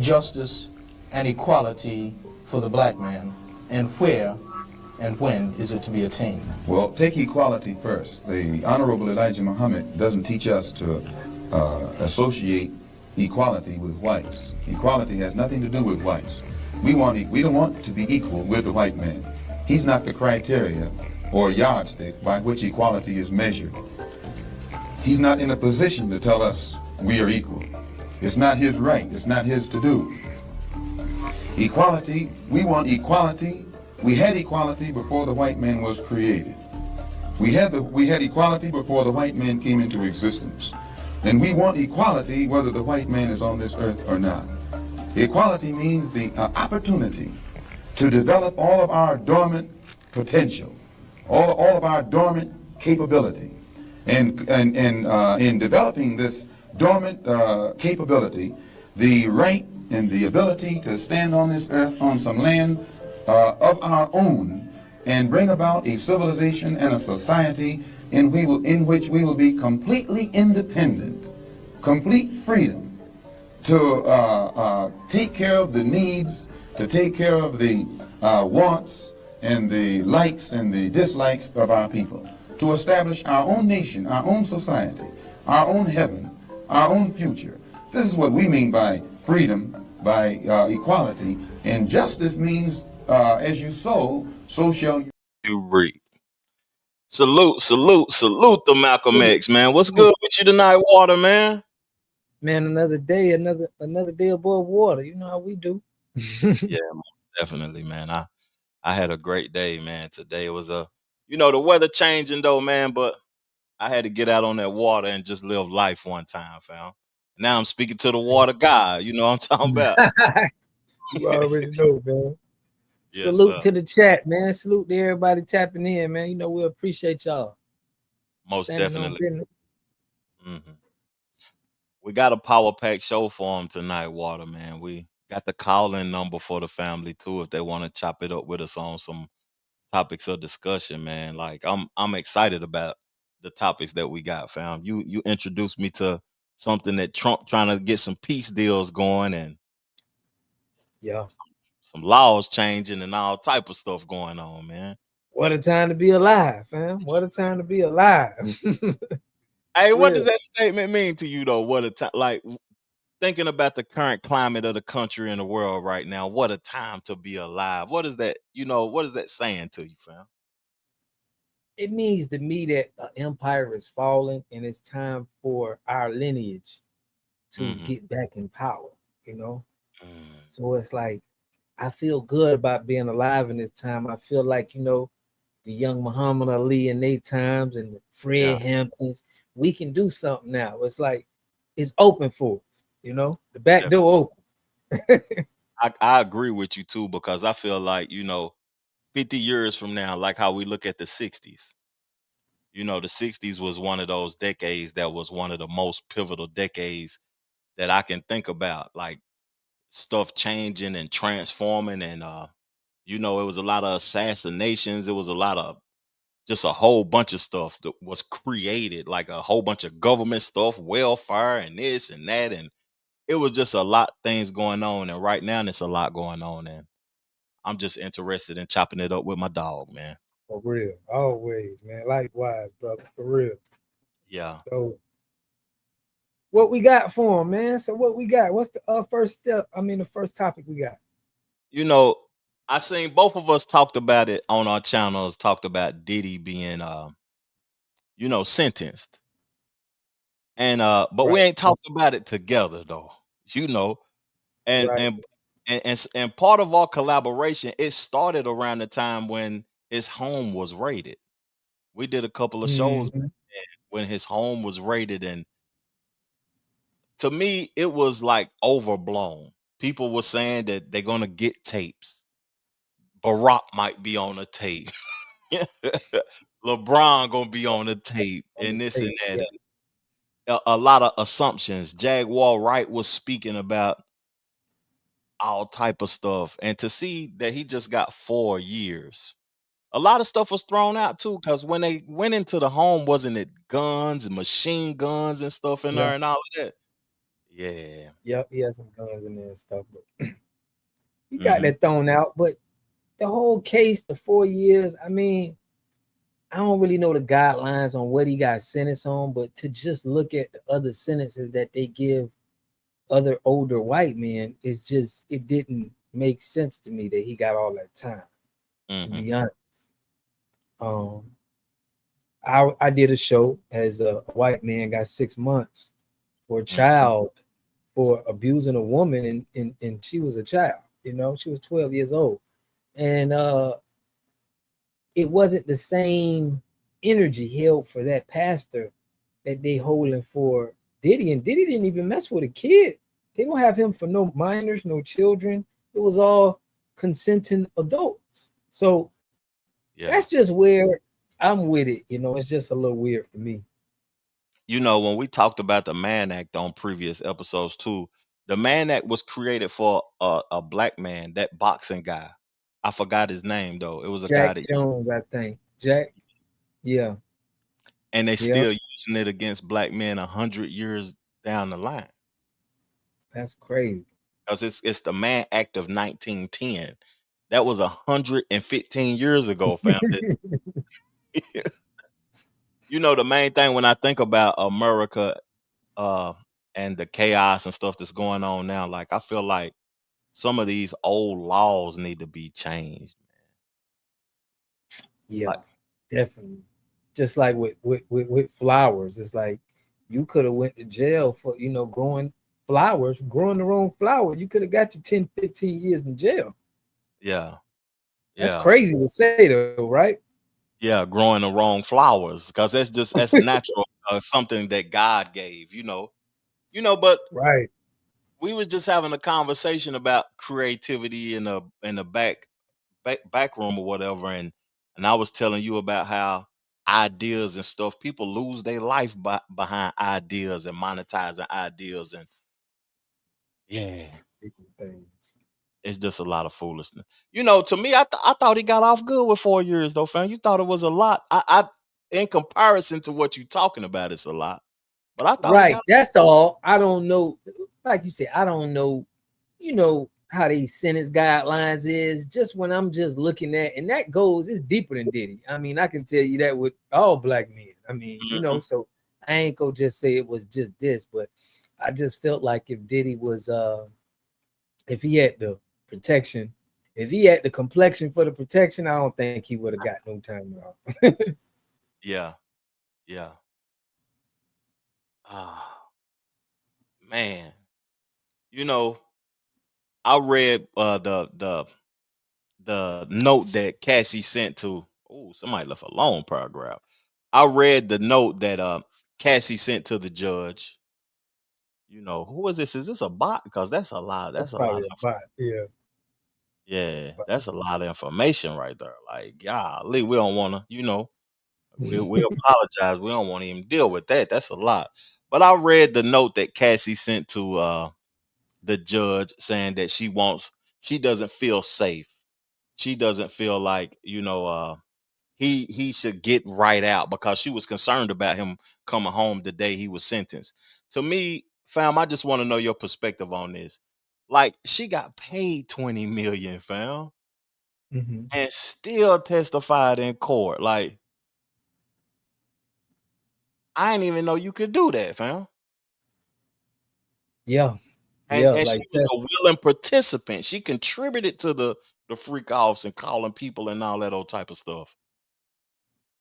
justice, and equality for the black man, and where and when is it to be attained? Well, take equality first. The Honorable Elijah Muhammad doesn't teach us to associate equality with whites. Equality has nothing to do with whites. We don't want to be equal with the white man. He's not the criteria or yardstick by which equality is measured. He's not in a position to tell us we are equal. It's not his right. It's not his to do. Equality, we want equality. We had equality before the white man was created. We had equality before the white man came into existence. And we want equality whether the white man is on this earth or not. Equality means the opportunity to develop all of our dormant potential, all of our dormant capability. And in developing this dormant capability, the right and the ability to stand on this earth on some land of our own and bring about a civilization and a society in which we will be completely independent, complete freedom to take care of the needs, to take care of the wants and the likes and the dislikes of our people, to establish our own nation, our own society, our own heaven, our own future. This is what we mean by freedom, by equality, and justice means as you sow, so shall you reap. Salute the Malcolm X, man. What's good with you tonight, Water, man? Man, another day above water. You know how we do. Yeah, definitely, man. I had a great day, man. Today was the weather changing though, man, but I had to get out on that water and just live life one time, fam. Now I'm speaking to the water god. You know what I'm talking about. You already know, man. Yes, salute to the chat, man. Salute to everybody tapping in, man. You know, we appreciate y'all. Most definitely. Mm-hmm. We got a power pack show for them tonight, Water, man. We got the call-in number for the family too if they want to chop it up with us on some topics of discussion, man. Like I'm excited about the topics that we got, fam. You introduced me to something that Trump trying to get some peace deals going, and some laws changing and all type of stuff going on, man. What a time to be alive, fam. What a time to be alive. Hey, what does that statement mean to you though? What a time, like thinking about the current climate of the country and the world right now, what a time to be alive. What is that, what is that saying to you, fam? It means to me that an empire is falling and it's time for our lineage to get back in power, So it's like, I feel good about being alive in this time. I feel like, the young Muhammad Ali in their times and the Fred Hamptons, we can do something now. It's like, it's open for us, the back door open. I agree with you too, because I feel like, 50 years from now, like how we look at the 60s. The 60s was one of those decades that was one of the most pivotal decades that I can think about, like stuff changing and transforming. And, it was a lot of assassinations. It was just a whole bunch of stuff that was created, like a whole bunch of government stuff, welfare and this and that. And it was just a lot of things going on. And right now there's a lot going on. And I'm just interested in chopping it up with my dog, man. For real. Always, man. Likewise, brother. For real. Yeah. So what we got for him, man? So what we got? What's the first step? The first topic we got. I seen both of us talked about it on our channels, talked about Diddy being sentenced. And but we ain't talked about it together though. And part of our collaboration, it started around the time when his home was raided. We did a couple of shows when his home was raided, and to me, it was like overblown. People were saying that they're gonna get tapes. Barack might be on a tape. LeBron gonna be on the tape, and this and that. And a lot of assumptions. Jaguar Wright was speaking about all type of stuff, and to see that he just got 4 years. A lot of stuff was thrown out too, because when they went into the home, wasn't it guns and machine guns and stuff in there and all of that? Yeah. Yep, he has some guns in there and stuff, but he got Mm-hmm. that thrown out. But the whole case, the 4 years, I mean, I don't really know the guidelines on what he got sentenced on, but to just look at the other sentences that they give other older white men, it's just, it didn't make sense to me that he got all that time, to Mm-hmm. be honest. Um, I did a show as a white man got 6 months for a child for abusing a woman, and she was a child, she was 12 years old. And it wasn't the same energy held for that pastor that they holding for Diddy. And Diddy didn't even mess with a kid. They don't have him for no minors, no children. It was all consenting adults. So that's just where I'm with it. It's just a little weird for me. When we talked about the Mann Act on previous episodes too, the Mann Act was created for a black man, that boxing guy. I forgot his name though. It was a guy Jack that, Jones, I think. Jack, yeah. and they Yeah. still using it against black men 100 years down the line. That's crazy. Because it's the Mann Act of 1910. That was 115 years ago, fam. The main thing when I think about America and the chaos and stuff that's going on now, like I feel like some of these old laws need to be changed. Yeah, Like, definitely. Just like with flowers, it's like you could have went to jail for growing the wrong flower. You could have got you 10, 15 years in jail. yeah, That's yeah, crazy to say though, right? yeah, growing the wrong flowers, because that's natural, something that God gave, But Right. we was just having a conversation about creativity in the back room or whatever, and I was telling you about how ideas and stuff, people lose their life behind ideas and monetizing ideas, and yeah, Things. it's just a lot of foolishness. To me, I thought he got off good with 4 years though, fam. You thought it was a lot. I in comparison to what you talking about, it's a lot. But I thought he Right. got. That's all. I don't know. Like you said, I don't know, how these sentence guidelines is, just when I'm just looking at, and that goes, it's deeper than Diddy. I mean, I can tell you that with all black men. I mean, so I ain't gonna just say it was just this, but I just felt like if Diddy was if he had the protection, if he had the complexion for the protection, I don't think he would have got no time at all. Yeah, yeah. Ah, man. I read the note that Cassie sent to. Oh, somebody left a long paragraph. I read the note that Cassie sent to the judge. Who is this? Is this a bot? Because that's a lot. That's That's a lot probably of a bot. Yeah. yeah. That's a lot of information right there. Like, golly, we don't want to. We apologize. We don't want to even deal with that. That's a lot. But I read the note that Cassie sent to the judge saying that she doesn't feel safe. She doesn't feel like, he should get right out, because she was concerned about him coming home the day he was sentenced. To me, fam, I just want to know your perspective on this. Like, she got paid 20 million, fam, Mm-hmm. and still testified in court. Like, I didn't even know you could do that, fam. Yeah. And Yeah. she Like was that. a willing participant. She contributed to the freak offs and calling people and all that old type of stuff.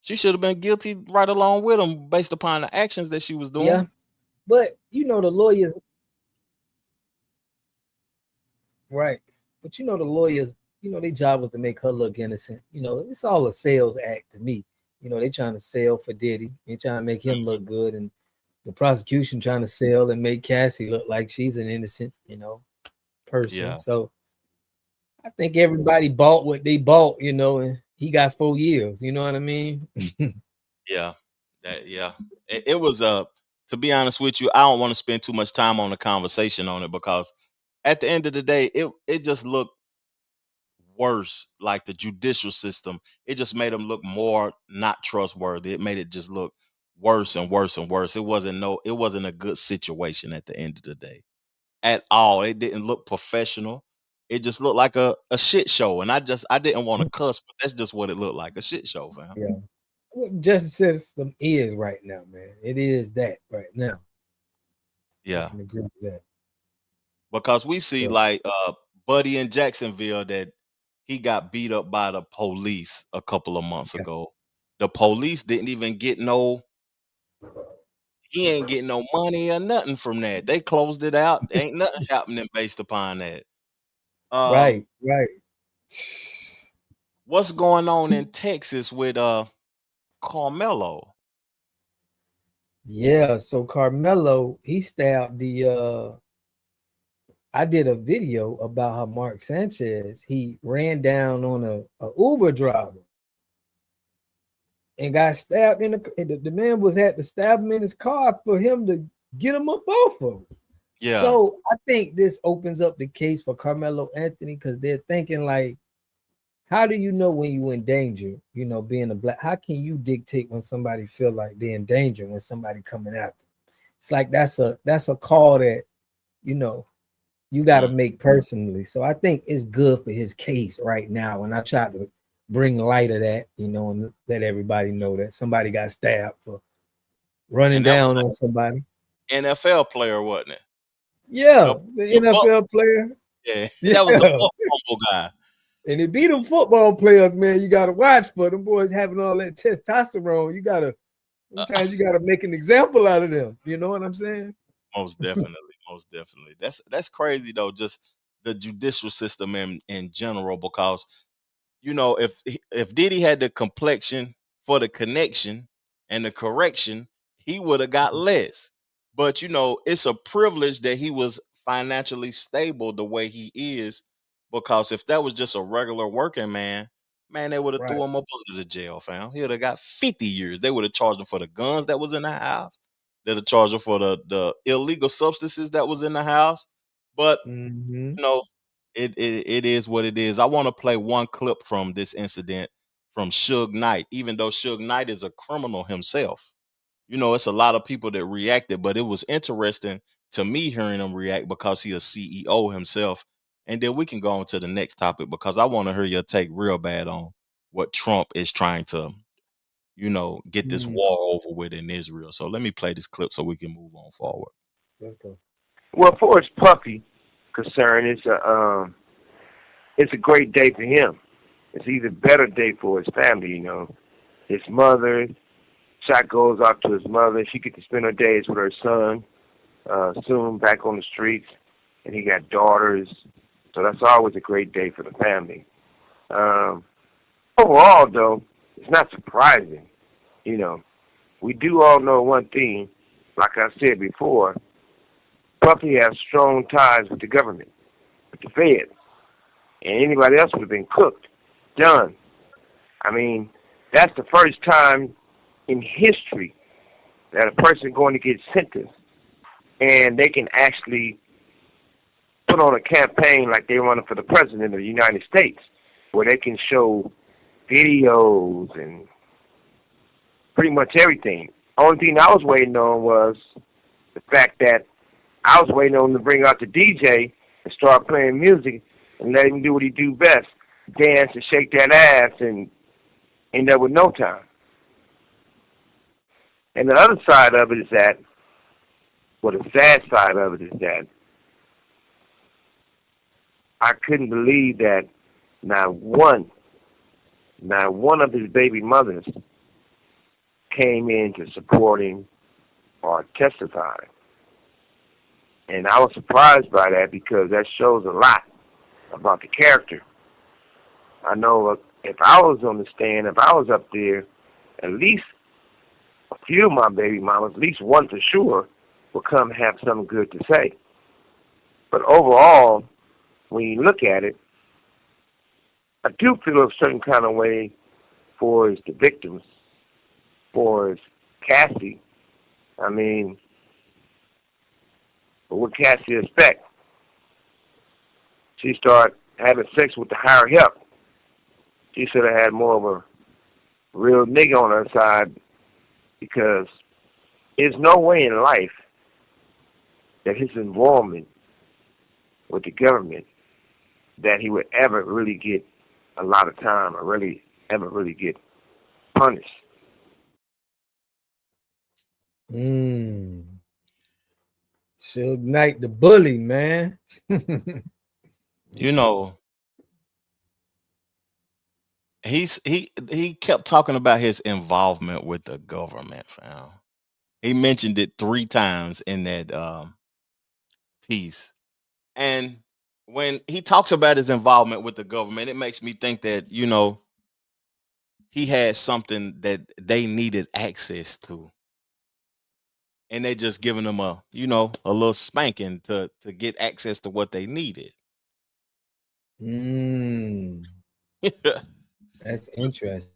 She should have been guilty right along with him based upon the actions that she was doing. Yeah. But the lawyers, right? But the lawyers, their job was to make her look innocent. It's all a sales act to me. They trying to sell for Diddy. They trying to make him look good, and the prosecution trying to sell and make Cassie look like she's an innocent, person. Yeah. So I think everybody bought what they bought, and he got 4 years. You know what I mean? Yeah. Yeah. It was to be honest with you, I don't want to spend too much time on the conversation on it, because at the end of the day, it just looked worse. Like the judicial system, it just made them look more not trustworthy. It made it just look worse and worse and worse. It wasn't a good situation at the end of the day. at all. It didn't look professional. It just looked like a shit show. And I didn't want to cuss, but that's just what it looked like, a shit show, fam. Yeah. What justice system is right now, man. It is that right now. Yeah. I can agree with that. Because we see like Buddy in Jacksonville that he got beat up by the police a couple of months ago. The police didn't even get he ain't getting no money or nothing from that. They closed it out. Ain't nothing happening based upon that. Right. What's going on in Texas with Carmelo? Yeah, so Carmelo, he stabbed I did a video about how Mark Sanchez, he ran down on a Uber driver and got stabbed in the man was had to stab him in his car for him to get him up off of him. Yeah. So I think this opens up the case for Carmelo Anthony because they're thinking like, how do you know when you're in danger? You know, being a black, how can you dictate when somebody feel like they're in danger when somebody coming after? It's like that's a call that, you know, you got to make personally. So I think it's good for his case right now. And I try to bring light of that, you know, and let everybody know that somebody got stabbed for running down on somebody. NFL player, wasn't it? Yeah, the NFL player. Yeah, that was the football guy. And it beat them football players, man. You got to watch for them boys having all that testosterone. You got to, sometimes you got to make an example out of them. You know what I'm saying? Most definitely. Most definitely. That's crazy though. Just the judicial system in general, because you know, if Diddy had the complexion for the connection and the correction, he would have got less. But you know, it's a privilege that he was financially stable the way he is, because if that was just a regular working man, they would have threw him up under the jail, fam. He would have got 50 years. They would have charged him for the guns that was in the house. They'd have charged him for the illegal substances that was in the house. But you know, it is what it is. I want to play one clip from this incident from Suge Knight, even though Suge Knight is a criminal himself. You know, it's a lot of people that reacted, but it was interesting to me hearing him react because he's a CEO himself. And then we can go on to the next topic because I want to hear your take real bad on what Trump is trying to, you know, get this war over with in Israel. So let me play this clip so we can move on forward. Let's go. Well, for his Puffy concern, it's a great day for him. It's even a better day for his family, you know. His mother, shot goes out to his mother. She gets to spend her days with her son, soon back on the streets, and he got daughters. So that's always a great day for the family. Overall, though, it's not surprising. You know, we do all know one thing, like I said before, Puffy has strong ties with the government, with the feds, and anybody else would have been cooked, done. I mean, that's the first time in history that a person going to get sentenced and they can actually put on a campaign like they're running for the president of the United States, where they can show videos and pretty much everything. Only thing I was waiting on was the fact that I was waiting on him to bring out the DJ and start playing music and let him do what he do best, dance and shake that ass and end up with no time. And the other side of it is that, well, the sad side of it is that I couldn't believe that not one of his baby mothers came in to support him or testify. And I was surprised by that because that shows a lot about the character. I know if I was on the stand, if I was up there, at least a few of my baby mamas, at least one for sure, will come have something good to say. But overall, when you look at it, I do feel a certain kind of way for the victims, for Cassie. I mean, but what Cassie expect? She started having sex with the higher help. She should have had more of a real nigga on her side, because there's no way in life that his involvement with the government that he would ever really get a lot of time or really ever really get punished. Suge Knight the bully, man. You know, he kept talking about his involvement with the government, fam. He mentioned it 3 times in that piece. And when he talks about his involvement with the government, it makes me think that, you know, he had something that they needed access to. And they just giving them a, you know, a little spanking to get access to what they needed. That's interesting.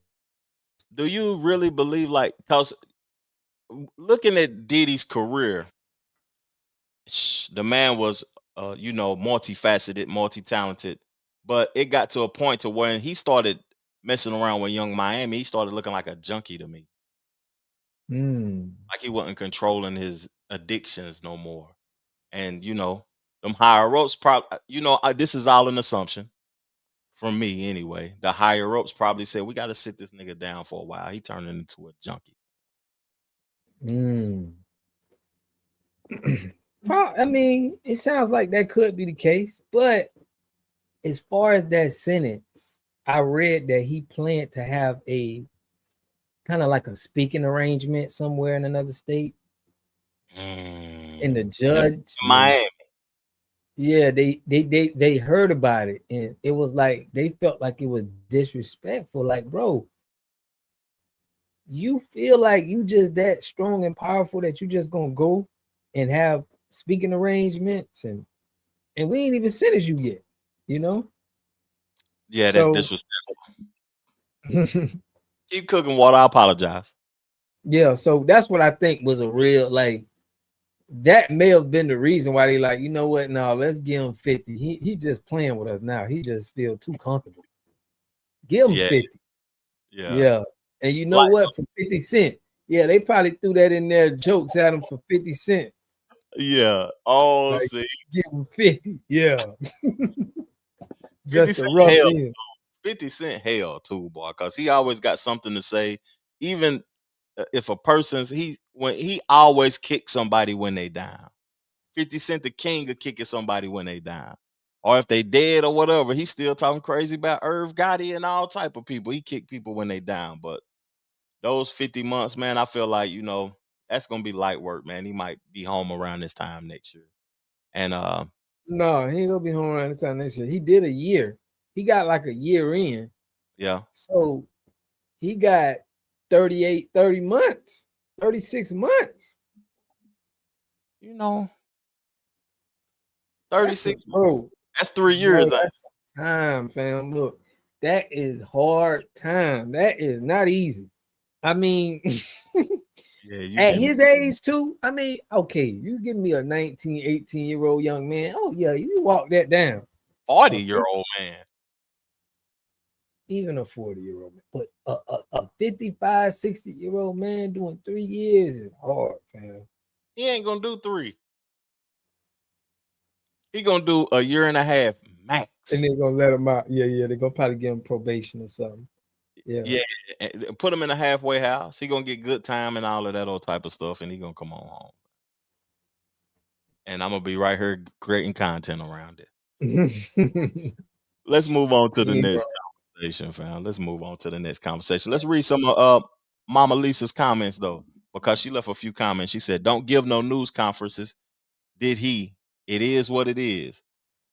Do you really believe, like, because looking at Diddy's career, the man was, you know, multifaceted, multi-talented, but it got to a point to when he started messing around with Young Miami, he started looking like a junkie to me. Like he wasn't controlling his addictions no more. And, you know, them higher ups probably, you know, this is all an assumption from me anyway. The higher ups probably said, we got to sit this nigga down for a while. He turned into a junkie. I mean, it sounds like that could be the case, but as far as that sentence, I read that he planned to have a kind of like a speaking arrangement somewhere in another state. And the judge, Miami. Yeah, they heard about it, and it was like they felt like it was disrespectful. Like, bro, you feel like you just that strong and powerful that you just gonna go and have speaking arrangements, and we ain't even sentenced you yet, you know? Yeah, that's disrespectful. Keep cooking water. I apologize. Yeah, so that's what I think was a real, like, that may have been the reason why they like, you know what? No, let's give him 50. He just playing with us now. He just feel too comfortable. Give him 50. Yeah. And you know what? For 50 cents. Yeah, they probably threw that in there, jokes at him for 50 cents. Yeah. Oh, like, see. Give him 50. Yeah. 50 Cent hell, 50 Cent hell too, boy, because he always got something to say. Even if a person's when he always kicks somebody when they down. 50 Cent the king of kicking somebody when they down. Or if they dead or whatever, he's still talking crazy about Irv Gotti and all type of people. He kick people when they down. But those 50 months, man, I feel like, you know, that's gonna be light work, man. He might be home around this time next year. And no, he ain't gonna be home around this time next year. He did a year. He got like a year in. Yeah. So he got 30 months, 36 months. You know, 36 months. That's 3 years. Bro, that's time, fam. Look, that is hard time. That is not easy. I mean, at his age too. I mean, okay, you give me a 19, 18-year-old young man. Oh yeah, you walk that down. 40-year-old man. Even a 40-year-old man. But a 55, 60-year-old man doing 3 years is hard, fam. He ain't gonna do 3. He gonna do a year and a half max. And they're gonna let him out. Yeah. They're gonna probably give him probation or something. Yeah. Put him in a halfway house. He gonna get good time and all of that old type of stuff, and he gonna come on home. And I'm gonna be right here creating content around it. Let's move on to the next conversation, fam. Let's move on to the next conversation. Let's read some of Mama Lisa's comments though, because she left a few comments. She said, "Don't give no news conferences. Did he? It is what it is."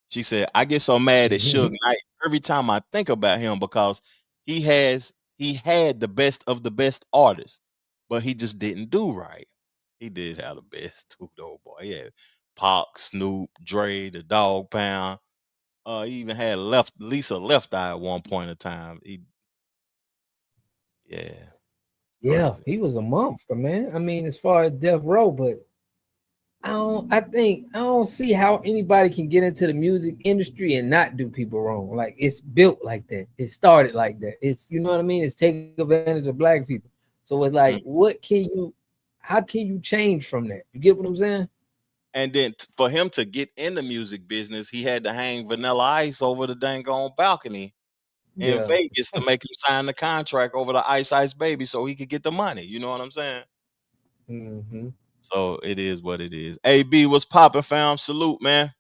She said, "I get so mad at Suge Knight every time I think about him because he had the best of the best artists, but he just didn't do right. He did have the best too, though, boy. He had Pac, Snoop, Dre, the Dog Pound. He even had Lisa Left Eye at one point in time. Yeah, he was a monster, man. I mean, as far as Death Row, but I don't see how anybody can get into the music industry and not do people wrong. Like, it's built like that. It started like that. It's, you know what I mean? It's taking advantage of black people. So it's like, how can you change from that? You get what I'm saying? And then for him to get in the music business, he had to hang Vanilla Ice over the dang on balcony in Yeah. Vegas to make him sign the contract over the Ice Ice Baby so he could get the money. You know what I'm saying? Mm-hmm. So it is what it is. AB, what's popping, fam? Salute, man.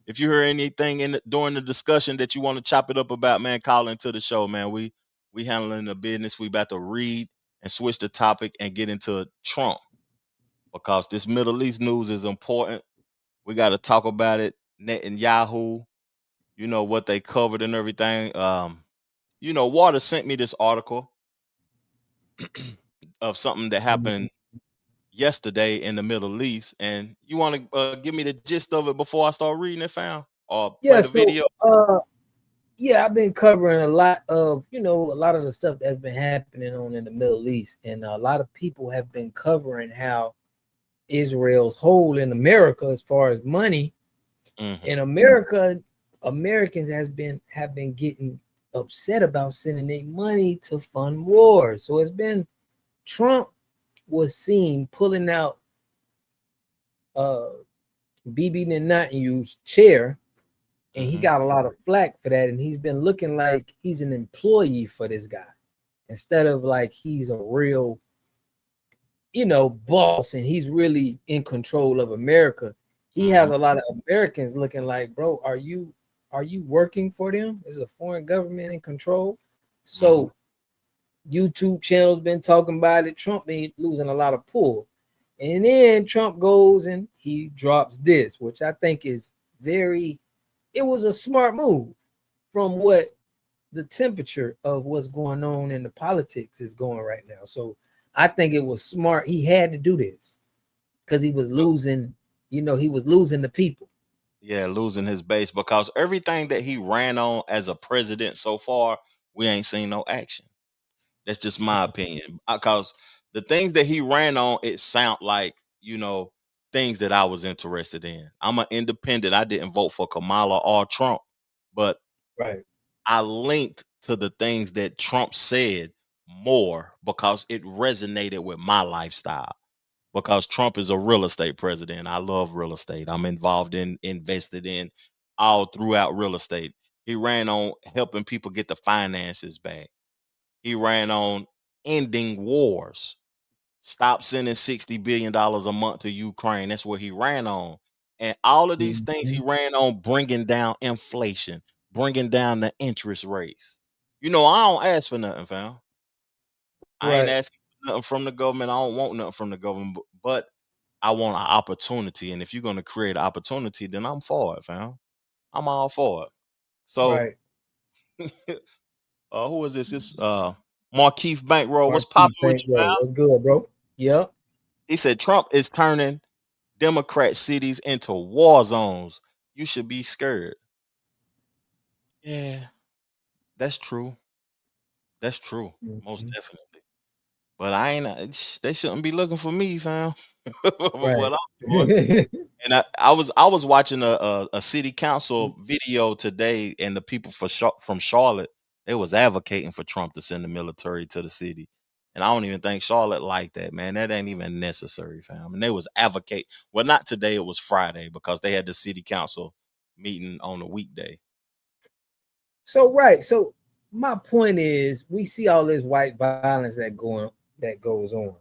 If you hear anything during the discussion that you want to chop it up about, man, call into the show, man. We handling the business. We about to read and switch the topic and get into Trump because this Middle East news is important. We got to talk about it. Netanyahu, you know what they covered and everything. You know, Water sent me this article of something that happened yesterday in the Middle East, and you want to give me the gist of it before I start reading it, fam, or play Yeah, the so video? yeah, I've been covering a lot of, a lot of the stuff that's been happening on in the Middle East, and a lot of people have been covering how Israel's hold in America as far as money. In America, Americans have been getting upset about sending their money to fund wars. So it's been Trump was seen pulling out Bibi Netanyahu's chair, and he got a lot of flack for that, and he's been looking like he's an employee for this guy instead of like he's a real boss and he's really in control of America. He has a lot of Americans looking like, bro, are you working for them? Is a foreign government in control? So YouTube channels been talking about it. Trump been losing a lot of pull. And then Trump goes and he drops this, which I think is it was a smart move from what the temperature of what's going on in the politics is going right now. So I think it was smart. He had to do this because he was losing, he was losing the people. Yeah, losing his base because everything that he ran on as a president so far, we ain't seen no action. That's just my opinion. Because the things that he ran on, it sound like, things that I was interested in. I'm an independent. I didn't vote for Kamala or Trump, but right. I linked to the things that Trump said more because it resonated with my lifestyle. Because Trump is a real estate president. I love real estate. I'm invested in all throughout real estate. He ran on helping people get the finances back. He ran on ending wars. Stop sending $60 billion a month to Ukraine. That's what he ran on. And all of these things he ran on bringing down inflation, bringing down the interest rates. I don't ask for nothing, fam. I ain't asking for nothing from the government. I don't want nothing from the government, but I want an opportunity. And if you're going to create an opportunity, then I'm for it, fam. I'm all for it. So, who is this? This Markeith Bankroll. What's popping with you, fam? What's good, bro? Yep. He said Trump is turning Democrat cities into war zones. You should be scared. Yeah, that's true. That's true. Most definitely. But I ain't. They shouldn't be looking for me, fam. For what I'm doing. And I was watching a city council video today, and the people from Charlotte, they was advocating for Trump to send the military to the city. And I don't even think Charlotte like that, man. That ain't even necessary, fam. And they was advocate. Well, not today. It was Friday because they had the city council meeting on a weekday. So So my point is, we see all this white violence that goes on.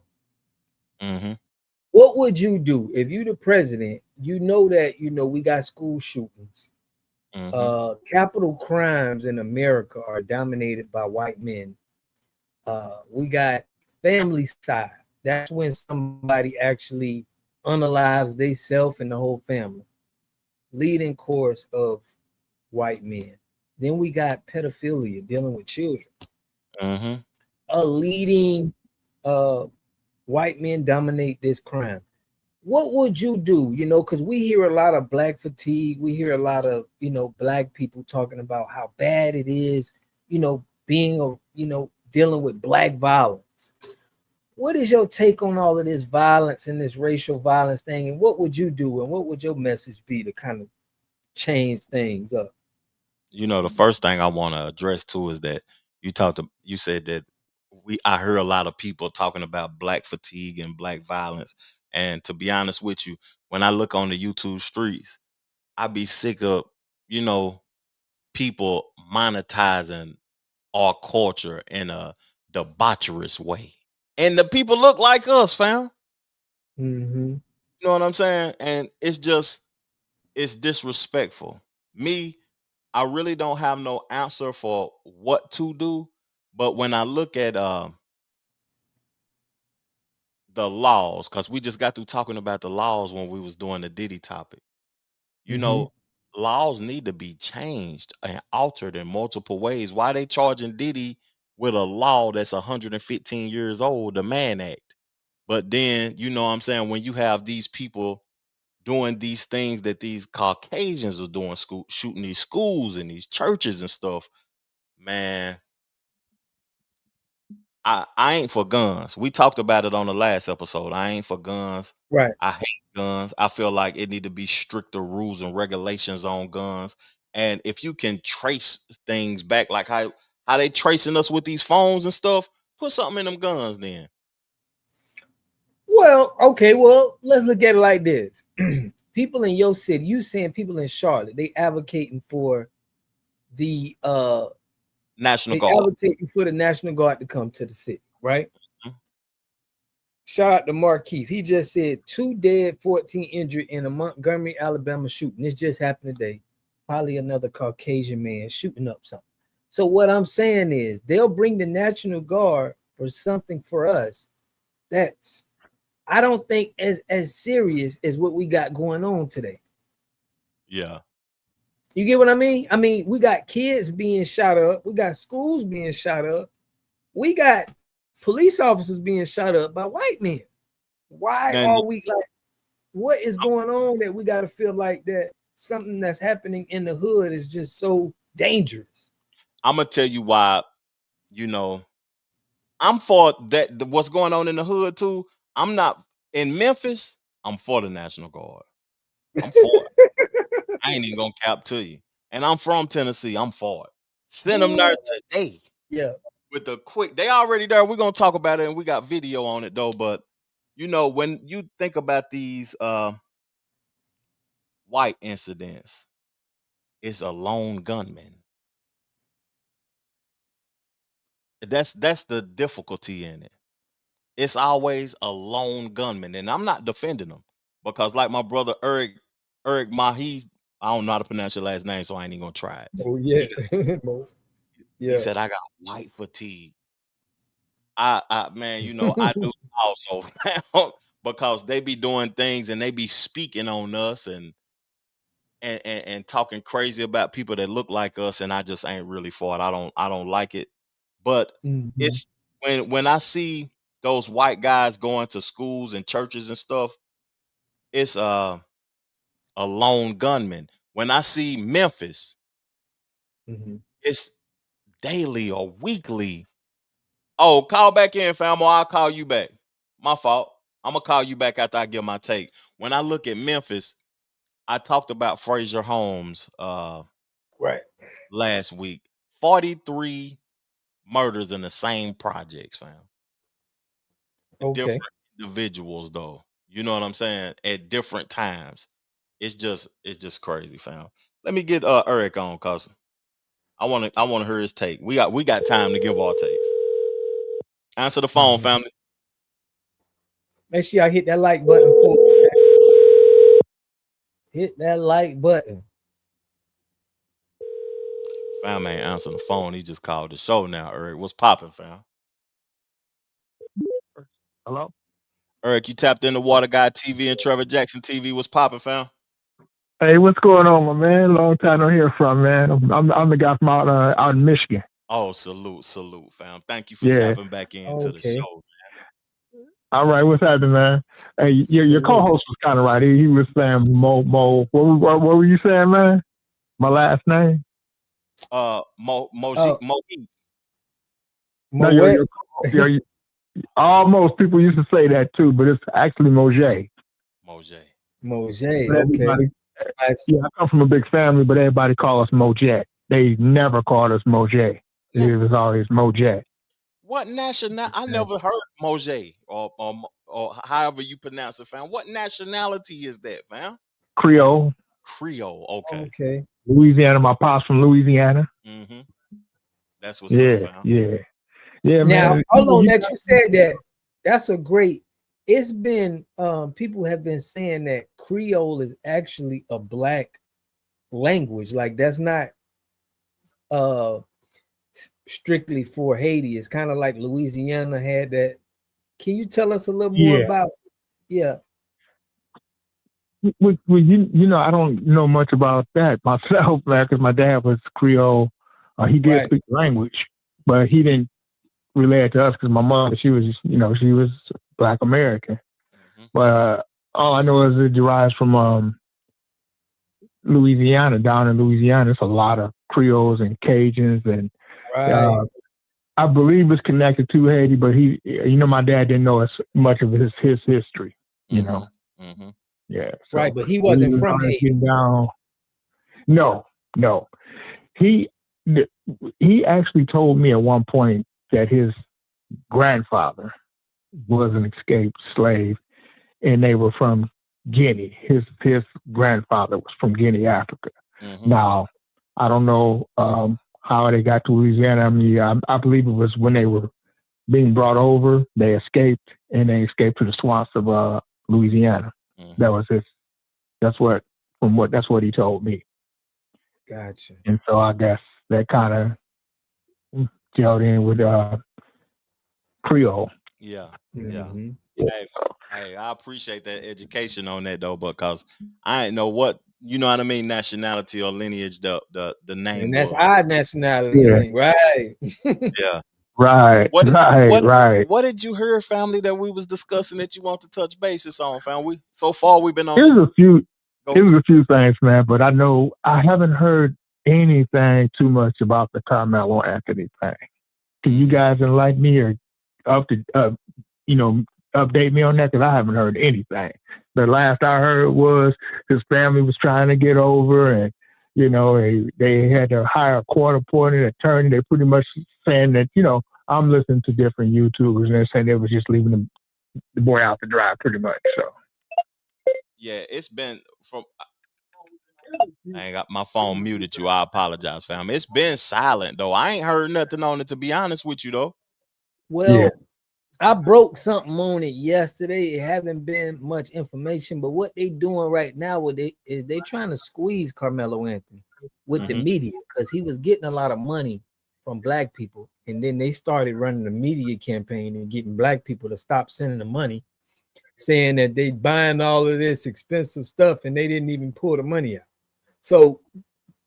What would you do if you the president? You know that we got school shootings. Capital crimes in America are dominated by white men. We got family side. That's when somebody actually unalives themselves and the whole family. Leading course of white men. Then we got pedophilia, dealing with children. A leading white men dominate this crime. What would you do? Because we hear a lot of black fatigue. We hear a lot of, black people talking about how bad it is, being dealing with black violence. What is your take on all of this violence and this racial violence thing? And what would you do? And what would your message be to kind of change things up? The first thing I want to address too is that you said that I hear a lot of people talking about black fatigue and black violence. And to be honest with you, when I look on the YouTube streets, I be sick of, you know, people monetizing our culture in a debaucherous way. And the people look like us, fam. Mm-hmm. You know what I'm saying? And it's disrespectful. Me, I really don't have no answer for what to do. But when I look at the laws, because we just got through talking about the laws when we was doing the Diddy topic, you Mm-hmm. know, laws need to be changed and altered in multiple ways. Why they charging Diddy with a law that's 115 years old, the Mann Act? But then, you know what I'm saying, when you have these people doing these things that these Caucasians are doing, shooting these schools and these churches and stuff, man, I ain't for guns. We talked about it on the last episode. I ain't for guns. Right. I hate guns. I feel like it need to be stricter rules and regulations on guns. And if you can trace things back, like how they tracing us with these phones and stuff, put something in them guns then. Well, okay, well, let's look at it like this. People in your city, you saying people in Charlotte, they advocating for the National Guard. advocating for the National Guard to come to the city, right? Mm-hmm. Shout out to Markeith. He just said 2 dead, 14 injured in a Montgomery, Alabama shooting. This just happened today. Probably another Caucasian man shooting up something. So what I'm saying is they'll bring the National Guard for something for us that's, I don't think as serious as what we got going on today. Yeah. You get what I mean? I mean, we got kids being shot up. We got schools being shot up. We got police officers being shot up by white men. Why are we like, what is going on that we got to feel like that something that's happening in the hood is just so dangerous? I'm going to tell you why, you know, I'm for that. What's going on in the hood too. I'm not in Memphis. I'm for the National Guard. I'm for it. I ain't even gonna cap to you. And I'm from Tennessee. I'm for it. Send them there today. Yeah. With the quick, they already there. We're gonna talk about it, and we got video on it though. But you know, when you think about these white incidents, it's a lone gunman. That's the difficulty in it. It's always a lone gunman, and I'm not defending them because, like my brother Eric Mahi, I don't know how to pronounce your last name, so I ain't even gonna try it. Oh yeah, he said I got white fatigue. I man, you know, I do also because they be doing things and they be speaking on us and talking crazy about people that look like us, and I just ain't really for it. I don't like it. But it's when I see those white guys going to schools and churches and stuff, it's a lone gunman. When I see Memphis, it's daily or weekly. Oh, call back in, fam, or I'll call you back. My fault. I'm gonna call you back after I give my take. When I look at Memphis, I talked about Frazier Holmes right last week. 43 murders in the same projects, fam. Okay. Different individuals, though. You know what I'm saying? At different times. It's just crazy, fam. Let me get Eric on, cause I wanna hear his take. We got time to give our takes. Answer the phone, family. Make sure y'all hit that like button for hit that like button. Fam ain't answering the phone. He just called the show now, Eric. What's popping, fam? Hello? Eric, you tapped into WaterGodTV and Trevor Jackson TV. What's popping, fam? Hey, what's going on, my man? Long time no hear from, man. I'm the guy from out in Michigan. Oh, salute, fam. Thank you for tapping back into the show, man. All right, what's happening, man? Hey, your co-host was kind of right. He was saying Mo. What were you saying, man? My last name? Moji. No, your almost people used to say that too, but it's actually Mojay. Mojay. Okay. Yeah, I come from a big family, but everybody call us Mojay. They never called us Mojay. It was always Mojay. What national? I never heard Mojay or or however you pronounce it, fam. What nationality is that, fam? Creole. Creole. Okay. Okay. Louisiana. My pops from Louisiana. Mm-hmm. That's what's up, fam. Yeah, now, man. Hold on, that you said that. That's a great. It's been people have been saying that Creole is actually a black language. Like that's not strictly for Haiti. It's kind of like Louisiana had that. Can you tell us a little more about? Yeah. Well, you know, I don't know much about that myself, man, because my dad was Creole. He did speak the language, but he didn't relay it to us because my mom, she was Black American. But all I know is it derives from Louisiana. Down in Louisiana, it's a lot of Creoles and Cajuns, and I believe it's connected to Haiti. But my dad didn't know as much of his history. You know. Yeah. So but he wasn't from Haiti. No. He actually told me at one point that his grandfather was an escaped slave, and they were from Guinea. His grandfather was from Guinea, Africa. Now, I don't know how they got to Louisiana. I mean, I believe it was when they were being brought over, they escaped, and they escaped to the swamps of Louisiana. That was that's what he told me. Gotcha. And so I guess that kind of gelled in with Creole. Yeah. Hey, I appreciate that education on that though, because I didn't know what, you know what I mean, nationality or lineage the name. And that's our nationality, right? Yeah. Right. What did you hear, family, that we was discussing that you want to touch bases on, fam? We've been on. It was a few things, man, but I know I haven't heard anything too much about the Carmelo Anthony thing. Can you guys enlighten me or update me on that? Because I haven't heard anything. The last I heard was his family was trying to get over, and they had to hire a court-appointed attorney. They're pretty much saying that, I'm listening to different YouTubers, and they're saying they were just leaving the boy out to dry, pretty much. So. Yeah, it's been from. I ain't got my phone muted you. I apologize, fam. It's been silent though. I ain't heard nothing on it, to be honest with you though. Well, I broke something on it yesterday. It hasn't been much information, but what they doing right now is they trying to squeeze Carmelo Anthony with the media, because he was getting a lot of money from black people, and then they started running a media campaign and getting black people to stop sending the money, saying that they buying all of this expensive stuff and they didn't even pull the money out. So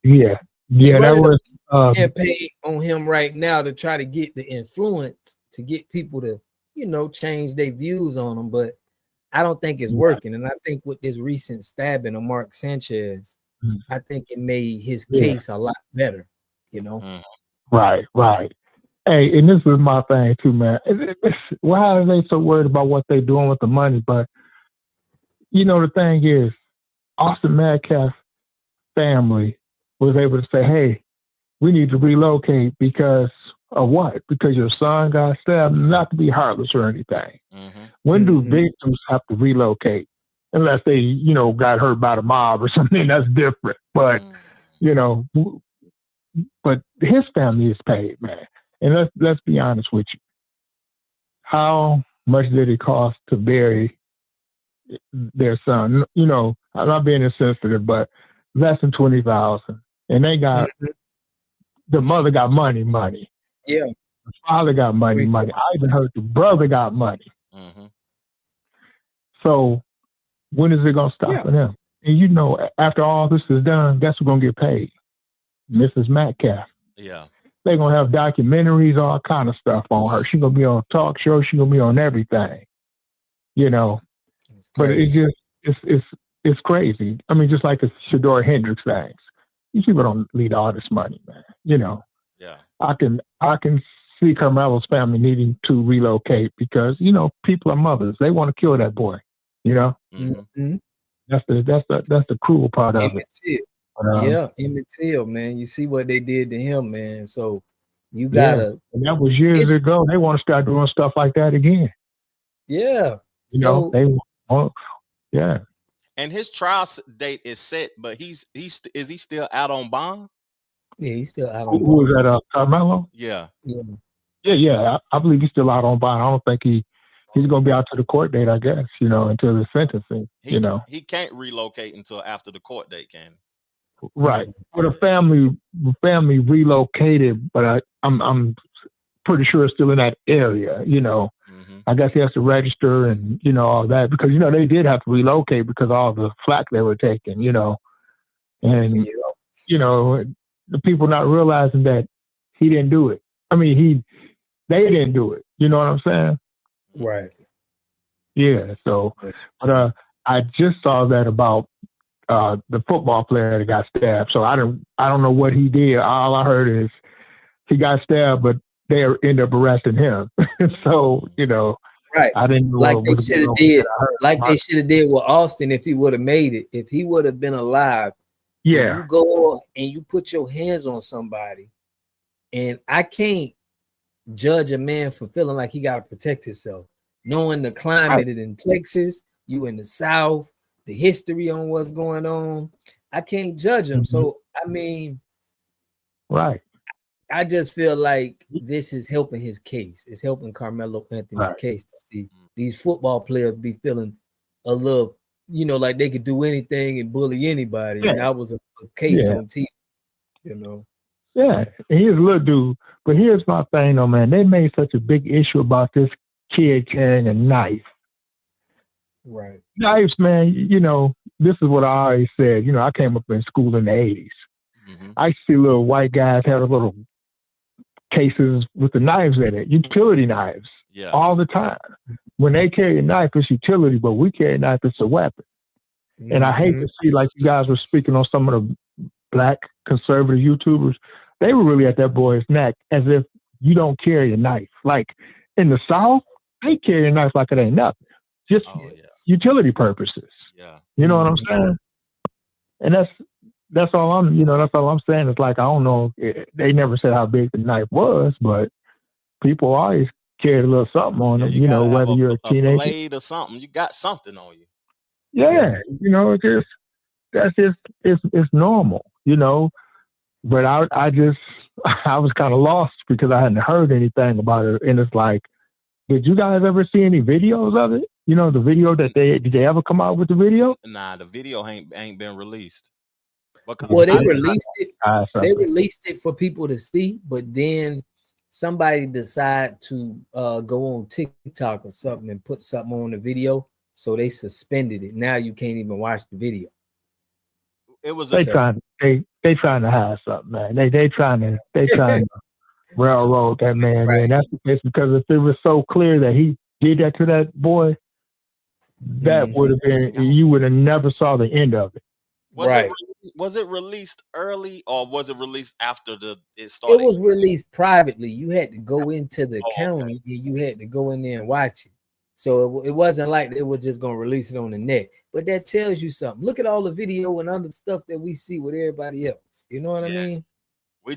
that was a campaign on him right now to try to get the influence to get people to, change their views on him. But I don't think it's working. And I think with this recent stabbing of Mark Sanchez, I think it made his case a lot better, Right. Hey, and this is my thing too, man. Why are they so worried about what they're doing with the money? But, the thing is, Austin Metcalf's family was able to say, hey, we need to relocate because of what? Because your son got stabbed, not to be heartless or anything. When do victims have to relocate? Unless they, got hurt by the mob or something, that's different. But, but his family is paid, man. And let's be honest with you. How much did it cost to bury their son? I'm not being insensitive, but less than $20,000. And they got the mother got money. Yeah. The father got money. I even heard the brother got money. So when is it gonna stop for them? And after all this is done, guess who's gonna get paid? Mrs. Metcalf. Yeah. They're gonna have documentaries, all kind of stuff on her. She's gonna be on talk shows. She's gonna be on everything. But it's crazy. I mean, just like the Shador Hendricks things. These people don't need all this money, man. Yeah. I can see Carmelo's family needing to relocate because people are mothers. They want to kill that boy. That's the cruel part of it. Emmett Till, man. You see what they did to him, man. So you gotta. And that was years ago. They want to start doing stuff like that again. Yeah, You know, they want, yeah. And his trial date is set, but is he still out on bond? Yeah, he's still out on bond. Who was that? Carmelo? Yeah. Yeah. I believe he's still out on bond. I don't think he's going to be out to the court date, I guess, you know, until the sentencing, you know. He can't relocate until after the court date, can he? Right. But the family relocated, but I'm pretty sure it's still in that area, you know. I guess he has to register and, you know, all that because, you know, they did have to relocate because of all the flack they were taking, you know. And, you know, the people not realizing that he didn't do it. I mean, they didn't do it. You know what I'm saying? Right. Yeah. So, but I just saw that about the football player that got stabbed. So I don't know what he did. All I heard is he got stabbed, but they ended up arresting him. So, you know, right. I didn't know like they should have did. Like they should have did with Austin if he would have made it. If he would have been alive. Yeah. You go and you put your hands on somebody, and I can't judge a man for feeling like he got to protect himself, knowing the climate in Texas, you in the South, the history on what's going on. I can't judge him. So I mean, right. I just feel like this is helping his case. It's helping Carmelo Anthony's case to see these football players be feeling a little, you know, like they could do anything and bully anybody. And that was a case on TV, you know. Yeah, he's a little dude. But here's my thing, though, man. They made such a big issue about this kid carrying a knife. Right. Knives, man, you know, this is what I always said. You know, I came up in school in the 80s. I see little white guys have little cases with the knives in it, utility knives, all the time. When they carry a knife, it's utility, but we carry a knife, it's a weapon. And I hate to see, like you guys were speaking on some of the black conservative YouTubers, they were really at that boy's neck as if you don't carry a knife. Like in the South, they carry a knife like it ain't nothing. Just utility purposes. Yeah. You know what I'm saying? And that's all I'm, you know, that's all I'm saying. It's like, I don't know, they never said how big the knife was, but people always carried a little something on them, you know, whether you're a teenager. Blade or something, you got something on you. Yeah, you know, it's normal, you know. But I was kind of lost because I hadn't heard anything about it. And it's like, did you guys ever see any videos of it? You know, the video did they ever come out with the video? Nah, the video ain't been released. Well, they released it. They released it for people to see, but then somebody decided to go on TikTok or something and put something on the video, so they suspended it. Now you can't even watch the video. It was they trying to hide something, man. They trying to railroad that man, man. That's the case, because if it was so clear that he did that to that boy, that would have been, you would have never saw the end of it. Was it released early or was it released after it started? It was released privately. You had to go into the county and you had to go in there and watch it. So it wasn't like they were just going to release it on the net. But that tells you something. Look at all the video and other stuff that we see with everybody else. You know what I mean?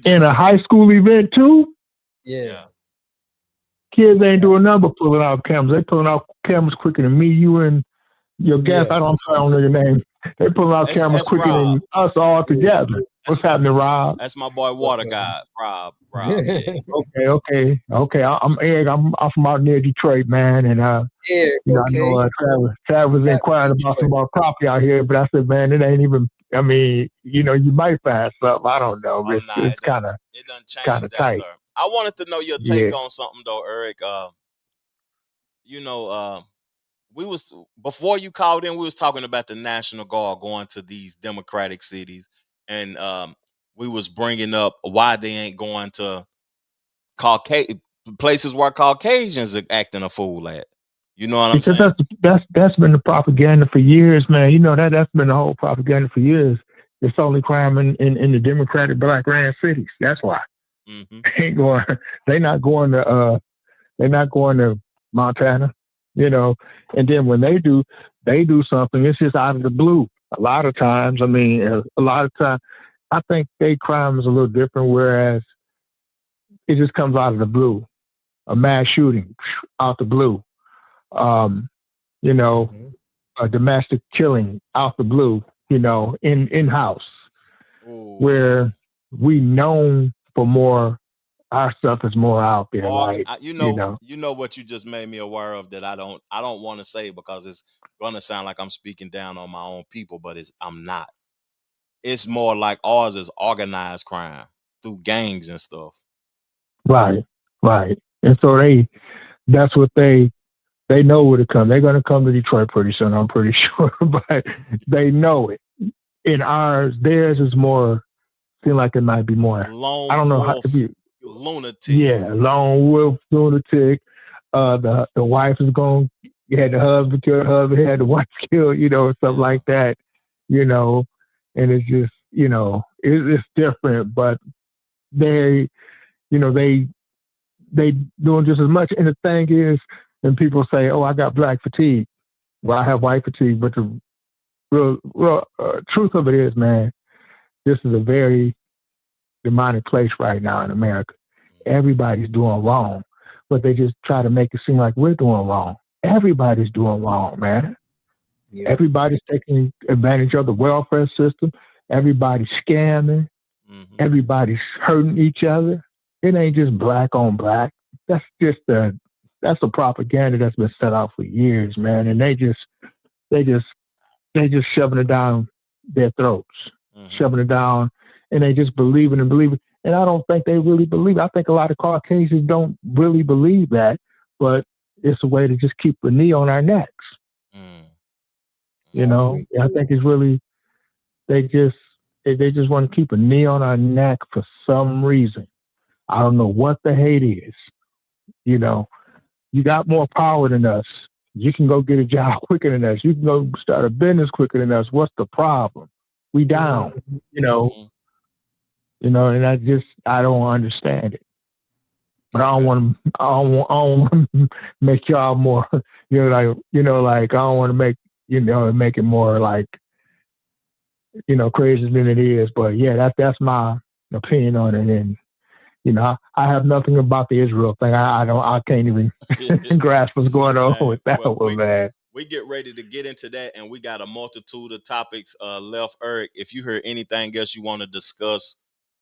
In a high school event too? Yeah. Kids ain't doing nothing but pulling out cameras. They pulling out cameras quicker than me, you, and your guest. I don't know your name. They pulling out cameras quicker than us all together. What's happening, Rob? That's my boy, WaterGod, Rob. Okay. I'm Eric. I'm from out near Detroit, man, and Eric, you know, I know Trevor was inquiring about some more property out here, but I said, man, it ain't even. I mean, you know, you might find something. I don't know. It's kind of tight. I wanted to know your take on something though, Eric. You know, before you called in, we was talking about the National Guard going to these Democratic cities, and we was bringing up why they ain't going to places where Caucasians are acting a fool at. You know what I'm saying? That's been the propaganda for years, man. You know that's been the whole propaganda for years. It's only crime in the Democratic black ran cities. That's why. They're not going to Montana, you know. And then when they do something, it's just out of the blue. A lot of times, I think their crime is a little different, whereas it just comes out of the blue. A mass shooting out the blue. you know, a domestic killing out the blue, you know, in house, where we known for more. Our stuff is more out there, like you know. know what you just made me aware of that I don't want to say because it's gonna sound like I'm speaking down on my own people, but I'm not. It's more like ours is organized crime through gangs and stuff. Right, right. And so that's what they know where to come. They're gonna come to Detroit pretty soon, I'm pretty sure. But they know it. In theirs is more seem like it might be more. I don't know how if you lunatic. Yeah, lone wolf lunatic. The wife is going. You had the husband killed, the husband had the wife killed. You know, stuff like that. You know, and it's just it's different, but they they doing just as much. And the thing is, and people say, "Oh, I got black fatigue." Well, I have white fatigue, but the real truth of it is, man, this is a very demonic place right now in America. Everybody's doing wrong, but they just try to make it seem like we're doing wrong. Everybody's doing wrong, man. Yeah. Everybody's taking advantage of the welfare system. Everybody's scamming. Mm-hmm. Everybody's hurting each other. It ain't just black on black. That's just that's the propaganda that's been set out for years, man. And they just shoving it down their throats, shoving it down, and they just believe it. And I don't think they really believe it. I think a lot of Caucasians don't really believe that, but it's a way to just keep a knee on our necks. You know, I think it's really, they just want to keep a knee on our neck for some reason. I don't know what the hate is. You know, you got more power than us. You can go get a job quicker than us. You can go start a business quicker than us. What's the problem? We down, you know, and I don't understand it. But I don't want to make y'all more, like I don't want to make, make it more like, crazy than it is. But yeah, that's my opinion on it. And, I have nothing about the Israel thing. I can't even grasp what's going on with that one, man. We get ready to get into that, and we got a multitude of topics left. Eric, if you heard anything else you want to discuss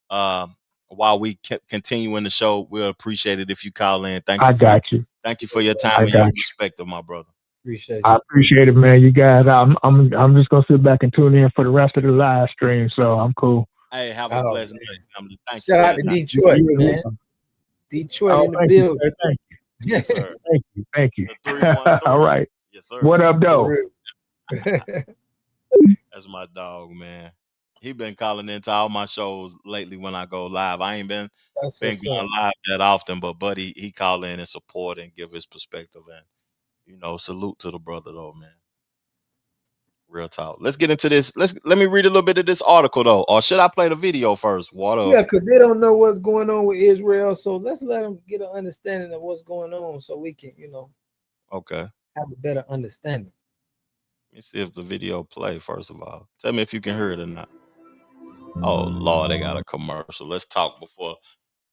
while we continuing the show, we'll appreciate it if you call in. Thank you. Thank you for your time and your perspective, my brother. I appreciate it, man. You guys, I'm just gonna sit back and tune in for the rest of the live stream, so I'm cool. Hey, have a pleasant night, family. Thank you. Shout out to Detroit, man. Detroit in the building. Thank you. Yes, sir. Thank you. All right. Yes, sir. What up, though? That's my dog, man. He been calling into all my shows lately when I go live. I ain't been going live that often, but buddy, he call in and support and give his perspective, and salute to the brother though, man. Real talk. Let's get into this. Let me read a little bit of this article though, or should I play the video first? Yeah, because they don't know what's going on with Israel, so let's let them get an understanding of what's going on, so we can, okay, have a better understanding. Let me see if the video play. First of all, tell me if you can hear it or not. Oh Lord, they got a commercial. Let's talk before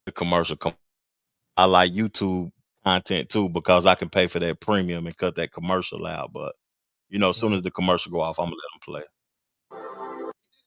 the commercial comes. I like YouTube content too because I can pay for that premium and cut that commercial out, but. As soon as the commercial go off, I'm going to let him play.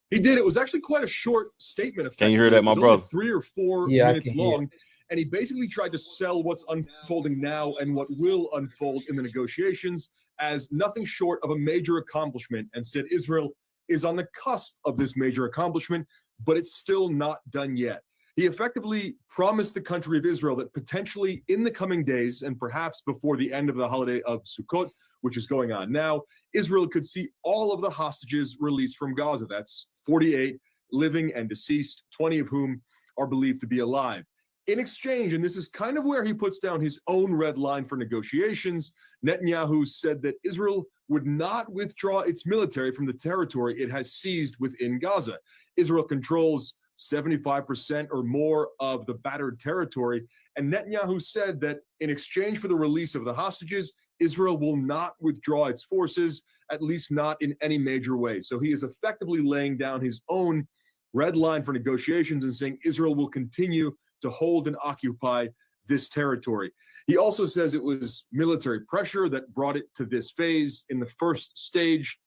He did. It was actually quite a short statement. Can you hear that, my brother? 3 or 4 minutes long. And he basically tried to sell what's unfolding now and what will unfold in the negotiations as nothing short of a major accomplishment, and said Israel is on the cusp of this major accomplishment, but it's still not done yet. He effectively promised the country of Israel that potentially in the coming days, and perhaps before the end of the holiday of Sukkot, which is going on now, Israel could see all of the hostages released from Gaza. That's 48 living and deceased, 20 of whom are believed to be alive. In exchange, and this is kind of where he puts down his own red line for negotiations, Netanyahu said that Israel would not withdraw its military from the territory it has seized within Gaza. Israel controls 75% or more of the battered territory, and Netanyahu said that in exchange for the release of the hostages, Israel will not withdraw its forces, at least not in any major way. So he is effectively laying down his own red line for negotiations and saying Israel will continue to hold and occupy this territory. He also says it was military pressure that brought it to this phase. In the first stage,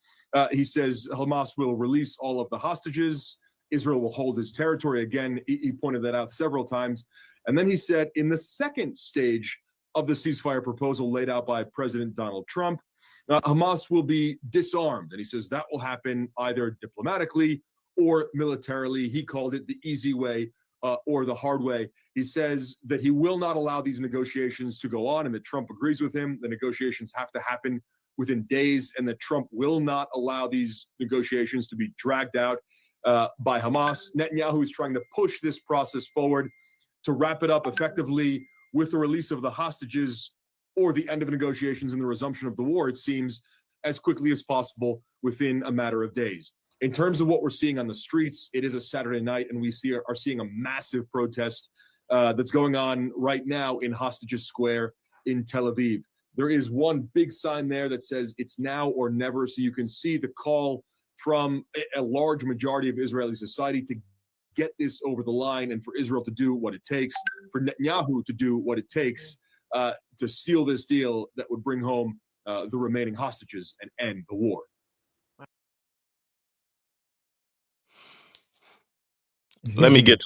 he says Hamas will release all of the hostages. Israel will hold his territory. Again, he pointed that out several times. And then he said in the second stage of the ceasefire proposal laid out by President Donald Trump, Hamas will be disarmed. And he says that will happen either diplomatically or militarily. He called it the easy way or the hard way. He says that he will not allow these negotiations to go on and that Trump agrees with him. The negotiations have to happen within days and that Trump will not allow these negotiations to be dragged out by Hamas. Netanyahu is trying to push this process forward to wrap it up effectively with the release of the hostages or the end of negotiations and the resumption of the war, it seems, as quickly as possible within a matter of days. In terms of what we're seeing on the streets, it is a Saturday night, and we are seeing a massive protest that's going on right now in Hostages Square in Tel Aviv. There is one big sign there that says it's now or never, so you can see the call from a large majority of Israeli society to get this over the line and for Israel to do what it takes, for Netanyahu to do what it takes to seal this deal that would bring home the remaining hostages and end the war. Let me get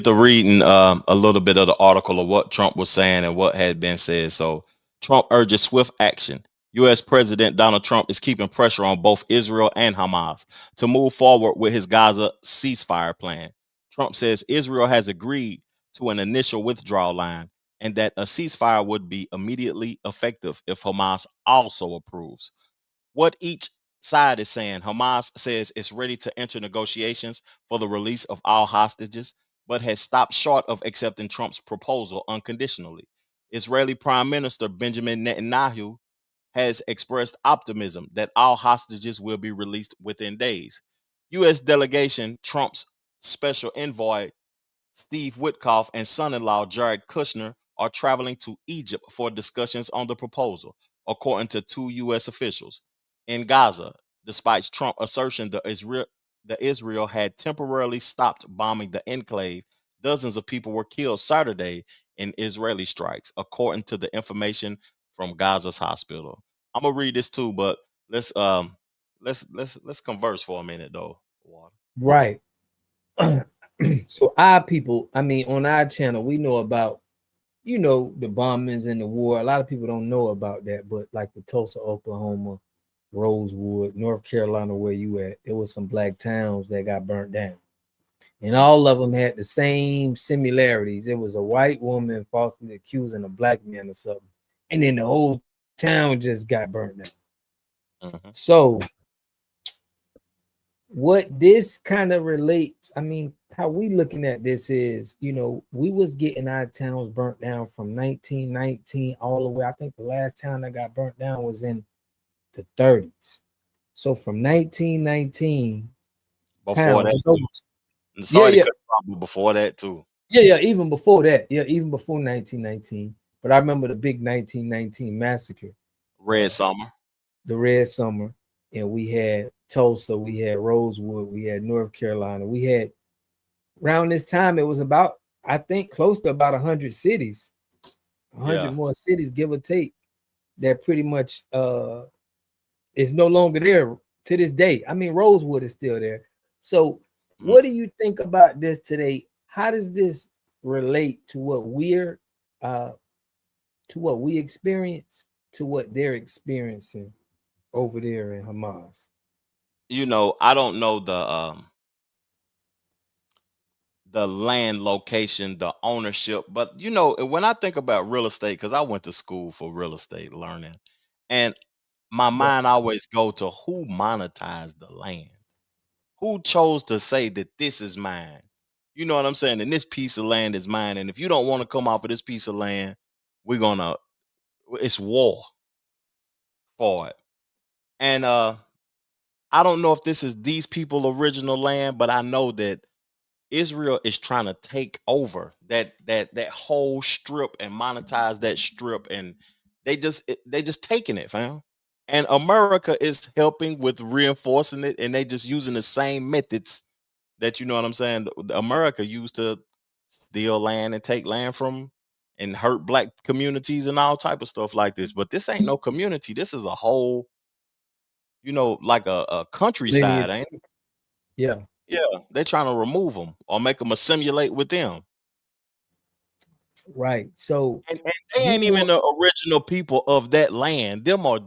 to reading a little bit of the article of what Trump was saying and what had been said. So Trump urges swift action. U.S. President Donald Trump is keeping pressure on both Israel and Hamas to move forward with his Gaza ceasefire plan. Trump says Israel has agreed to an initial withdrawal line and that a ceasefire would be immediately effective if Hamas also approves. What each side is saying, Hamas says it's ready to enter negotiations for the release of all hostages, but has stopped short of accepting Trump's proposal unconditionally. Israeli Prime Minister Benjamin Netanyahu has expressed optimism that all hostages will be released within days. U.S. delegation, Trump's special envoy, Steve Witkoff, and son-in-law Jared Kushner are traveling to Egypt for discussions on the proposal, according to two U.S. officials. In Gaza, despite Trump's assertion that Israel had temporarily stopped bombing the enclave, dozens of people were killed Saturday in Israeli strikes, according to the information from Gaza's hospital. I'm gonna read this too, but let's converse for a minute though. Water. Right. So our people, I mean, on our channel, we know about, the bombings and the war. A lot of people don't know about that, but like the Tulsa, Oklahoma, Rosewood, North Carolina, where you at, there was some black towns that got burnt down. And all of them had the same similarities. It was a white woman falsely accusing a black man or something. And then the whole town just got burnt down. Mm-hmm. So what this kind of relates, I mean, how we looking at this is, we was getting our towns burnt down from 1919 all the way. I think the last town that got burnt down was in the 30s. So from 1919 before that too. Before that too. Yeah, even before that. Yeah, even before 1919. But I remember the big 1919 massacre. Red Summer. The Red Summer. And we had Tulsa, we had Rosewood, we had North Carolina. We had, around this time, it was about, I think, close to about 100 cities. 100 more cities, give or take, that pretty much is no longer there to this day. I mean, Rosewood is still there. So what do you think about this today? How does this relate to what we experience, to what they're experiencing over there in Hamas? I don't know the land location, the ownership, but when I think about real estate, because I went to school for real estate learning, and my mind always go to who monetized the land, who chose to say that this is mine. You know what I'm saying? And this piece of land is mine. And if you don't want to come off of this piece of land, it's war for it. And I don't know if this is these people's original land, but I know that Israel is trying to take over that whole strip and monetize that strip, and they just taking it, fam. And America is helping with reinforcing it, and they just using the same methods that, you know what I'm saying, America used to steal land and take land from and hurt black communities and all type of stuff like this. But this ain't no community. This is a whole, like a countryside, ain't it? Yeah. Yeah, they're trying to remove them or make them assimilate with them. Right. So and they ain't even the original people of that land. Them are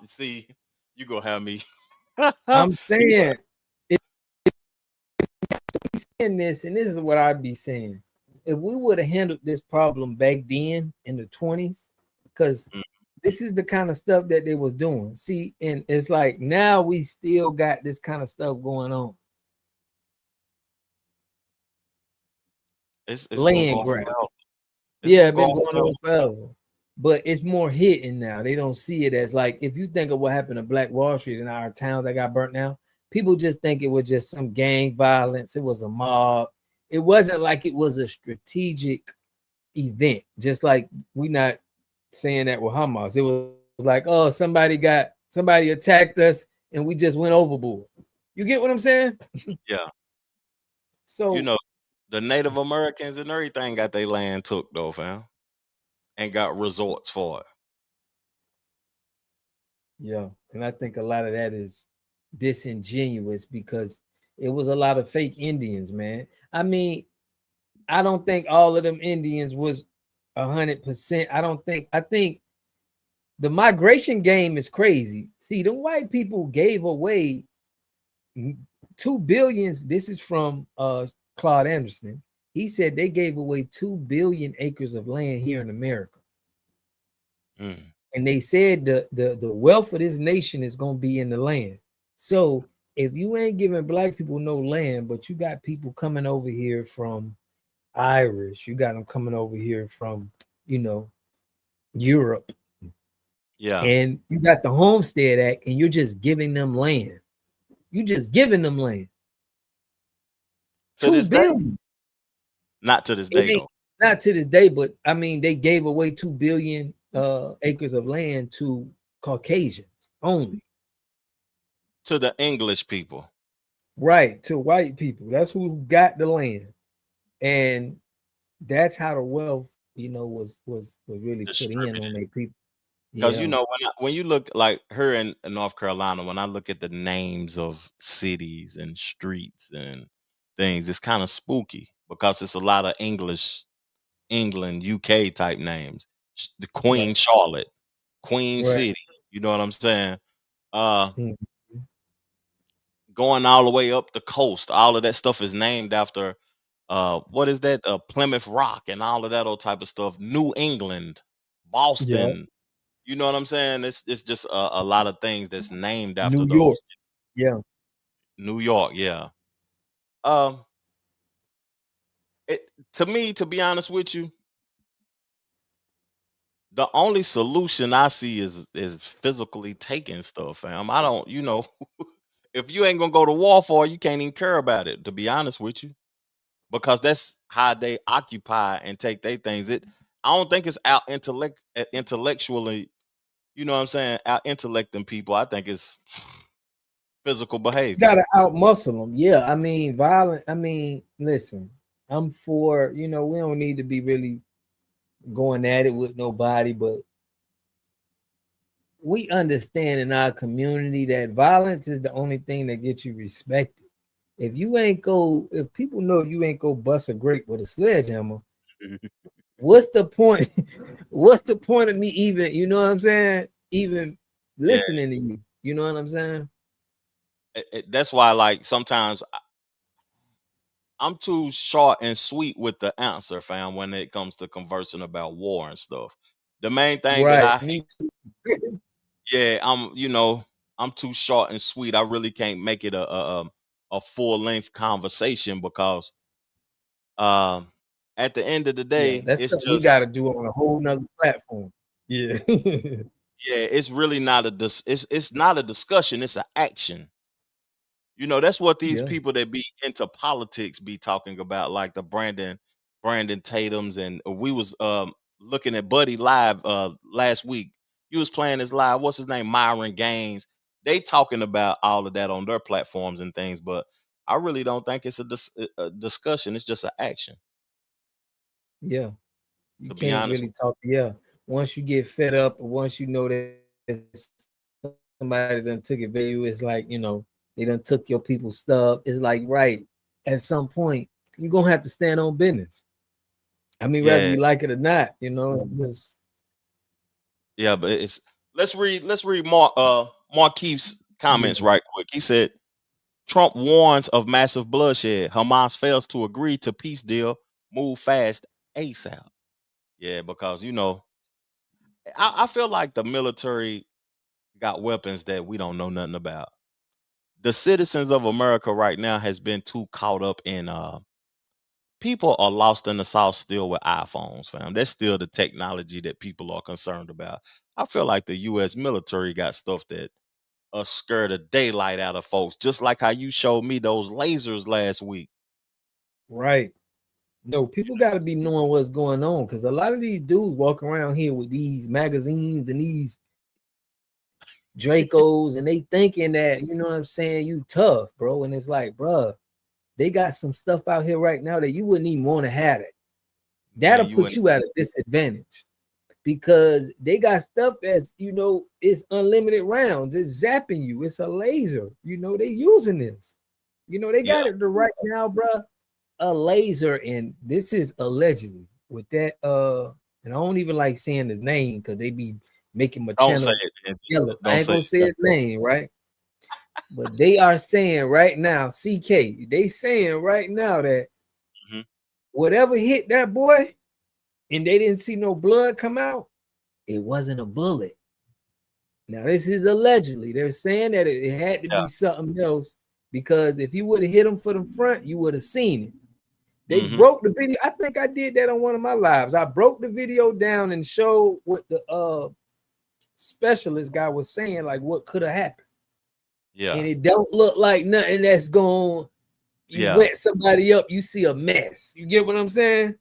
see, you gonna have me. I'm saying saying this, and this is what I'd be saying. If we would have handled this problem back then in the 20s, because this is the kind of stuff that they was doing. See, and it's like now we still got this kind of stuff going on. It's land grab. It's been going on forever. But it's more hidden now. They don't see it as like, if you think of what happened to Black Wall Street in our town that got burnt down, people just think it was just some gang violence. It was a mob. It wasn't like it was a strategic event. Just like we're not saying that with Hamas. It was like, oh, somebody attacked us and we just went overboard. You get what I'm saying? Yeah. So the Native Americans and everything got their land took though, fam, and got resorts for it. Yeah, and I think a lot of that is disingenuous because it was a lot of fake Indians, man. I mean, I don't think all of them Indians was 100%. I think the migration game is crazy. See, the white people gave away 2 billion. This is from Claude Anderson. He said they gave away 2 billion acres of land here in America. And they said the wealth of this nation is going to be in the land. So if you ain't giving black people no land, but you got people coming over here from Irish, you got them coming over here from, Europe. Yeah. And you got the Homestead Act and you're just giving them land. You just giving them land. To this day? Not to this day, though. Not to this day, but I mean, they gave away 2 billion acres of land to Caucasians only. To the English people. Right, to white people. That's who got the land. And that's how the wealth, was really put in on their people. Because when you look like her in North Carolina, when I look at the names of cities and streets and things, it's kind of spooky because it's a lot of England, UK type names. The Queen Charlotte, Queen City. You know what I'm saying? Going all the way up the coast, all of that stuff is named after what is that? Plymouth Rock and all of that old type of stuff. New England, Boston. Yeah. You know what I'm saying? It's just a lot of things that's named after New those. York. Yeah. New York, yeah. To me, to be honest with you, the only solution I see is physically taking stuff, fam. I don't, if you ain't gonna go to war for it, you can't even care about it, to be honest with you. Because that's how they occupy and take their things. I don't think it's out intellectually, you know what I'm saying, out intellecting people. I think it's physical behavior. You gotta out muscle them. Yeah, I mean, violent. I mean, listen, I'm for, we don't need to be really going at it with nobody, but we understand in our community that violence is the only thing that gets you respected. If people know you ain't go bust a grape with a sledgehammer, what's the point? What's the point of me even, you know what I'm saying? Even listening to you, you know what I'm saying? That's why, like, sometimes I'm too short and sweet with the answer, fam, when it comes to conversing about war and stuff. The main thing that I hate, I'm too short and sweet. I really can't make it a full-length conversation because at the end of the day, that's it's something just we got to do on a whole nother platform. Yeah. it's really not it's not a discussion, it's an action. That's what these people that be into politics be talking about, like the Brandon Tatums, and we was looking at Buddy live last week. You was playing this live. What's his name? Myron Gaines. They talking about all of that on their platforms and things, but I really don't think it's a discussion. It's just an action. Yeah. You To be can't honest, really talk. Yeah, once you get fed up, or once you know that somebody done took it value, it's like, you know, they done took your people's stuff. It's like, right, at some point you're gonna have to stand on business. I mean, whether yeah, you like it or not, you know. Just, yeah, but it's let's read Markeith's comments yeah, right quick. He said Trump warns of massive bloodshed. Hamas fails to agree to peace deal. Move fast ASAP. Yeah, because you know, I feel like the military got weapons that we don't know nothing about. The citizens of America right now has been too caught up in people are lost in the South still with iPhones, fam. That's still the technology that people are concerned about. I feel like the US military got stuff that scare the daylight out of folks, just like how you showed me those lasers last week. right. No, people got to be knowing what's going on, because a lot of these dudes walk around here with these magazines and these Dracos, and they thinking that, you know what I'm saying, you tough, bro. And it's like, bro, they got some stuff out here right now that you wouldn't even want to have it. That'll Man, you put and you at a disadvantage, because they got stuff that's, you know, it's unlimited rounds. It's zapping you. It's a laser. You know, they using this. You know, they yeah, got it right now, bro. A laser, and this is allegedly with that. And I don't even like saying his name because they be making my don't say channel it. Man. yellow. I Don't ain't say gonna it. say his name, right? But they are saying right now, CK, they saying right now that Mhm. whatever hit that boy and they didn't see no blood come out, it wasn't a bullet. Now, this is allegedly. They're saying that it had to Yeah. be something else, because if you would have hit him for the front, you would have seen it. They Mhm. broke the video. I think I did that on one of my lives. I broke the video down and showed what the specialist guy was saying, like what could have happened. Yeah. And it don't look like nothing that's going. You Yeah. wet somebody up, you see a mess. You get what I'm saying?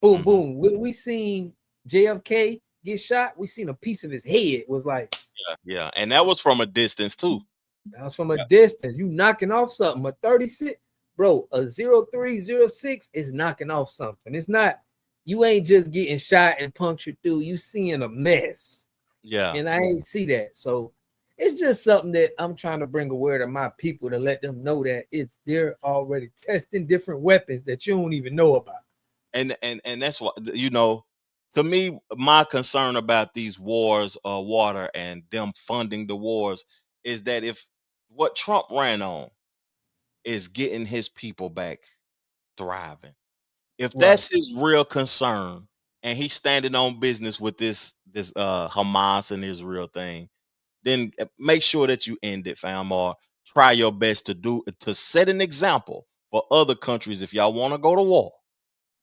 Boom, Mhm. boom. We seen JFK get shot. We seen a piece of his head. Was like, Yeah. Yeah. And that was from a distance too. that was from a Yeah. distance. You knocking off something. A 36, bro, a 0306 is knocking off something. It's not, you ain't just getting shot and punctured through. You seeing a mess. Yeah. And I ain't see that. So it's just something that I'm trying to bring aware to my people, to let them know that they're already testing different weapons that you don't even know about. And that's what, you know, to me, my concern about these wars, water and them funding the wars, is that if what Trump ran on is getting his people back thriving, if Right. that's his real concern, and he's standing on business with this Hamas and Israel thing, then make sure that you end it, fam, or try your best to set an example for other countries. If y'all want to go to war,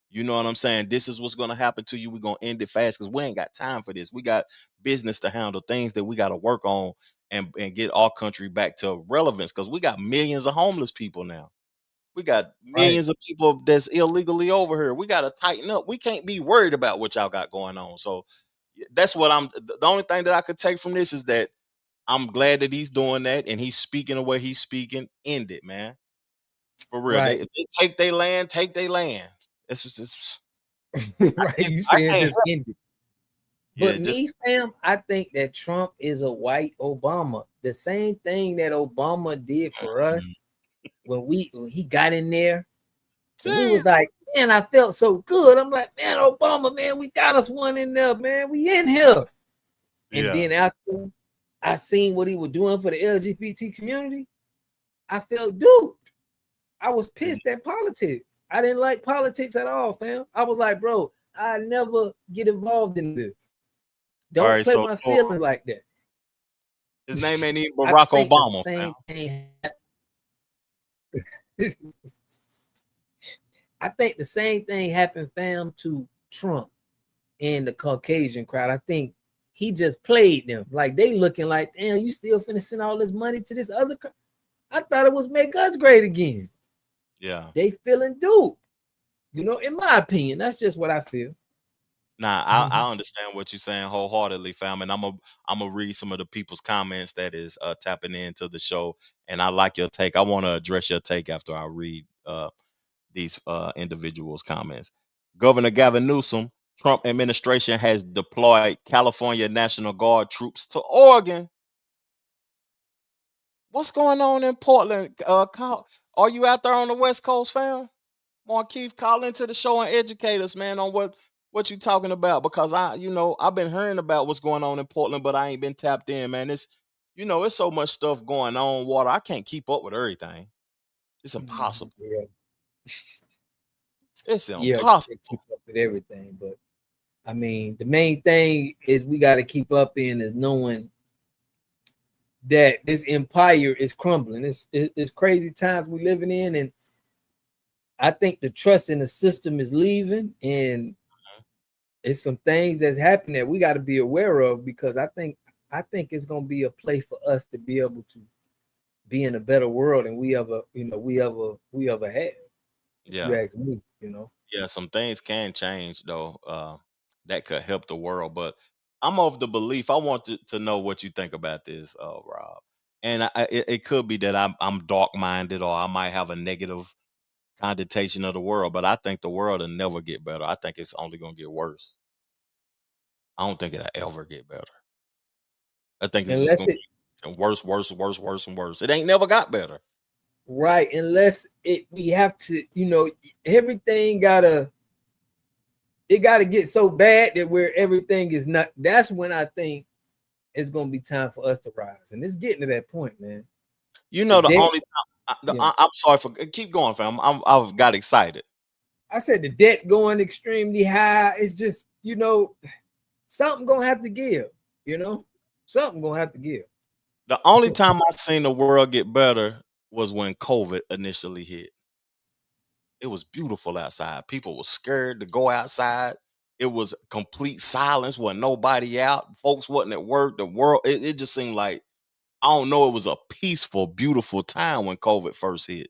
you know what I'm saying? This is what's going to happen to you. We're going to end it fast, because we ain't got time for this. We got business to handle, things that we got to work on, and get our country back to relevance, because we got millions of homeless people now. We got Right. millions of people that's illegally over here. We got to tighten up. We can't be worried about what y'all got going on. So that's what the only thing that I could take from this is that I'm glad that he's doing that, and he's speaking the way he's speaking. End it, man. For real. Right. If they take their land, take their land. It's just Right. You I saying can't just help. end it. Yeah, But just me, fam, I think that Trump is a white Obama. The same thing that Obama did for us when he got in there, and we damn. was like, man, I felt so good. I'm like, man, Obama, man, we got us one in there, man. We in here. And Yeah. then after I seen what he was doing for the LGBT community, I felt, dude, I was pissed at politics. I didn't like politics at all, fam. I was like, bro, I never get involved in this. All Don't right. play So my feelings like that. his name ain't even I Barack think the Obama, fam. same thing. I think the same thing happened, fam, to Trump and the Caucasian crowd. I think he just played them. Like, they looking like, damn, you still finna send all this money to this other I thought it was make us great again. Yeah. They feeling duped. You know, in my opinion, that's just what I feel. Nah, I understand what you're saying wholeheartedly, fam. And I'm gonna read some of the people's comments that is tapping into the show. And I like your take. I want to address your take after I read these individuals' comments. Governor Gavin Newsom Trump administration has deployed California National Guard troops to Oregon. What's going on in Portland? Are you out there on the West Coast, fam? Markeith, call into the show and educate us, man, on what you talking about. Because I've been hearing about what's going on in Portland, but I ain't been tapped in, man. It's so much stuff going on, water. I can't keep up with everything. It's impossible. Yeah. It's Yeah, impossible. keep up with everything, but I mean, the main thing is we got to keep up in is knowing that this empire is crumbling. It's crazy times we're living in, and I think the trust in the system is leaving, and it's some things that's happening that we got to be aware of, because I think it's gonna be a place for us to be able to be in a better world than we ever had. Yeah. You ask me, Yeah, some things can change though. That could help the world, but I'm of the belief. I want to know what you think about this, Rob. And it could be that I'm dark minded, or I might have a negative connotation of the world, but I think the world will never get better. I think it's only gonna get worse. I don't think it'll ever get better. I think it's just gonna get worse, worse, worse, worse, and worse. It ain't never got better. Right, unless we have to, everything gotta get so bad that where everything is not. That's when I think it's gonna be time for us to rise, and it's getting to that point, man. The only time. I'm sorry for keep going, fam. I've got excited. I said the debt going extremely high. It's just something gonna have to give. Something gonna have to give. The only time I seen the world get better was when COVID initially hit. It was beautiful outside. People were scared to go outside. It was complete silence. Wasn't nobody out. Folks wasn't at work. The world, it just seemed like, I don't know, it was a peaceful, beautiful time when COVID first hit.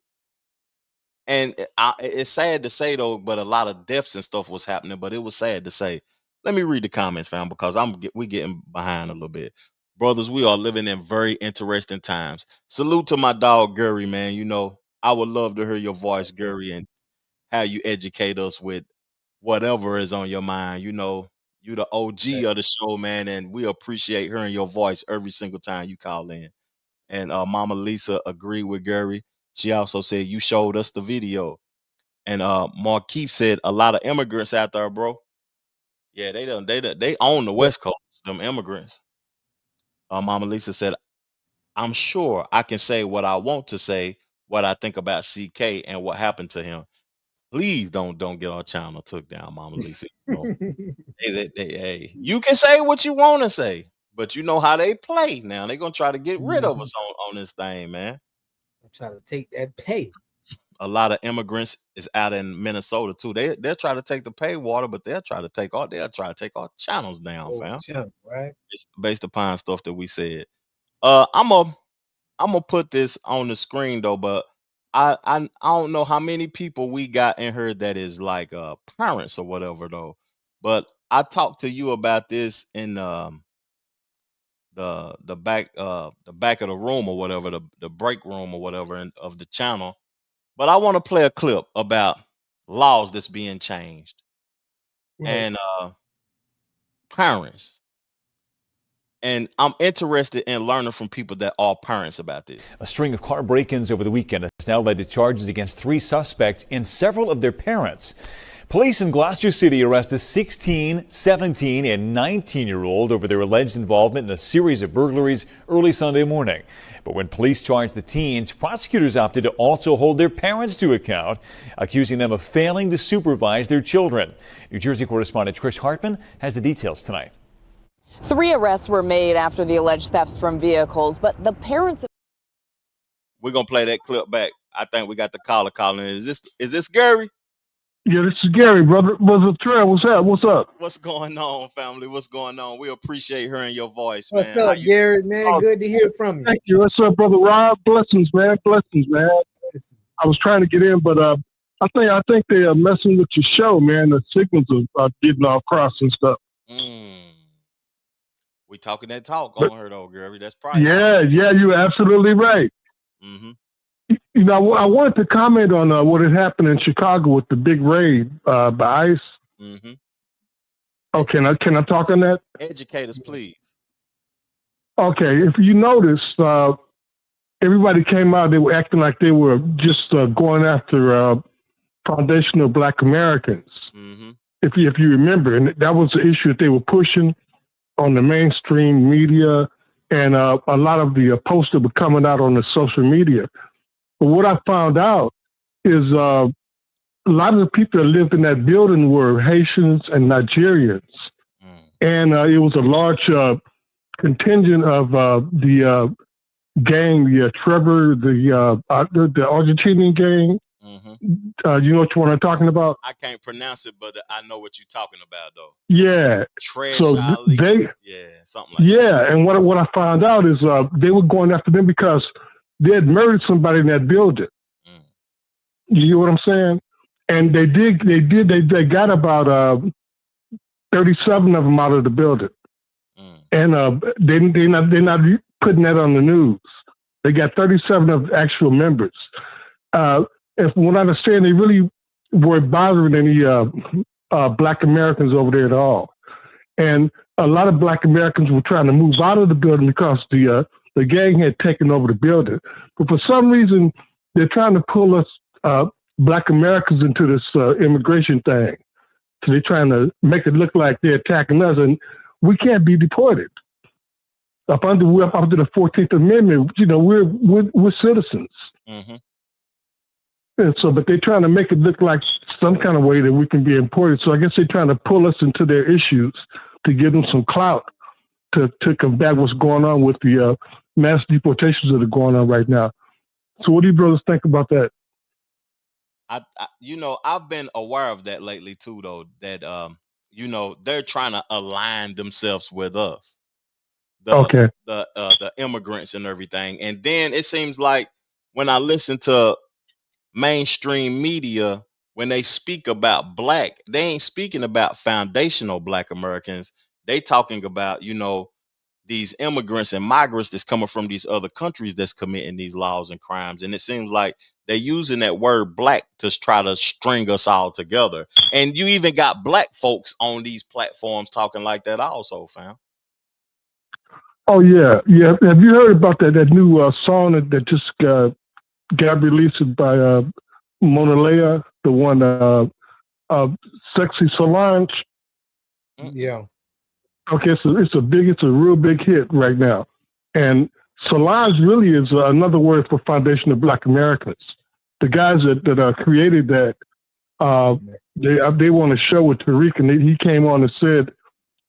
And it's sad to say though, but a lot of deaths and stuff was happening, but it was sad to say. Let me read the comments, fam, because we getting behind a little bit. Brothers, we are living in very interesting times. Salute to my dog, Gary, man. I would love to hear your voice, Gary, and how you educate us with whatever is on your mind. You the OG of the show, man, and we appreciate hearing your voice every single time you call in. And Mama Lisa agreed with Gary. She also said you showed us the video. And Markeith said a lot of immigrants out there, bro. Yeah, they own the West Coast, them immigrants. Mama Lisa said, I'm sure I can say what I want to say, what I think about CK and what happened to him. Please don't get our channel took down, Mama Lisa. Hey, you can say what you want to say, but you know how they play now. They're gonna try to get rid of us on this thing, man. I'm trying to take that pay. A lot of immigrants is out in Minnesota too. They'll try to take the pay water, but they'll try to take our channels down, fam. Channel, right? It's based upon stuff that we said. I'm gonna put this on the screen though, but I don't know how many people we got in here that is like parents or whatever though. But I talked to you about this in the back of the room or whatever, the break room or whatever of the channel. But I want to play a clip about laws that's being changed and parents. And I'm interested in learning from people that are parents about this. A string of car break-ins over the weekend has now led to charges against 3 suspects and several of their parents. Police in Gloucester City arrested a 16, 17, and 19-year-old over their alleged involvement in a series of burglaries early Sunday morning. But when police charged the teens, prosecutors opted to also hold their parents to account, accusing them of failing to supervise their children. New Jersey correspondent Trish Hartman has the details tonight. 3 arrests were made after the alleged thefts from vehicles, but the parents... We're going to play that clip back. I think we got the caller calling in. Is this Gary? Yeah, this is Gary, brother. Trevor, what's up? What's up? What's going on, family? What's going on? We appreciate hearing your voice, man. What's up, Gary, man? Good to hear from you. Thank you. What's up, brother Rob? Blessings, man. Blessings, man. I was trying to get in, but I think they are messing with your show, man. The signals are getting all cross and stuff. We talking that talk on her though, Gary. That's probably yeah, you're absolutely right. Mm-hmm. I wanted to comment on what had happened in Chicago with the big raid by ICE. Mm-hmm. Oh, can I talk on that? Educate us, please. Okay, if you notice, everybody came out. They were acting like they were just going after foundational Black Americans. Mm-hmm. If you remember, and that was the issue that they were pushing on the mainstream media, and a lot of the posters were coming out on the social media. But what I found out is a lot of the people that lived in that building were Haitians and Nigerians, and it was a large contingent of the gang, the Trevor, the Argentinian gang. Mm-hmm. You know what I'm talking about? I can't pronounce it, but I know what you're talking about, though. Yeah. So they, something like that. And what I found out is they were going after them because they had murdered somebody in that building. You hear what I'm saying? And they got about 37 of them out of the building. And they're not putting that on the news. They got 37 of actual members. If what I understand, they really weren't bothering any Black Americans over there at all. And a lot of Black Americans were trying to move out of the building because the gang had taken over the building. But for some reason, they're trying to pull us Black Americans into this immigration thing. So they're trying to make it look like they're attacking us, and we can't be deported. Up under the 14th Amendment, you know, we're citizens. Mm-hmm. And so, but they're trying to make it look like some kind of way that we can be imported. So I guess they're trying to pull us into their issues to give them some clout to combat what's going on with the mass deportations that are going on right now. So what do you brothers think about that? I've been aware of that lately too, though, that, they're trying to align themselves with us, the immigrants and everything. And then it seems like when I listen to mainstream media, when they speak about Black, they ain't speaking about foundational Black Americans. They talking about, these immigrants and migrants that's coming from these other countries that's committing these laws and crimes. And it seems like they're using that word Black to try to string us all together. And you even got Black folks on these platforms talking like that also, fam. Oh, yeah. Yeah. Have you heard about that new song that just got released by Mona Lea, the one Sexy Solange? Yeah. Okay, so it's a real big hit right now. And Solange really is another word for foundational Black Americans. The guys that created that, they want to show with Tariq, and he came on and said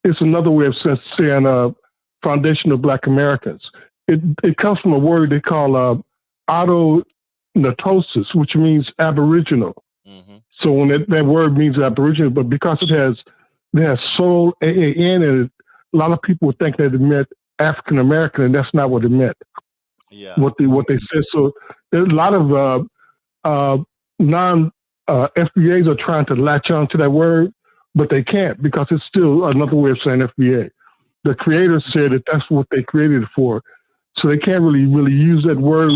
it's another way of saying foundational Black Americans. It comes from a word they call autonotosis, which means Aboriginal. Mm-hmm. So when that word means Aboriginal, but because it has soul AAN in it, a lot of people would think that it meant African American, and that's not what it meant. Yeah. What they said. So there's a lot of non FBAs are trying to latch on to that word, but they can't because it's still another way of saying FBA. The creators said that that's what they created it for, so they can't really use that word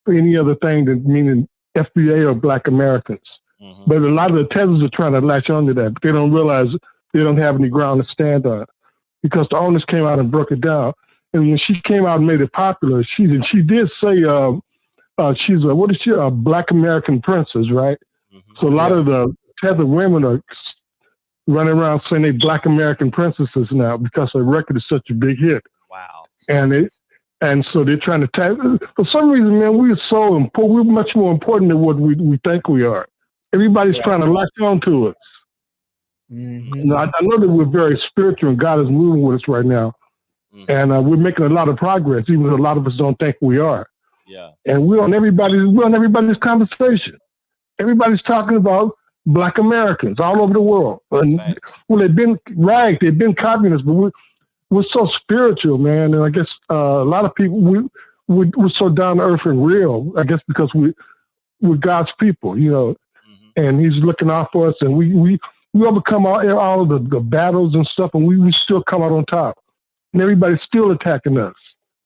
for any other thing than meaning FBA or Black Americans. Mm-hmm. But a lot of the Tethers are trying to latch onto that, but they don't realize they don't have any ground to stand on, because the owners came out and broke it down. And when she came out and made it popular, she did say she's a Black American princess, right? Mm-hmm. So a lot of the Tether women are running around saying they Black American princesses now because her record is such a big hit. Wow. And so they're trying to for some reason, man, we're so important. We're much more important than what we think we are. Everybody's trying to latch on to us. Mm-hmm. Now, I know that we're very spiritual and God is moving with us right now. Mm-hmm. And we're making a lot of progress, even though a lot of us don't think we are. Yeah. And we're on everybody's conversation. Everybody's talking about Black Americans all over the world. And, well, they've been communists, but we're so spiritual, man. And I guess a lot of people, we're so down to earth and real, I guess, because we're God's people, mm-hmm. And He's looking out for us, and we overcome all of the battles and stuff, and we still come out on top. And everybody's still attacking us.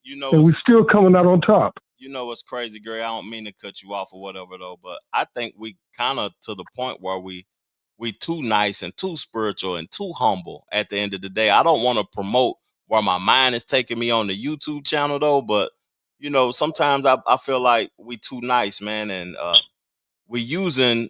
And we're still coming out on top. You know what's crazy, Gary? I don't mean to cut you off or whatever, though, but I think we kind of to the point where we we too nice and too spiritual and too humble at the end of the day. I don't want to promote where my mind is taking me on the YouTube channel though, but you know, sometimes I feel like we too nice, man, and we using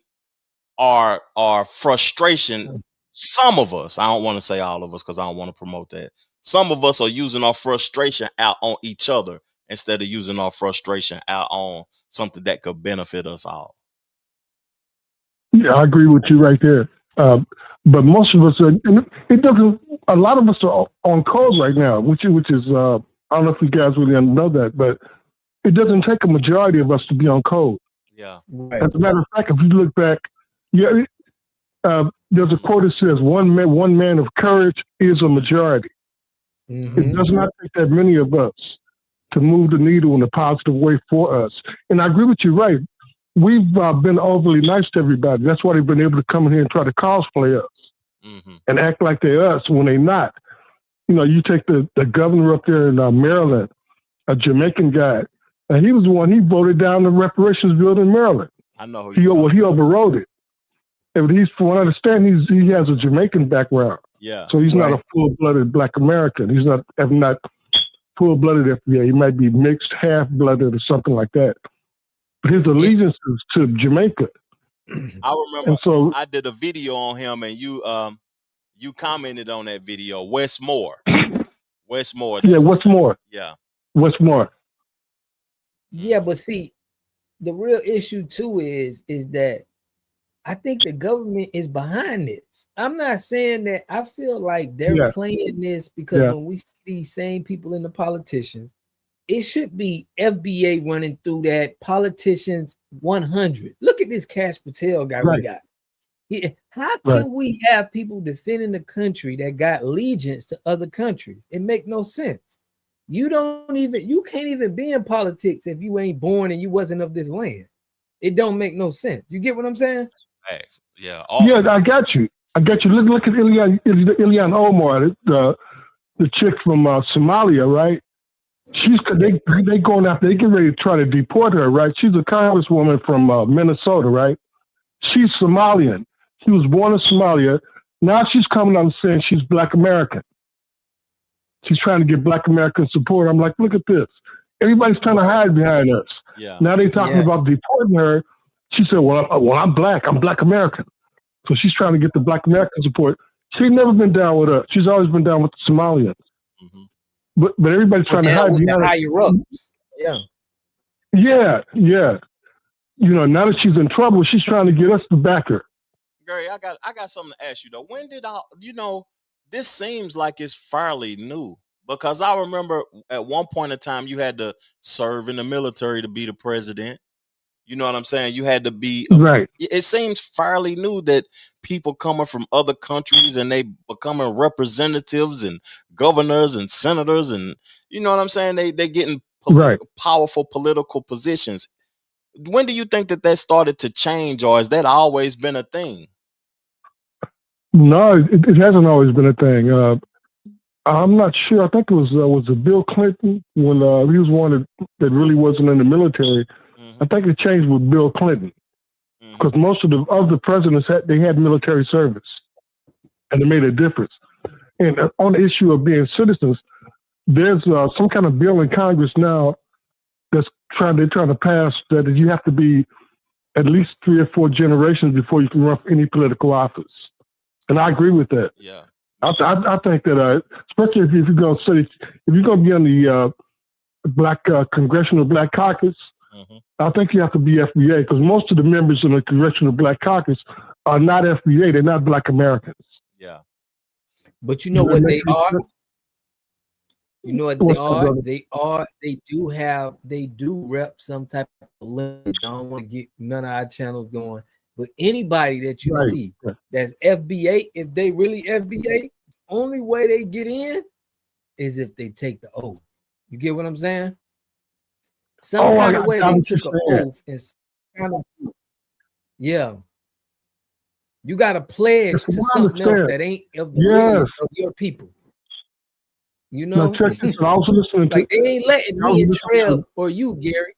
our frustration. Some of us, I don't want to say all of us because I don't want to promote that. Some of us are using our frustration out on each other instead of using our frustration out on something that could benefit us all. Yeah, I agree with you right there. But most of us are, and it doesn't, a lot of us are on code right now, which is, I don't know if you guys really know that, but it doesn't take a majority of us to be on code. Yeah. Right. As a matter of fact, if you look back, yeah, there's a quote that says, one man of courage is a majority. Mm-hmm. It does not take that many of us to move the needle in a positive way for us. And I agree with you, right? We've been overly nice to everybody. That's why they've been able to come in here and try to cosplay us and act like they're us when they're not. You know, you take the governor up there in Maryland, a Jamaican guy, and he was the one, he voted down the reparations bill in Maryland. I know. He overrode it. And he's, from what I understand, he has a Jamaican background. Yeah. So he's not a full-blooded Black American. He's not full-blooded FBA. He might be mixed, half-blooded or something like that. But his allegiance is to Jamaica. I remember I did a video on him, and you commented on that video. Westmore. Westmore. Yeah, Westmore. Yeah. Westmore. Yeah, but see, the real issue too is that I think the government is behind this. I'm not saying that. I feel like they're playing this because when we see these same people in the politicians, it should be FBA running through that, politicians 100. Look at this Cash Patel guy we got. How can we have people defending the country that got allegiance to other countries? It make no sense. You can't even be in politics if you ain't born and you wasn't of this land. It don't make no sense. You get what I'm saying? Yeah. I got you. Look at Ilhan Omar, the chick from Somalia, right? They going after, they get ready to try to deport her, right? She's a congresswoman from Minnesota, right? She's Somalian. She was born in Somalia. Now she's coming out and saying she's Black American. She's trying to get Black American support. I'm like, look at this. Everybody's trying to hide behind us. Yeah. Now they're talking about deporting her. She said, well, I'm Black. I'm Black American. So she's trying to get the Black American support. She's never been down with us. She's always been down with the Somalians. But everybody's trying to hide behind the higher ups. Yeah. You know, now that she's in trouble, she's trying to get us to back her. Gary, I got something to ask you though. When did this seems like it's fairly new, because I remember at one point in time you had to serve in the military to be the president. You know what I'm saying? You had to be right. It seems fairly new that people coming from other countries and they becoming representatives and governors and senators, and you know what I'm saying? They getting powerful political positions. When do you think that started to change, or has that always been a thing? No, it hasn't always been a thing. I'm not sure. I think it was Bill Clinton when he was one that really wasn't in the military. I think it changed with Bill Clinton because most of the other presidents had military service, and it made a difference. And on the issue of being citizens, there's some kind of bill in Congress now that's trying to pass that you have to be at least 3 or 4 generations before you can run for any political office. And I agree with that. Yeah, I think that especially if you're going to be on the Black Congressional Black Caucus, I think you have to be FBA because most of the members in the Congressional Black Caucus are not FBA. They're not Black Americans. Yeah, but you know what they are. You know what they are. They do rep some type of lineage. I don't want to get none of our channels going. But anybody that you see that's FBA, if they really FBA, only way they get in is if they take the oath. You get what I'm saying? Some kind of way they took an oath and kind of, you got to pledge to something else that ain't of the of your people. You know, like they ain't letting me and Trev or you, Gary.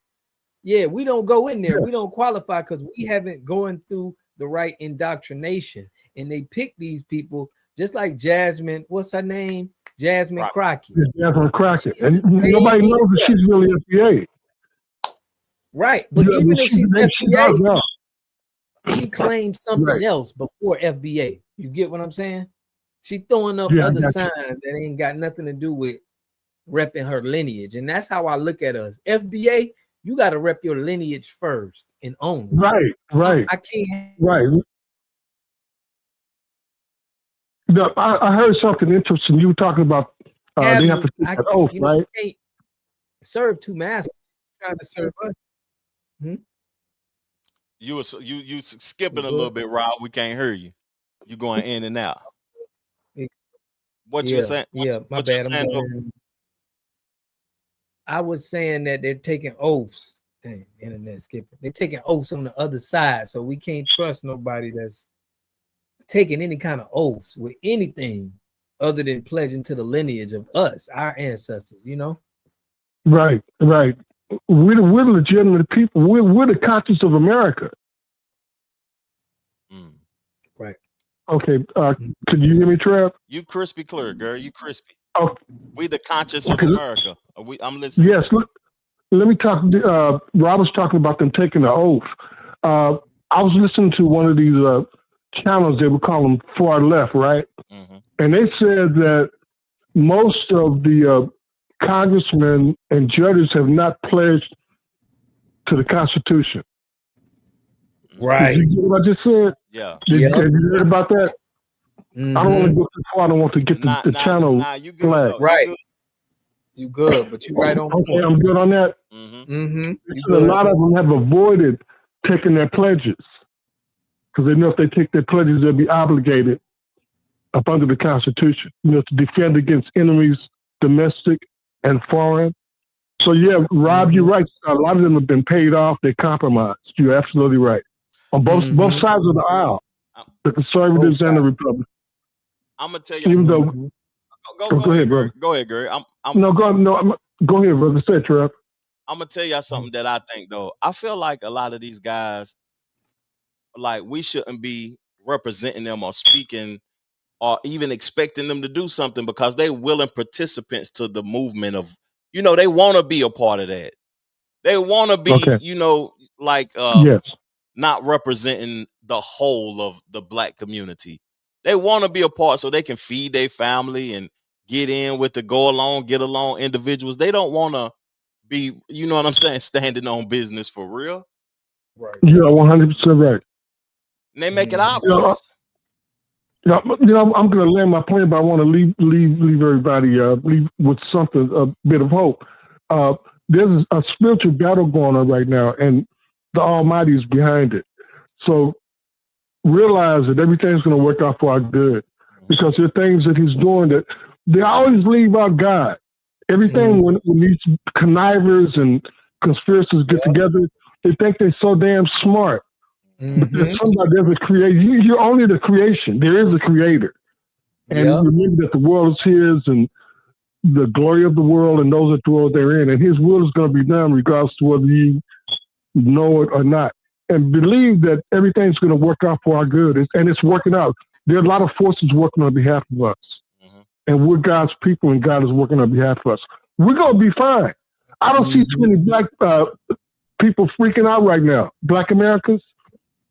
Yeah, we don't go in there. We don't qualify because we haven't gone through the right indoctrination. and they pick these people just like Jasmine. What's her name? Jasmine Crockett. Jasmine Crockett, and nobody knows that she's really FBA. Right, but even if she's FBA, she claimed something else before FBA. You get what I'm saying? She throwing up other signs that ain't got nothing to do with repping her lineage, and that's how I look at us. FBA, you got to rep your lineage first and own it. Right. I can't. Right. No, I heard something interesting. You were talking about they have to take that oath, right? You can't serve two masters. Trying to serve us. You skipping a little bit, Rob. We can't hear you. You going in and out. What you're saying? My bad. I was saying that they're taking oaths. Dang, internet skipping. They're taking oaths on the other side, so we can't trust nobody that's taking any kind of oaths with anything other than pledging to the lineage of us, our ancestors. You know. Right. We're legitimate people. We're the conscience of America. Right. Okay. Could you hear me, Trev? You crispy clear, girl. You crispy. Oh, we the conscience of America. I'm listening. Yes. Look, let me talk. Rob was talking about them taking the oath. I was listening to one of these channels. They would call them far left, right? And they said that most of the congressmen and judges have not pledged to the Constitution. Right. Did you get what I just said? Yeah. Have you heard about that? I don't want to go too far. I don't want to get the channel flag. Right. You good, but you right on point. Okay, I'm good on that. A lot of them have avoided taking their pledges because they know if they take their pledges, they'll be obligated up under the Constitution, to defend against enemies, domestic and foreign. So yeah, Rob, you're right. A lot of them have been paid off. They're compromised. You're absolutely right. On both sides of the aisle, the conservatives and the Republicans. I'm gonna tell you. Even though, go ahead, bro. Go ahead, Gary. Go ahead, brother. Say it, Trev. I'm gonna tell you something that I think though. I feel like a lot of these guys, like we shouldn't be representing them or speaking or even expecting them to do something because they willing participants to the movement of, they want to be a part of that. They want to be, not representing the whole of the Black community. They want to be a part so they can feed their family and get in with the get along individuals. They don't want to be, standing on business for real. Right. You're 100% right. And they make it obvious. I'm going to land my plane, but I want to leave everybody leave with something, a bit of hope. There's a spiritual battle going on right now, and the Almighty is behind it. So realize that everything's going to work out for our good, because there are things that He's doing that they always leave out God. Everything when these connivers and conspirators get together, they think they're so damn smart. But there's a creator. You're only the creation. There is a creator. And remember that the world is His, and the glory of the world and those that dwell therein. And His will is going to be done regardless to whether you know it or not. And believe that everything's going to work out for our good. And it's working out. There are a lot of forces working on behalf of us. And we're God's people, and God is working on behalf of us. We're going to be fine. I don't see too many Black people freaking out right now. Black Americans.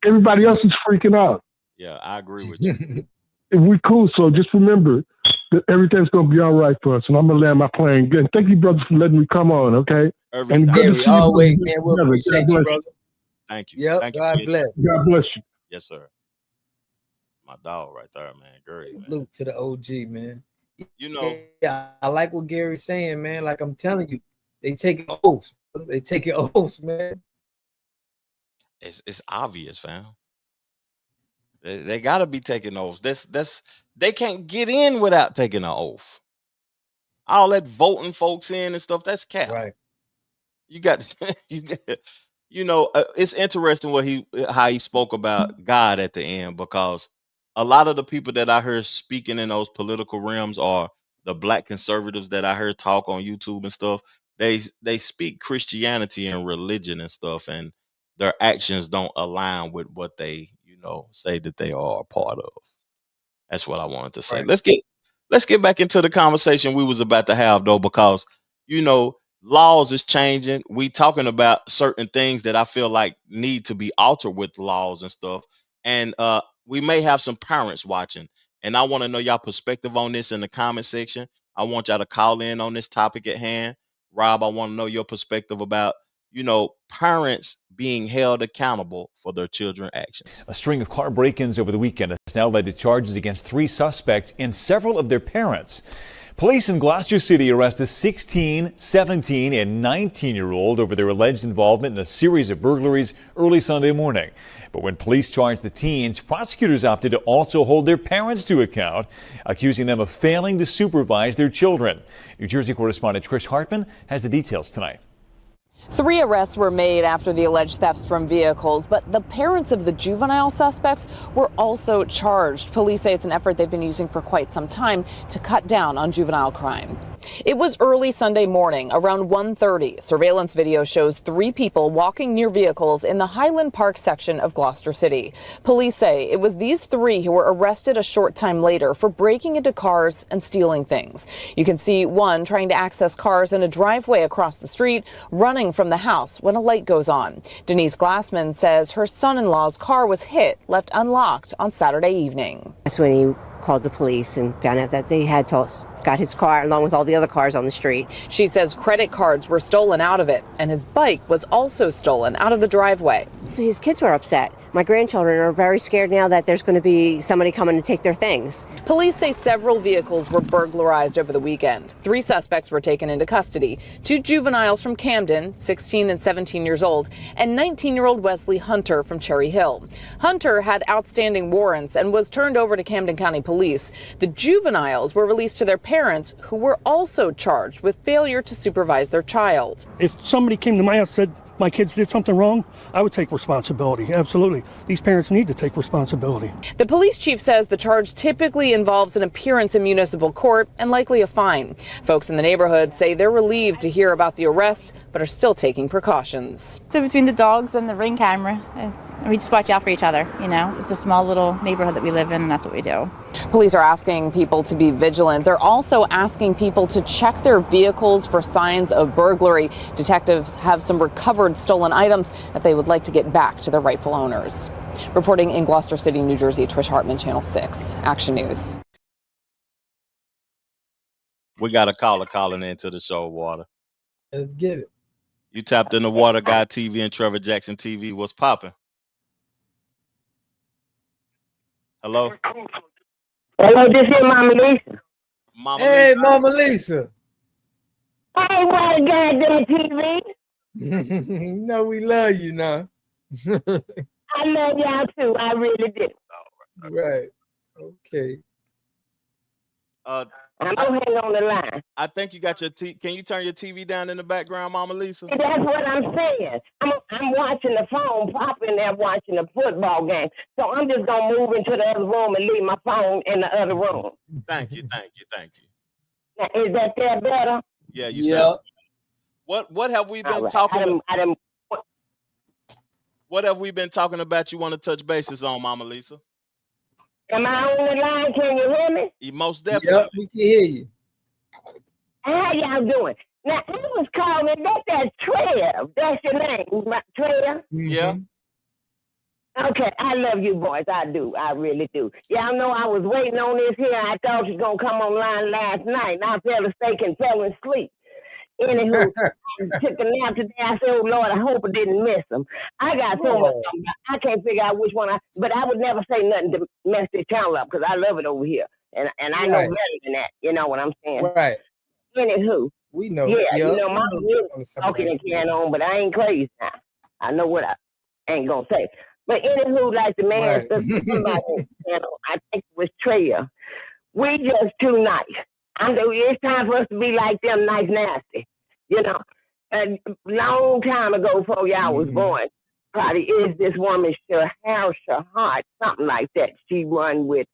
Everybody else is freaking out. Yeah, I agree with you. And we cool. So just remember that everything's going to be all right for us. And I'm going to land my plane again. Thank you, brothers, for letting me come on, okay? And good to see always, man. We'll appreciate you, brother. Thank you. Yep. Thank God you. bless. God bless you. Yes, sir. My dog right there, man. Gary, salute to the OG, man. Yeah, I like what Gary's saying, man. Like I'm telling you, they take oaths. They take oaths, man. It's obvious, fam. They gotta be taking oaths. They can't get in without taking an oath. All that voting folks in and stuff, that's cap. Right. It's interesting how he spoke about God at the end, because a lot of the people that I heard speaking in those political realms are the Black conservatives that I heard talk on YouTube and stuff. They speak Christianity and religion and stuff, and their actions don't align with what they, say that they are a part of. That's what I wanted to say. Right. Let's get back into the conversation we was about to have though, because laws is changing. We talking about certain things that I feel like need to be altered with laws and stuff. And we may have some parents watching, and I want to know y'all perspective on this in the comment section. I want y'all to call in on this topic at hand. Rob, I want to know your perspective about parents being held accountable for their children's actions. A string of car break-ins over the weekend has now led to charges against 3 suspects and several of their parents. Police in Gloucester City arrested 16, 17, and 19-year-old over their alleged involvement in a series of burglaries early Sunday morning. But when police charged the teens, prosecutors opted to also hold their parents to account, accusing them of failing to supervise their children. New Jersey correspondent Trish Hartman has the details tonight. 3 arrests were made after the alleged thefts from vehicles, but the parents of the juvenile suspects were also charged. Police say it's an effort they've been using for quite some time to cut down on juvenile crime. It was early Sunday morning, around 1:30. Surveillance video shows 3 people walking near vehicles in the Highland Park section of Gloucester City. Police say it was these 3 who were arrested a short time later for breaking into cars and stealing things. You can see one trying to access cars in a driveway across the street, running from the house when a light goes on. Denise Glassman says her son-in-law's car was hit, left unlocked on Saturday evening. That's when he called the police and found out that they had got his car along with all the other cars on the street. She says credit cards were stolen out of it, and his bike was also stolen out of the driveway. His kids were upset. My grandchildren are very scared now that there's going to be somebody coming to take their things. Police say several vehicles were burglarized over the weekend. 3 suspects were taken into custody. 2 juveniles from Camden, 16 and 17 years old, and 19-year-old Wesley Hunter from Cherry Hill. Hunter had outstanding warrants and was turned over to Camden County Police. The juveniles were released to their parents, who were also charged with failure to supervise their child. If somebody came to my house and said my kids did something wrong, I would take responsibility. Absolutely. These parents need to take responsibility. The police chief says the charge typically involves an appearance in municipal court and likely a fine. Folks in the neighborhood say they're relieved to hear about the arrest, but are still taking precautions. So between the dogs and the Ring camera, we just watch out for each other. It's a small little neighborhood that we live in, and that's what we do. Police are asking people to be vigilant. They're also asking people to check their vehicles for signs of burglary. Detectives have some recovered stolen items that they would like to get back to their rightful owners. Reporting in Gloucester City, New Jersey, Trish Hartman, Channel 6, Action News. We got a caller calling into the show, Water. Let's get it. You tapped into WaterGodTV and Trevor Jackson TV. What's popping? Hello? Hello, this is Mama Lisa. Hey, Mama Lisa. Hey, WaterGod TV. No, we love you now. I love y'all too. I really do. Right. Okay. I'm gonna hang on the line. I think you got your Can you turn your TV down in the background, Mama Lisa? That's what I'm saying. I'm watching the phone pop in there watching a football game. So I'm just gonna move into the other room and leave my phone in the other room. Thank you. Now, is that better? Yeah, you said. What have we been talking about? What have we been talking about you want to touch bases on, Mama Lisa? Am I on the line? Can you hear me? Most definitely. Yep, we can hear you. How y'all doing? Now, I was calling, that's Trev. That's your name, Trev? Yeah. Okay, I love you boys. I do. I really do. Y'all know I was waiting on this here. I thought she was going to come online last night, and I fell asleep and fell asleep. Anywho, I took a nap today. I said, oh, Lord, I hope I didn't miss them. I got so much. I can't figure out which one but I would never say nothing to mess this channel up because I love it over here. And I know better than that. You know what I'm saying? Right. Anywho. We know. Yeah, you know, my talking and carrying on, but I ain't crazy now. I know what I ain't going to say. But anywho, like the man said, I think it was Treya. We just too nice. It's time for us to be like them nice nasty. You know, a long time ago before y'all was born, probably is this woman Shahar, something like that. She run with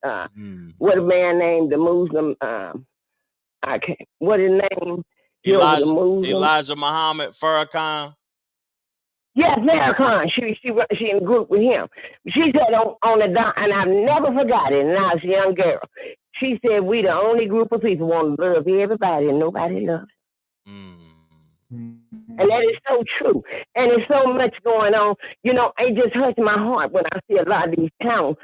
what a man named the Muslim I can't what his name? Elijah Muhammad Farrakhan. Yes, Farrakhan. She in a group with him. She said on the dot, and I've never forgot it. And I was a young girl. She said we the only group of people want to love everybody and nobody loves. And that is so true. And there's so much going on. You know, it just hurts my heart when I see a lot of these towns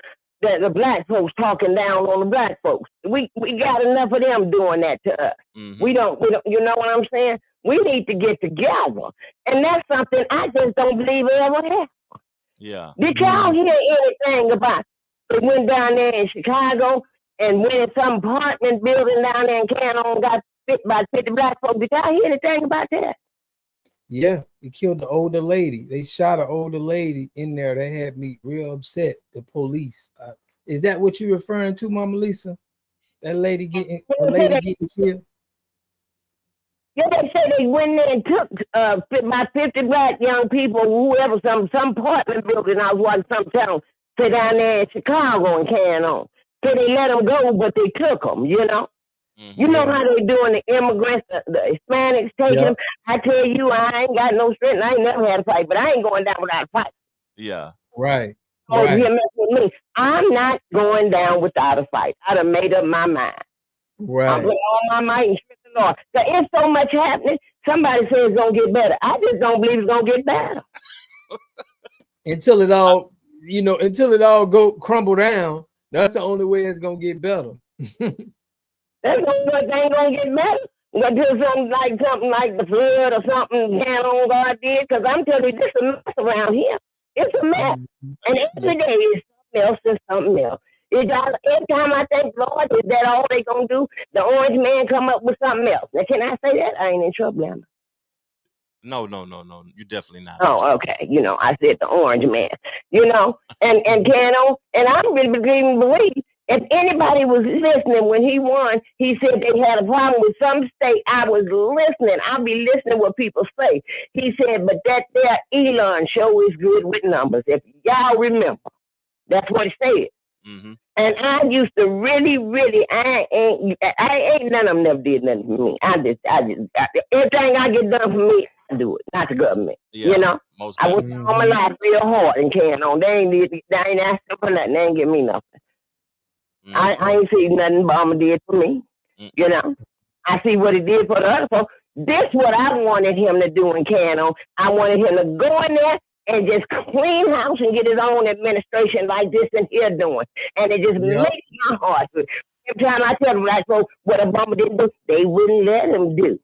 that the black folks talking down on the black folks. We got enough of them doing that to us. We don't, you know what I'm saying? We need to get together. And that's something I just don't believe it ever happened. Yeah. Did y'all hear anything about they went down there in Chicago and went in some apartment building down there in Canton, got hit by 50 black folks? Did y'all hear anything about that? Yeah, they killed the older lady. They shot an older lady in there. That had me real upset. The police. Is that what you're referring to, Mama Lisa? That lady getting killed? Yeah, they say they went there and took about 50 black young people, whoever, some apartment building. I was watching some town, say down there in Chicago and Canton. So they let them go, but they took them, you know? You know how they doing the immigrants, the Hispanics taking them. I tell you, I ain't got no strength. I ain't never had a fight, but I ain't going down without a fight. Yeah. Right. Oh, you mess with me. I'm not going down without a fight. I done made up my mind. Right. I'm putting all my might and strength in the Lord. So if so much happening, somebody says it's gonna get better. I just don't believe it's gonna get better. Until it all, until it all go crumble down. That's the only way it's gonna get better. That's ain't gonna get better. You gotta do something like the flood or something on God did, because I'm telling you, this is a mess around here. It's a mess. And every day is something else and something else. Every time I think, Lord, is that all they gonna do? The orange man come up with something else. Now, can I say that? I ain't in trouble, am I? No. You're definitely not. Oh, okay. I said the orange man. And Cano, and I really believe if anybody was listening when he won, he said they had a problem with some state. I was listening. I'll be listening what people say. He said, but that there Elon show is good with numbers. If y'all remember, that's what he said. And I used to really, I ain't none of them never did nothing for me. I just everything I get done for me, I do it, not the government. I worked all my life real hard and carrying on. They ain't asking for nothing. They ain't give me nothing. I ain't see nothing Obama did for me. I see what he did for the other folks. This what I wanted him to do in Canton. I wanted him to go in there and just clean house and get his own administration like this and here doing. And it just makes my heart good. Every time I tell them, like, so what Obama didn't do, they wouldn't let him do.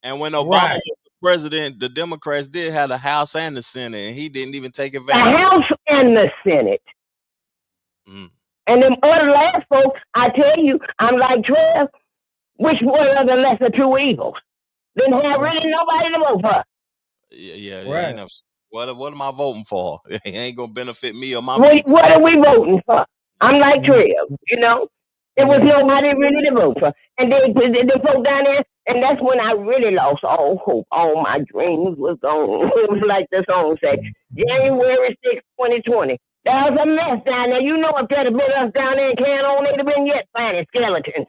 And when Obama was the president, the Democrats did have the House and the Senate, and he didn't even take advantage. The House and the Senate. And them other last folks, I tell you, I'm like Trevor, which one are the lesser two evils? Didn't have really nobody to vote for. Yeah. What am I voting for? It ain't gonna benefit me or my people. What are we voting for? I'm like Trevor, There was nobody really to vote for. And they vote down there, and that's when I really lost all hope. All my dreams was gone. It was like the song said, January 6, 2020. That was a mess down there. If there'd have been us down there in Canton, they'd have been yet finding skeletons.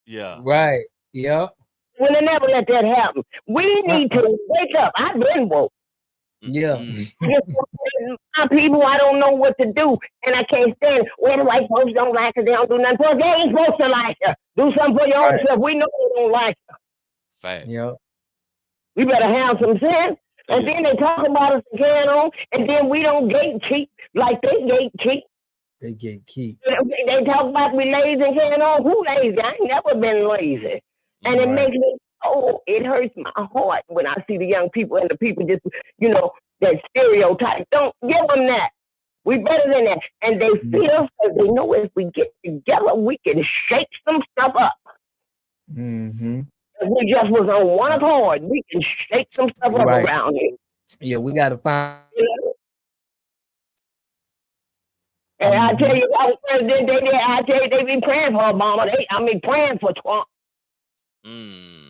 Yeah. Right. Yep. We'll never let that happen. We need to wake up. I've been woke. Yeah. My people, I don't know what to do, and I can't stand it. Well, the white folks don't like us. They don't do nothing for us. They ain't supposed to like us. Do something for your own self. We know they don't like us. Fact. Yeah. We better have some sense. And then they talk about us again on, and then we don't gatekeep like they gatekeep. They gatekeep. They talk about we lazy and carrying on. Who lazy? I ain't never been lazy. And it makes me, it hurts my heart when I see the young people and the people just, that stereotype. Don't give them that. We better than that. And they feel so they know if we get together, we can shake some stuff up. If we just was on one accord, we can shake some stuff up around here. Yeah, we got to find. And I tell you, they be praying for Obama. Praying for Trump.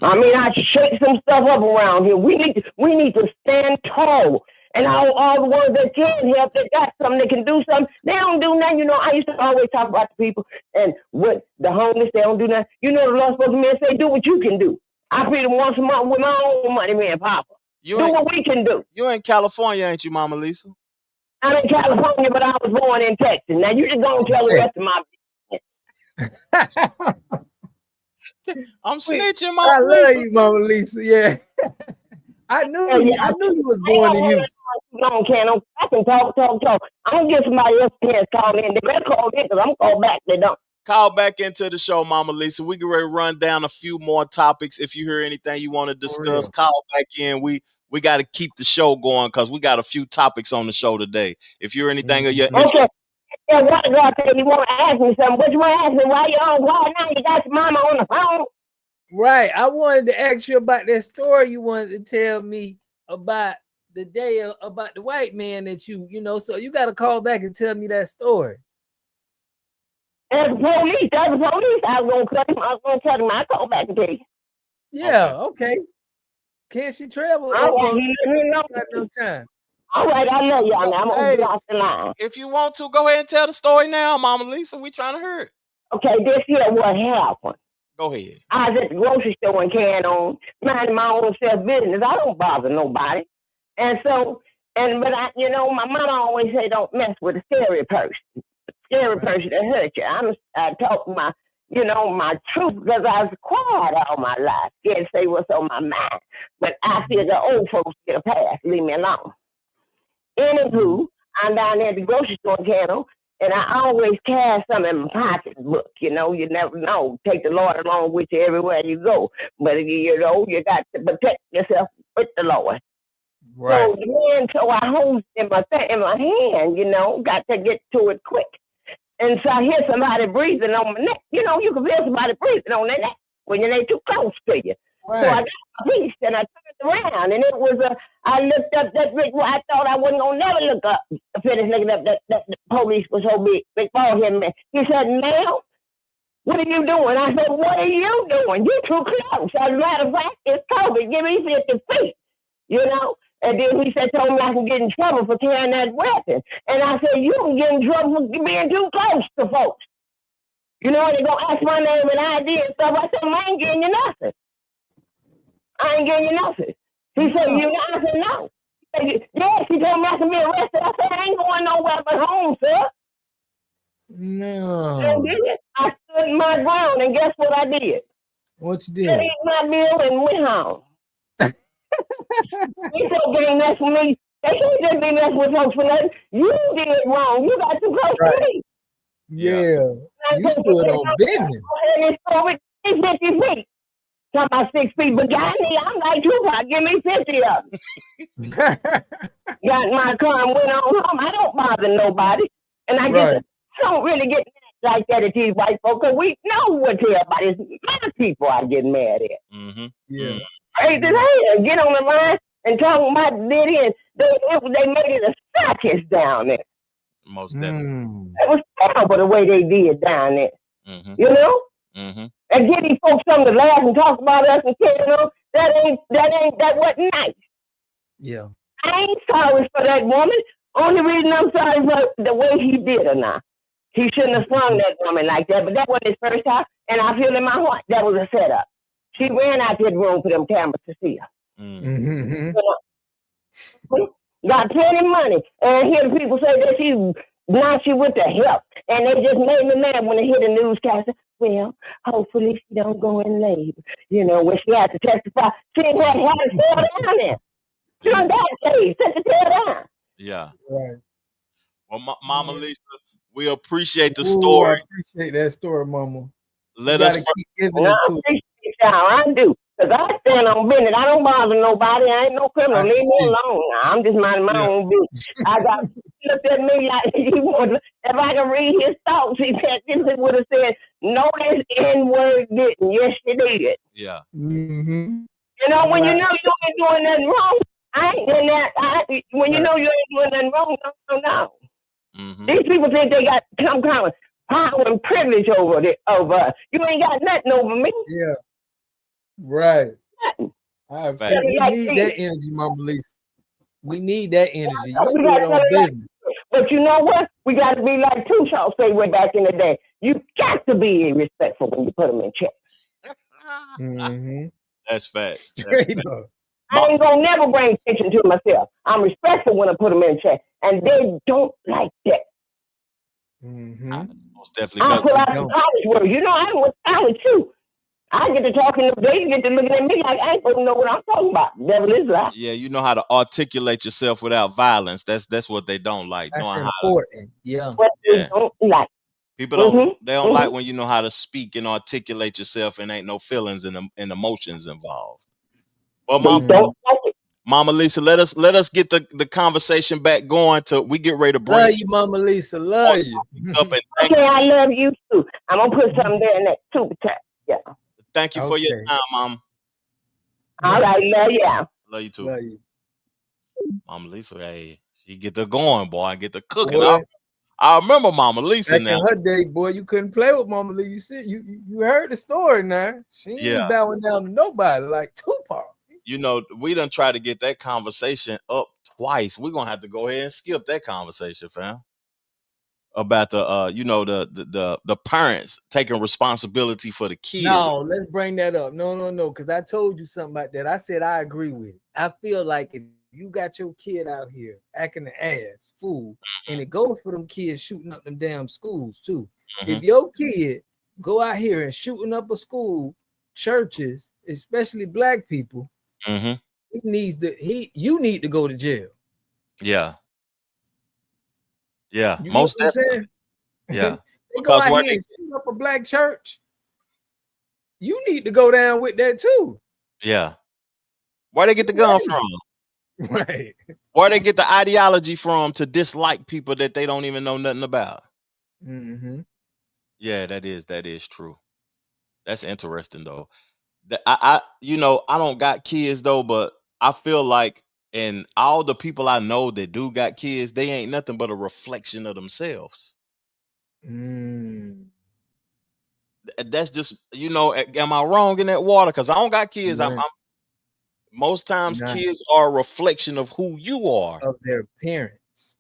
I shake some stuff up around here. We need to stand tall. And all the ones that can help, that got something, they can do something. They don't do nothing. I used to always talk about the people and what the homeless, they don't do nothing. The Lord spoke to me and say, do what you can do. I feed them once a month with my own money, man, Papa. You Do in, what we can do. you in California, ain't you, Mama Lisa? I'm in California, but I was born in Texas. Now you just gonna tell the rest of my I'm Wait, snitching, Mama I love Lisa. you, Mama Lisa. Yeah. I knew you was born in Houston. No, Ken, I can talk. I'm gonna get somebody else to call in. They better call in because I'm called back. They don't. Call back into the show, Mama Lisa. We can run down a few more topics. If you hear anything you want to discuss, call back in. We got to keep the show going because we got a few topics on the show today. If you're anything of your interest. Okay. Yeah, WaterGodTV, you want to ask me something? What you want to ask me? Why you on call now? You got your mama on the phone? Right. I wanted to ask you about that story you wanted to tell me about the day about the white man that you know. So you got to call back and tell me that story. That's the police. I was gonna cut him. I call back and tell you. Yeah. Okay. Can she travel? No time. All right, I know y'all now. I'm gonna get off the line. If you want to, go ahead and tell the story now, Mama Lisa. We trying to hear it. Okay, this here what happened. Go ahead. I was at the grocery store in Canton, minding my own self business. I don't bother nobody. And so, but I, my mama always say don't mess with a scary person. A scary person that hurt you. I talk my, my truth because I was quiet all my life. Can't say what's on my mind. But I feel the old folks get a pass. Leave me alone. Anywho, I'm down there at the grocery store in Canton, and I always carry some in my pocketbook. You never know. Take the Lord along with you everywhere you go. But, you got to protect yourself with the Lord. Right. So I hold in my hand, got to get to it quick. And so I hear somebody breathing on my neck. You can feel somebody breathing on their neck when they're too close to you. Right. So I got my piece and I turned around, and it was I looked up that big. I thought I wasn't gonna never look up. I finished looking up that the police was so big bald head man. He said, "Ma'am, what are you doing?" I said, "What are you doing? You're too close. As a matter of fact, it's COVID. Give me 50 feet." And then he told me I can get in trouble for carrying that weapon. And I said, "You can get in trouble for being too close to folks." They're gonna ask my name and ID and stuff. I said, "I ain't getting you nothing. I ain't getting you nothing." He said, "You know?" I said, "No." He said, "Yes." He told me I can be arrested. I said, "I ain't going nowhere but home, sir." No. I stood my ground, and guess what I did? What you did? I ate my meal and went home. These folks ain't mess with me. They can't just be messing with folks for nothing. You did wrong. You got too close to me. Yeah. You stood on business. And it's over 50 feet. Talking about 6 feet, but I'm like Tupac. Give me 50 of them. Got in my car and went on home. I don't bother nobody. And I don't really get mad like that at these white folks because we know what everybody is. My people I get mad at. Mm-hmm. Yeah. Crazy as hell. Get on the line and talk about Diddy, and they made it a circus down there. Most definitely. It was terrible the way they did down there. Mm-hmm. Mm-hmm. And give these folks something to laugh and talk about us and that wasn't nice. Yeah. I ain't sorry for that woman. Only reason I'm sorry for the way he did her now. He shouldn't have flung that woman like that, but that wasn't his first time, and I feel in my heart that was a setup. She ran out that room for them cameras to see her. Mm-hmm. Got plenty of money. And I hear the people say that she went to help. And they just made me mad when they hear the newscaster. Well, hopefully she don't go in labor. When she had to testify. She didn't have to stay down there. She on that stage. Set the tail down. Yeah. Right. Well, Mama Lisa, we appreciate the story. I appreciate that story, Mama. Let us keep giving it to I do. Because I stand on business. I don't bother nobody. I ain't no criminal. Leave me alone. I'm just minding my own business. I got looked at me like he would. If I could read his thoughts, he said this would have said, "No, this N-word didn't." Yes, she did. Yeah. Mm-hmm. When you know you ain't doing nothing wrong, I ain't in that. When you know you ain't doing nothing wrong, no. Mm-hmm. These people think they got some kind of power and privilege over us. You ain't got nothing over me. Yeah. Right. We need that energy, Mama Lisa. We need that energy. You stood on business. But you know what? We got to be like Tupac say way back in the day. You got to be respectful when you put them in check. Mm-hmm. That's facts. Straight up. I ain't gonna never bring attention to myself. I'm respectful when I put them in check, and they don't like that. Most definitely. I put out some college work. You know, I went to college too. I get to talking to they get to looking at me like I ain't supposed to know what I'm talking about. Devil is lie. Yeah, you know how to articulate yourself without violence. That's what they don't like. That's knowing important. What they don't like. People don't like when you know how to speak and articulate yourself and ain't no feelings and emotions involved. Well, Mama Lisa, let us get the conversation back going till we get ready to bring. Love you, Mama Lisa. Love you. Okay, I love you too. I'm gonna put something there in that super chat. Yeah. Thank you for your time, Mom. All right, love you. Love you too. Love you. Mama Lisa, hey, she get the going, boy, and get the cooking. Boy. I remember Mama Lisa Back now. in her day, boy, you couldn't play with Mama Lisa. You see, you heard the story now. She ain't bowing down to nobody like Tupac. You know, we done try to get that conversation up twice. We're gonna have to go ahead and skip that conversation, fam. About the parents taking responsibility for the kids. No, let's bring that up. No, because I told you something about that. I said I agree with it. I feel like if you got your kid out here acting the ass fool, and it goes for them kids shooting up them damn schools too. If your kid go out here and shooting up a school, churches, especially black people, you need to go to jail. Yeah. Yeah, You most know what I'm definitely. saying? Yeah. They go out here and shoot up a black church. You need to go down with that too. Yeah. Where they get the gun from? Right. Where they get the ideology from to dislike people that they don't even know nothing about? Yeah, that is true. That's interesting though. I don't got kids though, but I feel like and all the people I know that do got kids, they ain't nothing but a reflection of themselves. That's just, am I wrong in that water? Because I don't got kids. I'm most times kids are a reflection of who you are. Of their parents.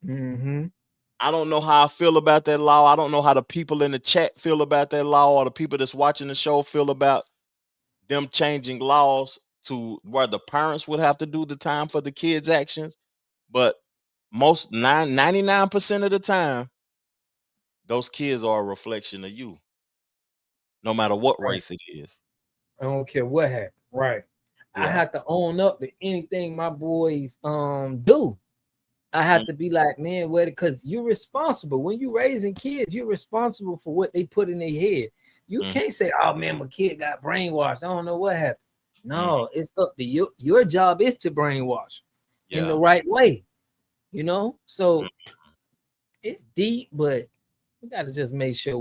I don't know how I feel about that law. I don't know how the people in the chat feel about that law or the people that's watching the show feel about them changing laws to where the parents would have to do the time for the kids' actions. But 99% of the time, those kids are a reflection of you, no matter what race it is. I don't care what happened. Right. Yeah. I have to own up to anything my boys do. I have to be like, man, because you're responsible. When you're raising kids, you're responsible for what they put in their head. You can't say, oh man, my kid got brainwashed. I don't know what happened. No, it's up to you. Your job is to brainwash in the right way. So it's deep, but we gotta just make sure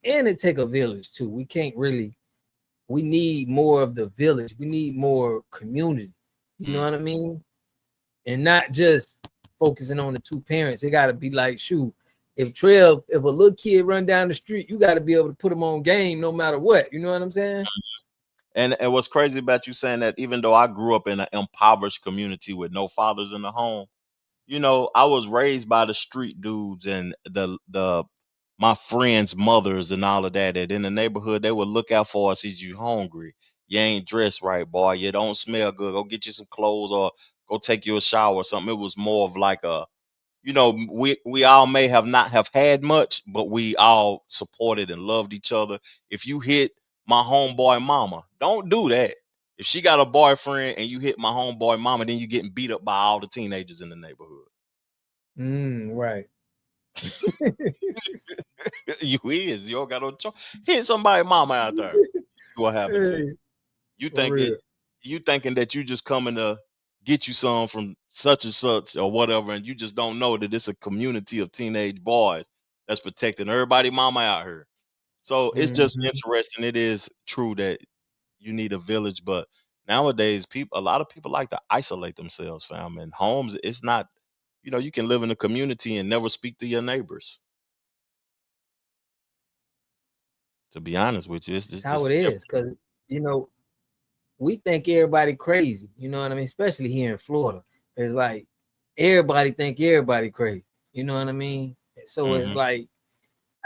and it take a village too. We need more of the village. We need more community. You know what I mean? And not just focusing on the two parents. It gotta be like, shoot, if a little kid run down the street, you gotta be able to put them on game no matter what. You know what I'm saying? And what's crazy about you saying that, even though I grew up in an impoverished community with no fathers in the home, I was raised by the street dudes and my friends' mothers and all of that. And in the neighborhood, they would look out for us. Is you hungry? You ain't dressed right, boy. You don't smell good. Go get you some clothes or go take you a shower or something. It was more of like we all may have not have had much, but we all supported and loved each other. If you hit my homeboy mama, don't do that. If she got a boyfriend and you hit my homeboy mama, then you're getting beat up by all the teenagers in the neighborhood. Right. You don't got no choice. Hit somebody mama out there. See what happens. Hey, you thinking that you just coming to get you some from such and such or whatever, and you just don't know that it's a community of teenage boys that's protecting everybody mama out here. So it's just interesting. It is true that you need a village, but nowadays a lot of people like to isolate themselves, fam. And homes, it's not, you can live in a community and never speak to your neighbors. To be honest with you, it's how it is, because we think everybody crazy. You know what I mean? Especially here in Florida, it's like everybody think everybody crazy. You know what I mean? So it's like,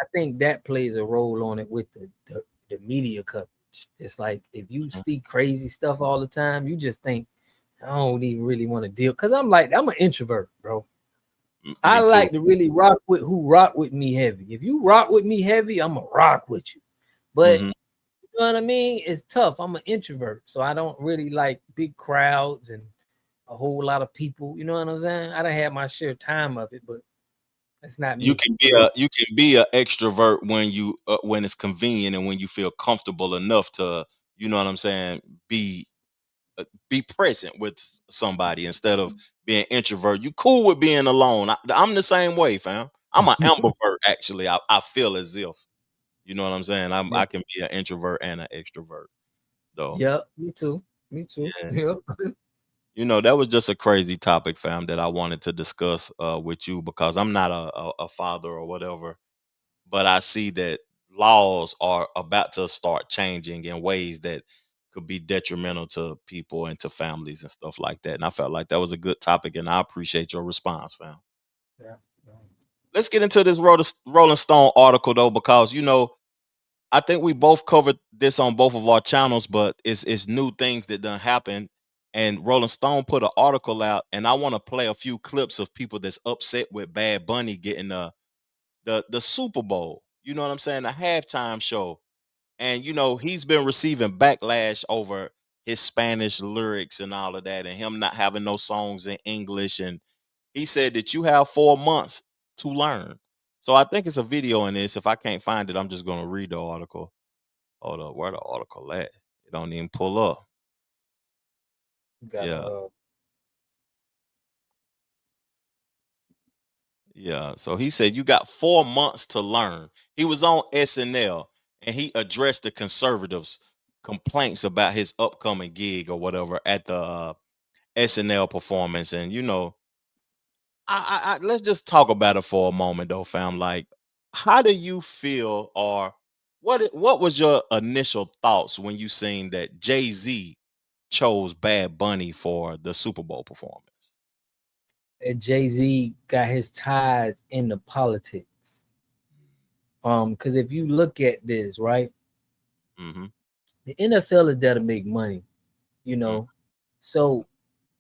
I think that plays a role on it with the media It's like if you see crazy stuff all the time, you just think, I don't even really want to deal. Cause I'm an introvert, bro. I like to really rock with who rock with me heavy. If you rock with me heavy, I'm gonna rock with you. But you know what I mean? It's tough. I'm an introvert, so I don't really like big crowds and a whole lot of people. You know what I'm saying? I don't have my share time of it, but that's not me. You can be a extrovert when it's convenient and when you feel comfortable enough to, you know what I'm saying, be present with somebody instead of being introvert. You cool with being alone. I'm the same way, fam. I'm an ambivert actually. I feel as if, you know what I'm saying. I can be an introvert and an extrovert though. Yeah, me too. Yeah. You know, that was just a crazy topic, fam, that I wanted to discuss with you because I'm not a father or whatever, but I see that laws are about to start changing in ways that could be detrimental to people and to families and stuff like that. And I felt like that was a good topic, and I appreciate your response, fam. Yeah. Let's get into this Rolling Stone article though, because you know, I think we both covered this on both of our channels, but it's new things that done happened. And Rolling Stone put an article out, and I want to play a few clips of people that's upset with Bad Bunny getting the Super Bowl. You know what I'm saying? The halftime show. And you know, he's been receiving backlash over his Spanish lyrics and all of that, and him not having no songs in English. And he said that you have 4 months to learn. So I think it's a video in this. If I can't find it, I'm just gonna read the article. Hold up, where the article at? It don't even pull up. Yeah. Yeah. So he said you got 4 months to learn. He was on SNL and he addressed the conservatives' complaints about his upcoming gig or whatever at the SNL performance. And you know, I let's just talk about it for a moment though, fam. Like, how do you feel, or what was your initial thoughts when you seen that Jay-Z chose Bad Bunny for the Super Bowl performance? Jay-Z got his ties into politics. Because if you look at this, right, the NFL is there to make money, you know. So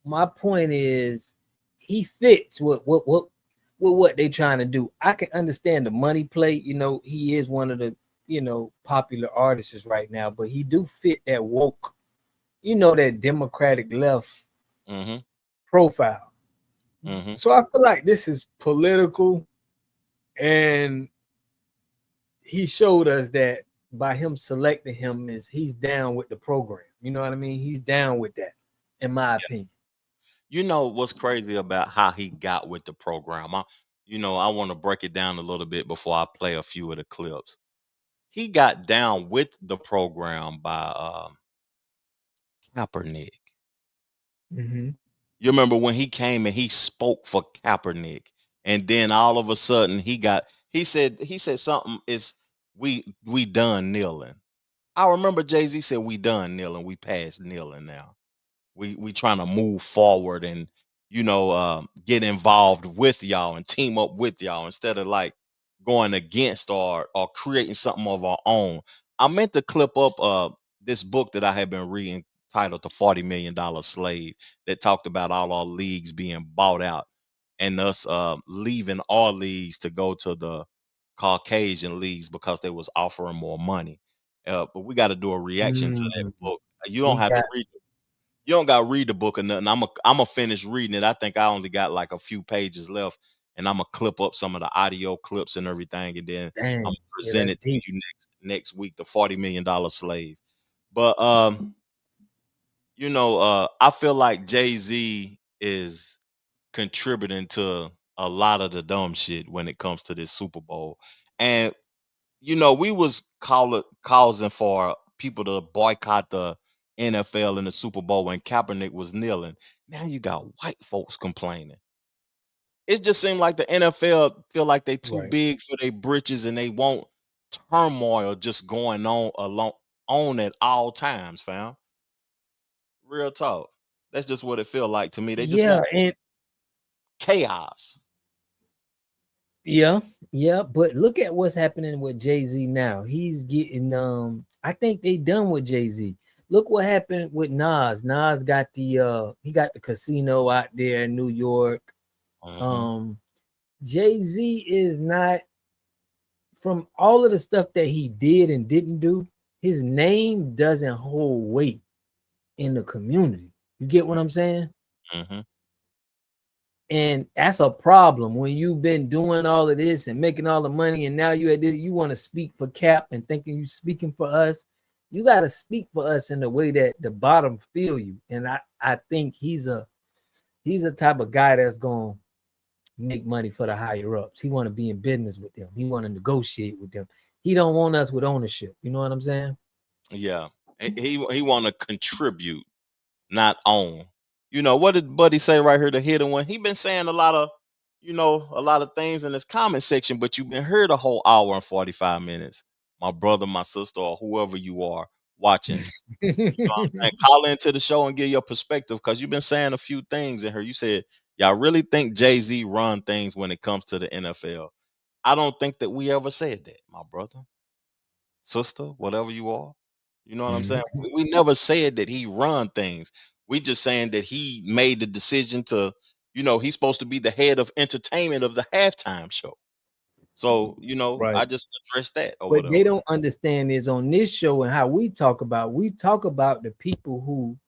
my point is, he fits with what they trying to do. I can understand the money play. You know, he is one of the, you know, popular artists right now, but he do fit that woke, you know, that Democratic left profile. So I feel like this is political, and he showed us that by him selecting him is he's down with the program. You know what I mean? He's down with that, in my opinion. You know what's crazy about how he got with the program? I want to break it down a little bit before I play a few of the clips. He got down with the program by Kaepernick. You remember when he came and he spoke for Kaepernick, and then all of a sudden he said something is we done kneeling. I remember Jay-Z said we done kneeling, we past kneeling now. We trying to move forward and get involved with y'all and team up with y'all instead of like going against or creating something of our own. I meant to clip up this book that I had been reading titled The $40 Million Slave that talked about all our leagues being bought out and us leaving our leagues to go to the Caucasian leagues because they was offering more money. But we got to do a reaction to that book. You don't have to read it. You don't gotta read the book or nothing. I'm finish reading it. I think I only got like a few pages left, and I'm gonna clip up some of the audio clips and everything, and then I'm gonna present it to you next week. The $40 Million Slave. But I feel like Jay-Z is contributing to a lot of the dumb shit when it comes to this Super Bowl, and we was causing for people to boycott the NFL and the Super Bowl when Kaepernick was kneeling. Now you got white folks complaining. It just seemed like the NFL feel like they too big for their britches and they want turmoil just going on at all times, fam. Real talk. That's just what it feel like to me. They just want chaos. Yeah, yeah, but look at what's happening with Jay-Z now. He's getting I think they done with Jay-Z. Look what happened with Nas. Nas got he got the casino out there in New York. Jay-Z is not, from all of the stuff that he did and didn't do, his name doesn't hold weight in the community. You get what I'm saying? And that's a problem when you've been doing all of this and making all the money, and now you want to speak for Cap and thinking you speaking for us. You got to speak for us in the way that the bottom feel you. And I think he's a type of guy that's gonna make money for the higher ups. He want to be in business with them. He want to negotiate with them. He don't want us with ownership. You know what I'm saying? Yeah, he want to contribute, not own. You know, what did Buddy say right here, the hidden one? He been saying a lot of things in his comment section, but you've been heard a whole hour and 45 minutes. My brother, my sister, or whoever you are watching, you know what I'm saying? Call into the show and give your perspective, because you've been saying a few things in here. You said, y'all really think Jay-Z run things when it comes to the NFL? I don't think that we ever said that, my brother, sister, whatever you are. You know what I'm saying? We never said that he run things. We just saying that he made the decision to, he's supposed to be the head of entertainment of the halftime show. So, Right. I just addressed that or What whatever. they don't understand is on this show and how we talk about the people who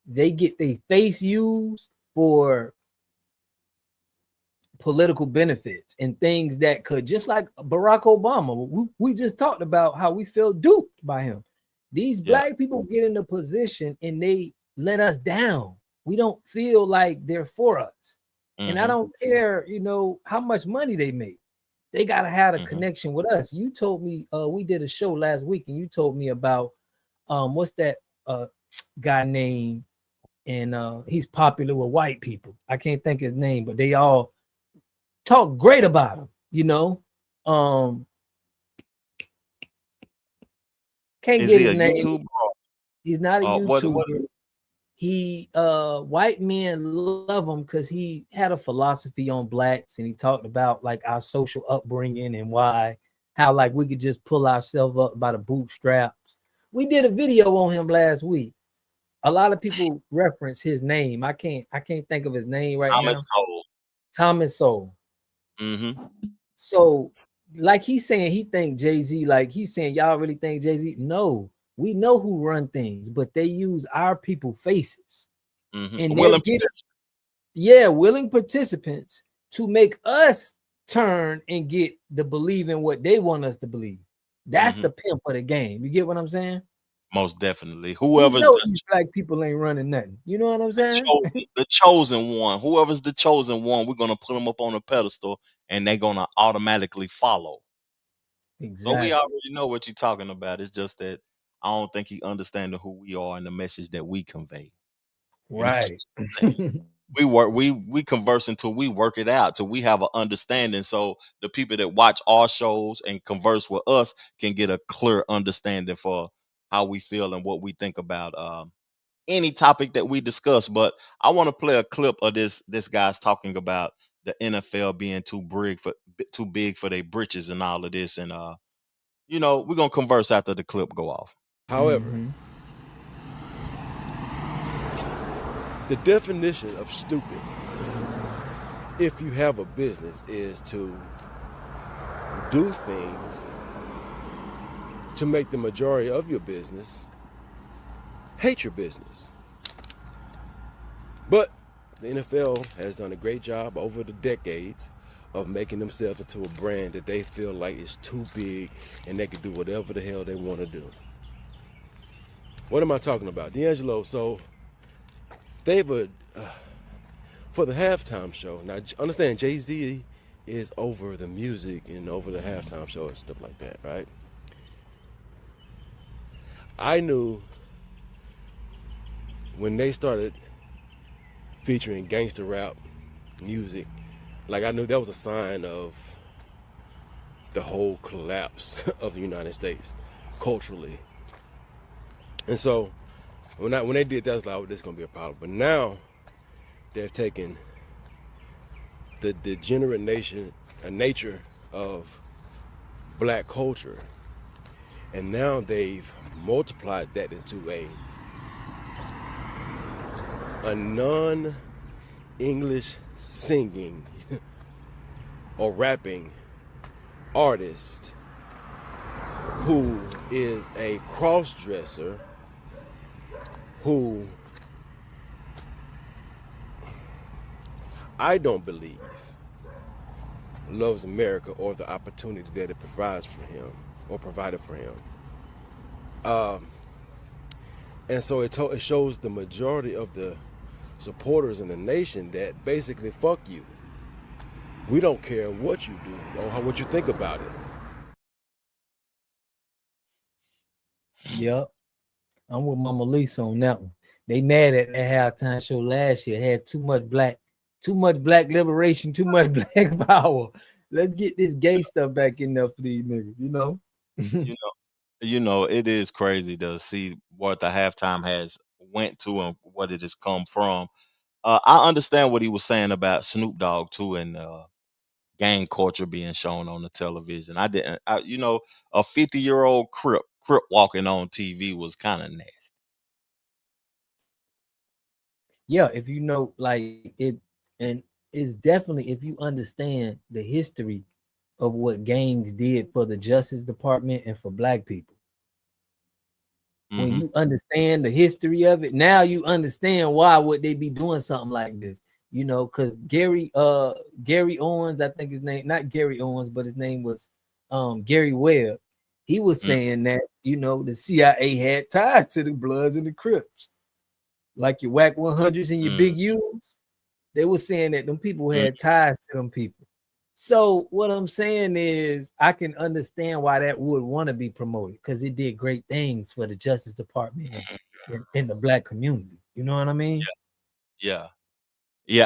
they get their face used for political benefits and things that could, just like Barack Obama. We just talked about how we feel duped by him. These black people get in a position and they let us down. We don't feel like they're for us. And I don't care, how much money they make. They got to have a connection with us. You told me, we did a show last week and you told me about, what's that guy named, and he's popular with white people. I can't think his name, but they all talk great about him, can't Is get he his a name. YouTuber? He's not a YouTuber. What? He white men love him because he had a philosophy on blacks, and he talked about like our social upbringing and how like we could just pull ourselves up by the bootstraps. We did a video on him last week. A lot of people reference his name. I can't think of his name right now. Thomas Sowell. So, like he's saying, he think Jay-Z, like he's saying, y'all really think Jay-Z? No, we know who run things, but they use our people faces. And willing participants to make us turn and get the believe in what they want us to believe. That's the pimp of the game. You get what I'm saying? Most definitely. Whoever these black people ain't running nothing. You know what I'm saying? The chosen one. Whoever's the chosen one, we're gonna put them up on a pedestal, and they're gonna automatically follow. Exactly. So we already know what you're talking about. It's just that I don't think he understands who we are and the message that we convey. Right. We converse until we work it out, till we have an understanding, so the people that watch our shows and converse with us can get a clear understanding for how we feel and what we think about any topic that we discuss. But I want to play a clip of this guy's talking about the NFL being too big for their britches and all of this, and we're gonna converse after the clip go off. However, the definition of stupid, if you have a business, is to do things to make the majority of your business hate your business. But the NFL has done a great job over the decades of making themselves into a brand that they feel like is too big and they can do whatever the hell they want to do. What am I talking about? D'Angelo, so they've for the halftime show. Now, understand, Jay-Z is over the music and over the halftime show and stuff like that, right? I knew when they started featuring gangster rap music, like I knew that was a sign of the whole collapse of the United States culturally. And so when they did that, I was like, oh, this is gonna be a problem. But now they've taken the degenerate a nature of black culture. And now they've multiplied that into a non-English singing or rapping artist who is a cross-dresser who I don't believe loves America or the opportunity that it provides for him or provided for him. And so it shows the majority of the supporters in the nation that basically, fuck you. We don't care what you do or what you think about it. Yep. I'm with Mama Lisa on that one. They mad at that halftime show last year. Had too much black liberation, too much black power. Let's get this gay stuff back in there for these niggas, you know? It is crazy to see what the halftime has went to and what it has come from. I understand what he was saying about Snoop Dogg too, and gang culture being shown on the television. A 50-year-old Crip walking on TV was kind of nasty. Yeah, if you know, like it, and it's definitely if you understand the history of what gangs did for the Justice Department and for black people. When you understand the history of it, now you understand why would they be doing something like this, because Gary Owens, I think his name, not Gary Owens, but his name was Gary Webb. He was saying that, the CIA had ties to the Bloods and the Crips, like your WAC 100s and your Big U's. They were saying that them people had ties to them people. So what I'm saying is I can understand why that would want to be promoted because it did great things for the Justice Department and the black community. You know what I mean? Yeah.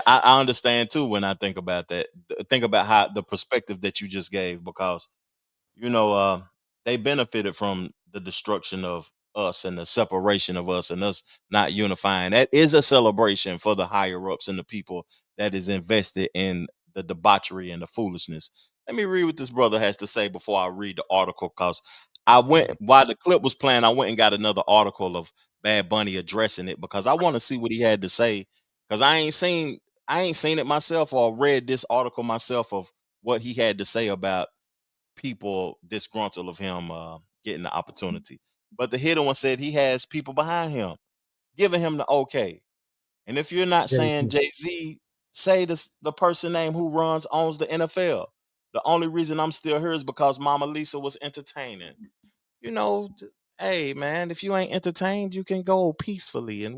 I understand too when I think about that. Think about how the perspective that you just gave, because they benefited from the destruction of us and the separation of us and us not unifying. That is a celebration for the higher ups and the people that is invested in the debauchery and the foolishness. Let me read what this brother has to say before I read the article, because while the clip was playing, I went and got another article of Bad Bunny addressing it because I want to see what he had to say, because I ain't seen it myself or read this article myself of what he had to say about people disgruntled of him getting the opportunity. But the hidden one said he has people behind him giving him the okay. And if you're not saying Jay-Z, say the person name who owns the NFL. The only reason I'm still here is because Mama Lisa was entertaining. Hey man, if you ain't entertained, you can go peacefully, and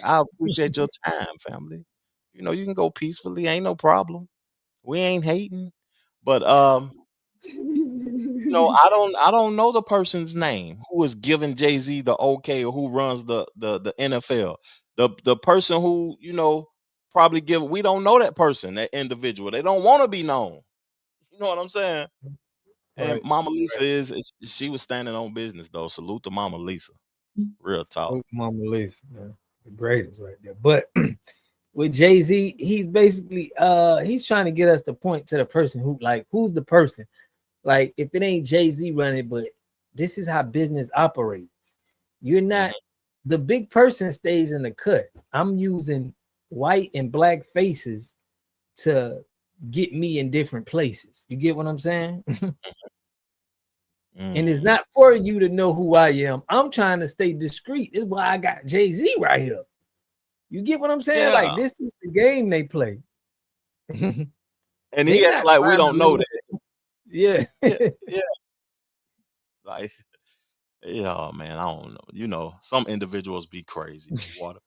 I appreciate your time, family. You can go peacefully, ain't no problem. We ain't hating. But I don't know the person's name who is giving Jay-Z the okay or who runs the NFL. The person who, probably we don't know that person, that individual. They don't want to be known. You know what I'm saying? And Right. Mama Lisa she was standing on business though. Salute to Mama Lisa. Real talk. Mama Lisa, man. The greatest right there. But with Jay-Z, he's basically he's trying to get us to point to the person who's the person. Like if it ain't Jay-Z running, but this is how business operates. You're not the big person stays in the cut. I'm using white and black faces to get me in different places. You get what I'm saying? And it's not for you to know who I am. I'm trying to stay discreet. It's why I got Jay-Z right here. You get what I'm saying? Yeah. Like this is the game they play. And he acts like we don't know that. Yeah. Yeah. Like, yeah, man, I don't know. Some individuals be crazy. Water.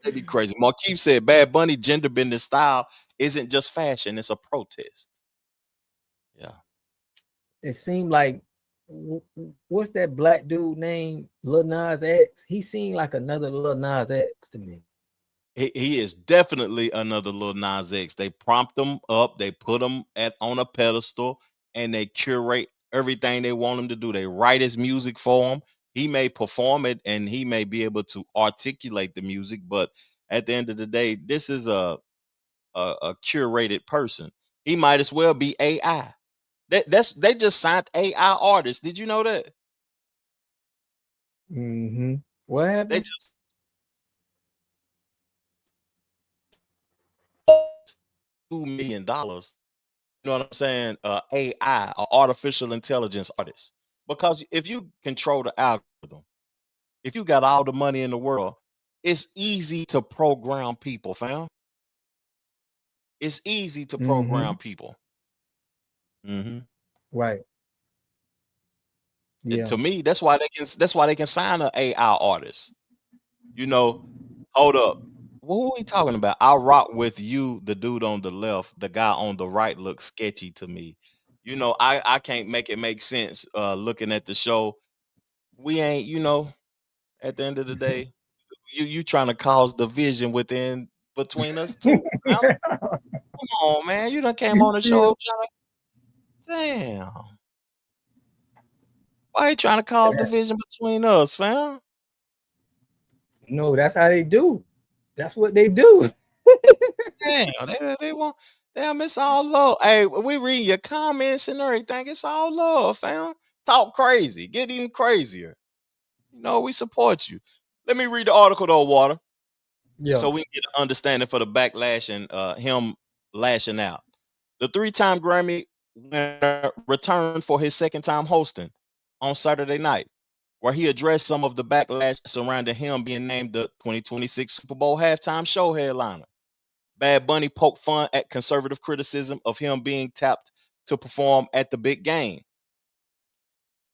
They be crazy. Markeith said Bad Bunny gender bending style isn't just fashion, it's a protest. Yeah. It seemed like what's that black dude named Lil Nas X? He seemed like another Lil Nas X to me. He is definitely another Lil Nas X. They prompt him up, they put him on a pedestal, and they curate everything they want him to do. They write his music for him. He may perform it and he may be able to articulate the music, but at the end of the day, this is a curated person. He might as well be AI. They just signed AI artists. Did you know that? What They happened? just $2 million. You know what I'm saying? AI or artificial intelligence artists. Because if you control the algorithm, if you got all the money in the world, it's easy to program people, fam. It's easy to program people. Right. Yeah. To me, that's why they can sign an AI artist. You know, hold up. What are we talking about? I rock with you, the dude on the left, the guy on the right looks sketchy to me. You know, I can't make it make sense looking at the show. We ain't, at the end of the day, you trying to cause division between us too. Come on, man. You done came You on the see it? show. Damn. Why you trying to cause division between us, fam? No, that's how they do. That's what they do. Damn, they want. Damn, it's all love. Hey, we read your comments and everything. It's all love, fam. Talk crazy. Get even crazier. We support you. Let me read the article though, Water. Yeah. So we can get an understanding for the backlash and him lashing out. The 3-time Grammy winner returned for his second time hosting on Saturday night, where he addressed some of the backlash surrounding him being named the 2026 Super Bowl halftime show headliner. Bad Bunny poked fun at conservative criticism of him being tapped to perform at the big game.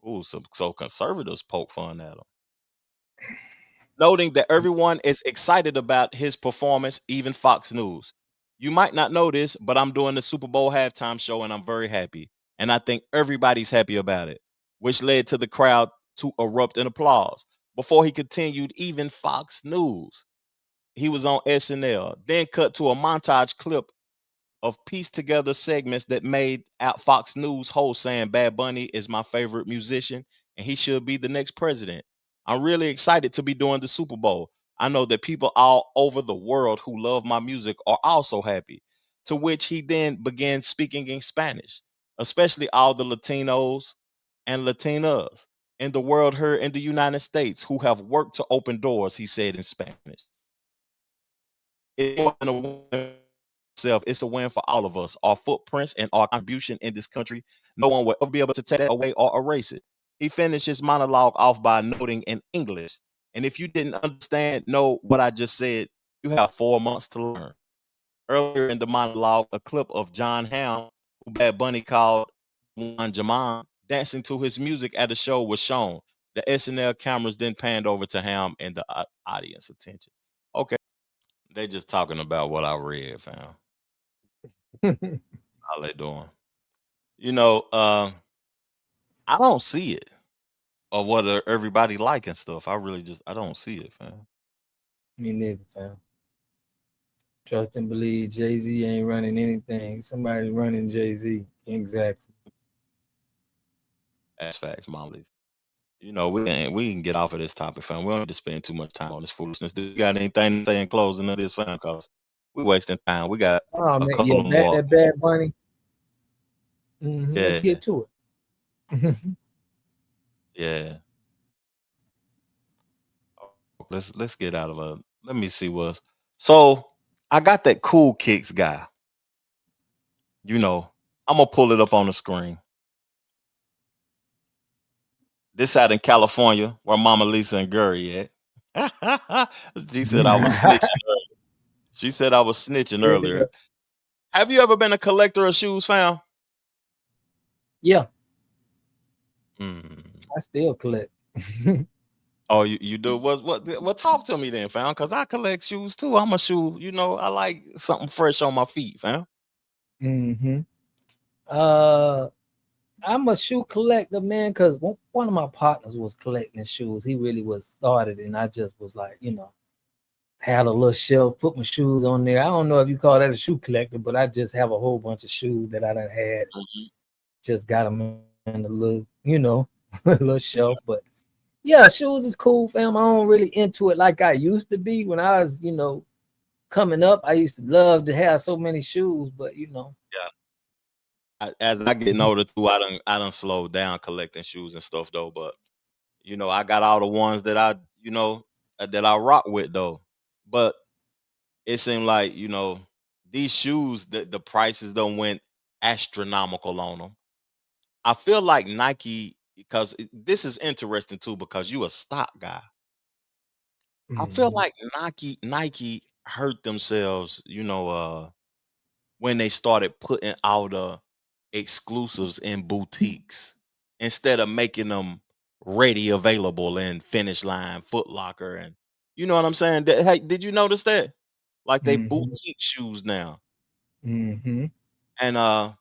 Ooh, so conservatives poke fun at him. Noting that everyone is excited about his performance, even Fox News. You might not know this, but I'm doing the Super Bowl halftime show and I'm very happy. And I think everybody's happy about it, which led to the crowd to erupt in applause. Before he continued, even Fox News. He was on SNL, then cut to a montage clip of pieced together segments that made out Fox News host saying Bad Bunny is my favorite musician and he should be the next president. I'm really excited to be doing the Super Bowl. I know that people all over the world who love my music are also happy. To which he then began speaking in Spanish, especially all the Latinos and Latinas in the world here in the United States who have worked to open doors, he said in Spanish. It's a win for all of us. Our footprints and our contribution in this country, no one will ever be able to take that away or erase it. He finished his monologue off by noting in English, and if you didn't know what I just said, you have 4 months to learn. Earlier in the monologue, a clip of John Hamm, who Bad Bunny called Juan Jaman, dancing to his music at the show was shown. The SNL cameras then panned over to Hamm and the audience attention. Okay. They just talking about what I read, fam. How they doing? I don't see it or what everybody liking stuff. I don't see it, fam. Me neither, fam. Trust and believe Jay-Z ain't running anything. Somebody's running Jay-Z. Exactly. That's facts, Molly's. We can get off of this topic, fam. We don't need to spend too much time on this foolishness. Do you got anything to say in closing of this, fam? Cause we wasting time. We got a couple more. That Bad Bunny. Let's get to it. Yeah. Let's get out of it. Let me see what's so I got that Cool Kicks guy. I'm gonna pull it up on the screen. This out in California, where Mama Lisa and Gary at. She said I was snitching earlier. She said I was snitching earlier. Have you ever been a collector of shoes, fam? Yeah. I still collect. Oh, you do? What talk to me then, fam? Because I collect shoes too. I'm a shoe, I like something fresh on my feet, fam. I'm a shoe collector, man, because one of my partners was collecting shoes. He really was started, and I just was like, had a little shelf, put my shoes on there. I don't know if you call that a shoe collector, but I just have a whole bunch of shoes that I done had. Just got them in a little, a little shelf. But yeah, shoes is cool, fam. I don't really into it like I used to be when I was, coming up. I used to love to have so many shoes, but Yeah. as I getting older too, I done slowed down collecting shoes and stuff though. But I got all the ones that that I rock with though. But it seemed like these shoes, the prices don't went astronomical on them. I feel like Nike, because this is interesting too, because you a stock guy. I feel like Nike hurt themselves, when they started putting out exclusives in boutiques instead of making them ready available in Finish Line, Foot Locker, and you know what I'm saying? Hey, did you notice that? Like they boutique shoes now. And I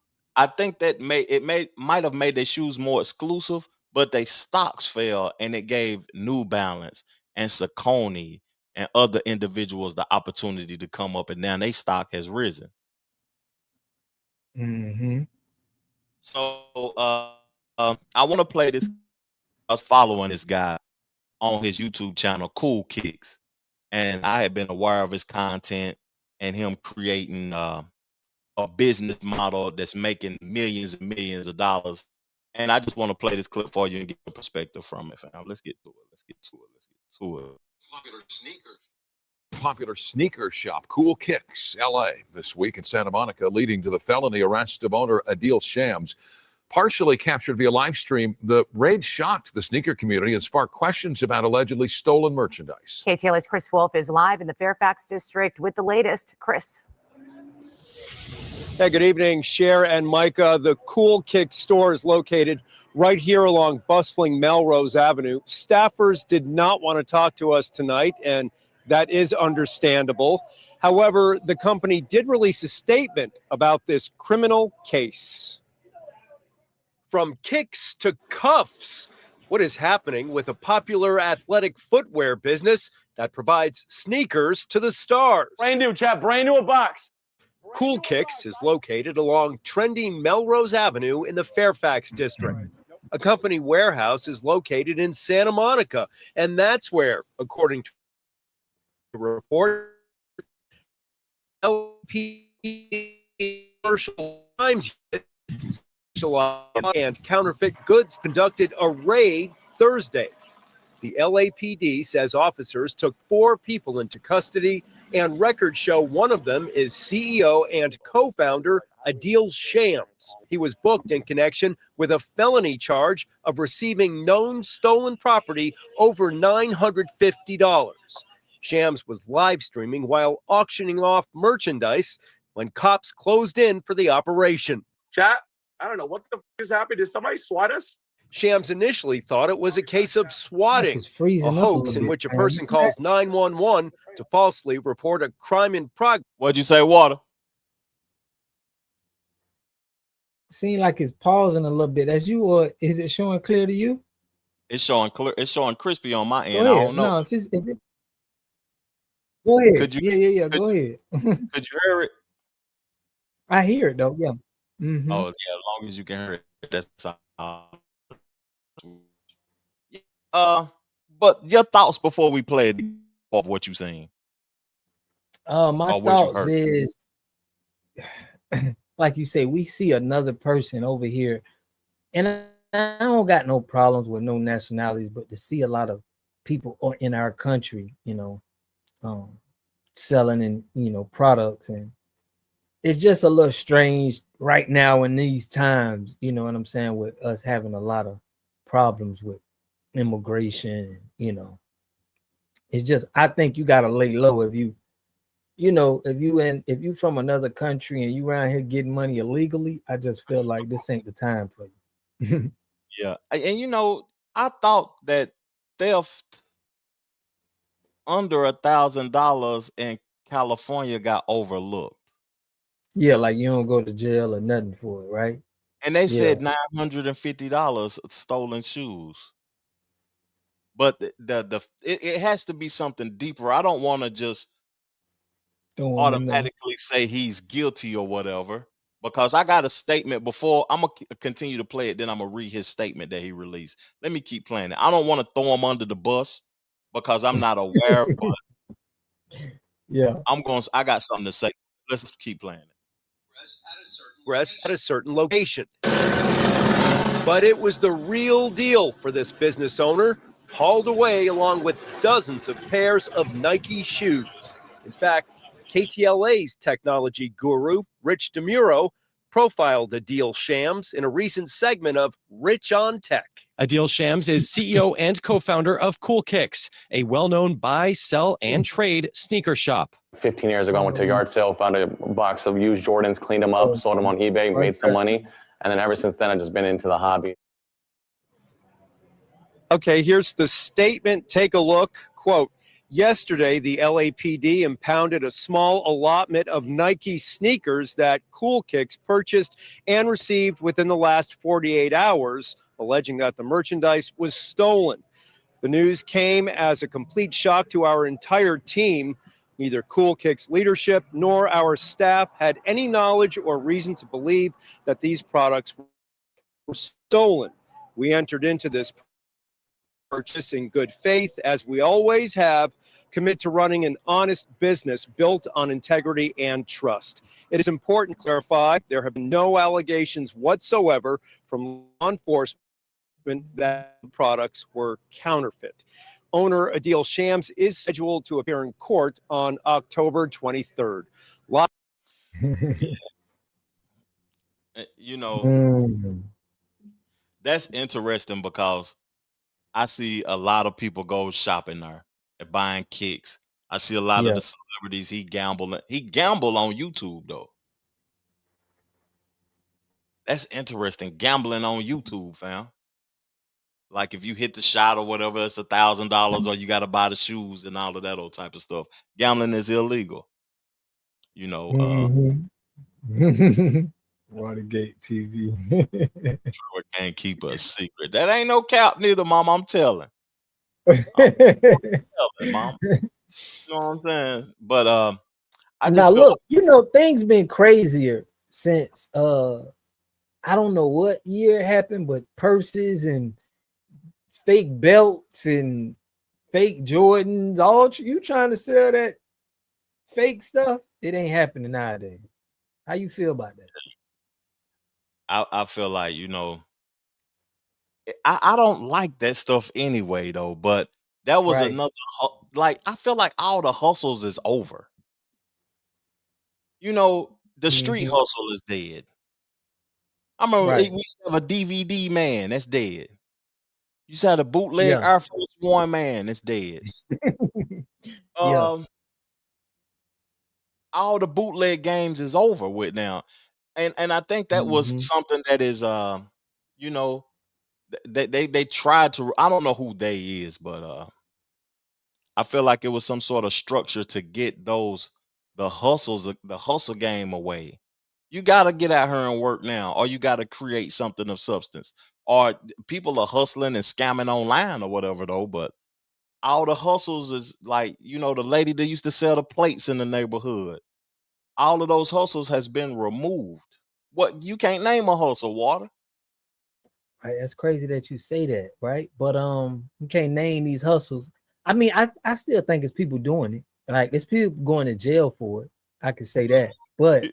think that might have made their shoes more exclusive, but their stocks fell, and it gave New Balance and Saucony and other individuals the opportunity to come up, and now their stock has risen. So I want to play this. I was following this guy on his YouTube channel, Cool Kicks, and I had been aware of his content and him creating a business model that's making millions and millions of dollars. And I just want to play this clip for you and get a perspective from it, fam. Let's get to it. Popular sneaker shop, Cool Kicks, LA, this week in Santa Monica, leading to the felony arrest of owner Adil Shams. Partially captured via live stream, the raid shocked the sneaker community and sparked questions about allegedly stolen merchandise. KTLA's Chris Wolf is live in the Fairfax district with the latest. Chris. Hey, good evening, Cher and Micah. The Cool Kick store is located right here along bustling Melrose Avenue. Staffers did not want to talk to us tonight, and that is understandable. However, the company did release a statement about this criminal case. From kicks to cuffs, what is happening with a popular athletic footwear business that provides sneakers to the stars? Brand new, chat, brand new box. Cool Kicks is located along trendy Melrose Avenue in the Fairfax district. A company warehouse is located in Santa Monica, and that's where, according to the report, LP Commercial Times and counterfeit goods conducted a raid Thursday. The LAPD says officers took 4 people into custody, and records show one of them is CEO and co-founder Adil Shams. He was booked in connection with a felony charge of receiving known stolen property over $950. Shams was live streaming while auctioning off merchandise when cops closed in for the operation. Chat, I don't know what the f is happening. Did somebody swat us? Shams initially thought it was a case of swatting, a hoax in which a person calls 911 to falsely report a crime in progress. What'd you say, Water? Seems like it's pausing a little bit. As you, or is it showing clear to you? It's showing clear. It's showing crispy on my end. Go ahead. I don't know. No, if it, go ahead. Could you, Yeah. Go ahead. Could you hear it? I hear it though. Yeah. Oh yeah, as long as you can hear it, that's but your thoughts before we play it off what you saying. My thoughts is like you say, we see another person over here, and I don't got no problems with no nationalities, but to see a lot of people in our country, selling and products, and it's just a little strange right now in these times, you know what I'm saying, with us having a lot of problems with immigration, it's just, I think you got to lay low if you from another country and you around here getting money illegally. I just feel like this ain't the time for you. Yeah, and I thought that theft under $1,000 in California got overlooked. Yeah, like you don't go to jail or nothing for it, right? And they said $950 stolen shoes. But it has to be something deeper. I don't want to just automatically say he's guilty or whatever, because I got a statement before. I'm going to continue to play it, then I'm going to read his statement that he released. Let me keep playing it. I don't want to throw him under the bus because I'm not aware, but yeah, I got something to say. Let's keep playing it. At a certain progress at a certain location. But it was the real deal for this business owner, hauled away along with dozens of pairs of Nike shoes. In fact, KTLA's technology guru, Rich DeMuro, profiled Adil Shams in a recent segment of Rich on Tech. Adil Shams is CEO and co-founder of Cool Kicks, a well-known buy, sell, and trade sneaker shop. 15 years ago, I went to a yard sale, found a box of used Jordans, cleaned them up, sold them on eBay, made some money. And then ever since then, I've just been into the hobby. Okay, here's the statement. Take a look. Quote, yesterday, the LAPD impounded a small allotment of Nike sneakers that Cool Kicks purchased and received within the last 48 hours, alleging that the merchandise was stolen. The news came as a complete shock to our entire team. Neither Cool Kicks leadership nor our staff had any knowledge or reason to believe that these products were stolen. We entered into this purchase in good faith, as we always have, commit to running an honest business built on integrity and trust. It is important to clarify there have been no allegations whatsoever from law enforcement that products were counterfeit. Owner Adil Shams is scheduled to appear in court on October 23rd. You know, that's interesting because I see a lot of people go shopping there and buying kicks. I see a lot of the celebrities he gamble on YouTube though. That's interesting. Gambling on YouTube, fam. Like if you hit the shot or whatever, it's $1,000, or you got to buy the shoes and all of that old type of stuff. Gambling is illegal. You know, Watergate TV. Trevor can't keep a secret. That ain't no cap neither, Mom. I'm telling. I'm telling, Mom. You know what I'm saying? But I just now look, like, things been crazier since I don't know what year it happened, but purses and fake belts and fake Jordans, all you trying to sell that fake stuff, it ain't happening nowadays. How you feel about that? I feel like, I don't like that stuff anyway, though. But that was another, like, I feel like all the hustles is over. The street hustle is dead. I remember we used to have a DVD man, that's dead. You used to have a bootleg Air Force One man, that's dead. All the bootleg games is over with now. And I think that was something that is they tried to, I don't know who they is, but I feel like it was some sort of structure to get the hustle game away. You gotta get out here and work now, or you gotta create something of substance. Or people are hustling and scamming online or whatever though, but all the hustles is like, the lady that used to sell the plates in the neighborhood. All of those hustles has been removed. What, you can't name a hustle, Water. Right, that's crazy that you say that, right? But you can't name these hustles. I mean, I still think it's people doing it. Like it's people going to jail for it. I can say that. But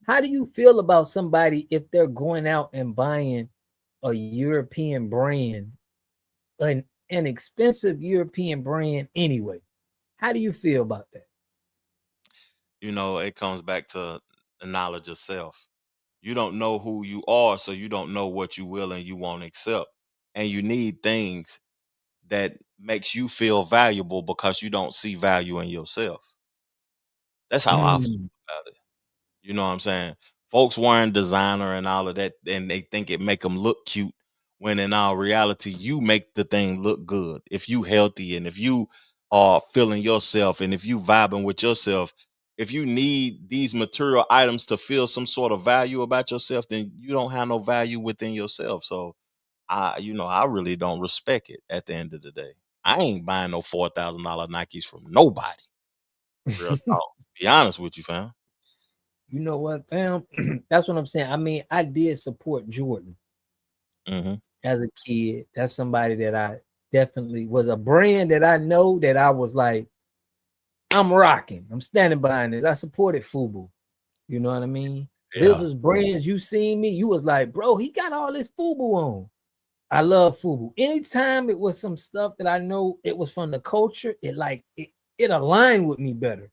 how do you feel about somebody if they're going out and buying a European brand, an expensive European brand anyway? How do you feel about that? It comes back to the knowledge of self. You don't know who you are, so you don't know what you will and you won't accept. And you need things that makes you feel valuable because you don't see value in yourself. That's how I feel about it. You know what I'm saying? Folks wearing designer and all of that, and they think it make them look cute, when in all reality, you make the thing look good. If you healthy and if you are feeling yourself and if you vibing with yourself, if you need these material items to feel some sort of value about yourself, then you don't have no value within yourself. So I really don't respect it at the end of the day. I ain't buying no $4,000 Nikes from nobody. Real talk. Be honest with you, fam. You know what, fam? That's what I'm saying. I mean, I did support Jordan as a kid. That's somebody that I definitely was a brand that I know that I was like, I'm rocking. I'm standing behind this. I supported FUBU. You know what I mean? Business brands, you seen me, you was like, bro, he got all this FUBU on. I love FUBU. Anytime it was some stuff that I know it was from the culture, it aligned with me better.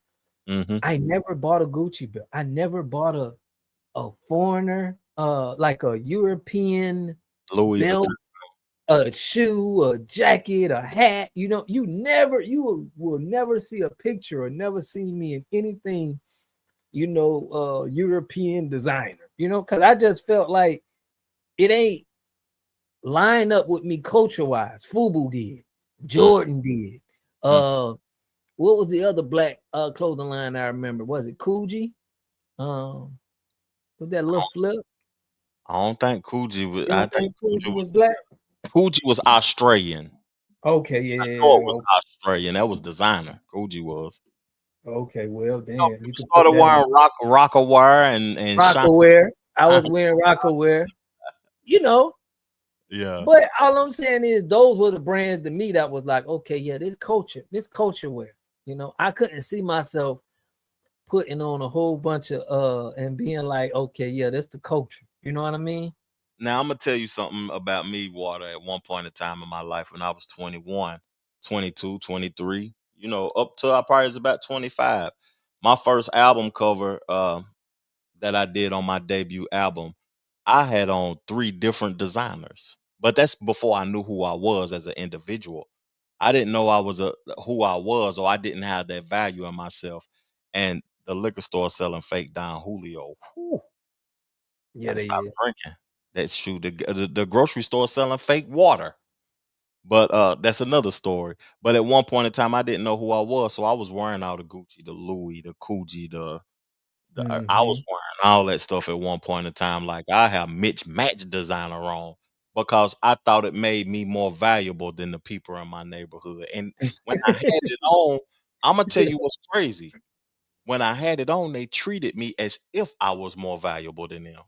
I never bought a Gucci belt. I never bought a foreigner, like a European Louis belt, a shoe, a jacket, a hat. You know, you will never see a picture or never see me in anything, you know, European designer, you know, because I just felt like it ain't line up with me culture-wise. FUBU did, Jordan did. What was the other black clothing line I remember? Was it Coogee? With that little flip? I don't think Coogee was. You I don't think think Coogee was black? Coogee was Australian. Okay, I yeah. know it was Australian. That was designer. Coogee was. Okay, well, damn. You can Started wearing Rockaware and Rockaware. I was wearing Rockaware. You know. Yeah. But all I'm saying is those were the brands to me that was like, okay, yeah, this culture wear. You know, I couldn't see myself putting on a whole bunch of and being like, okay, yeah, that's the culture. You know what I mean? Now I'm gonna tell you something about me, Water, at one point in time in my life when I was 21, 22, 23, you know, up to I probably was about 25. My first album cover that I did on my debut album, I had on 3 different designers. But that's before I knew who I was as an individual. I didn't know I was who I was, or I didn't have that value in myself. And the liquor store selling fake Don Julio. Whew, Yeah, gotta they stop is. drinking. That's true. The grocery store selling fake water. But that's another story. But at one point in time, I didn't know who I was, so I was wearing all the Gucci, the Louis, the Coogee, I was wearing all that stuff at one point in time. Like I have Mitch Match designer on because I thought it made me more valuable than the people in my neighborhood. And when I had it on, I'm gonna tell you what's crazy. When I had it on, they treated me as if I was more valuable than them.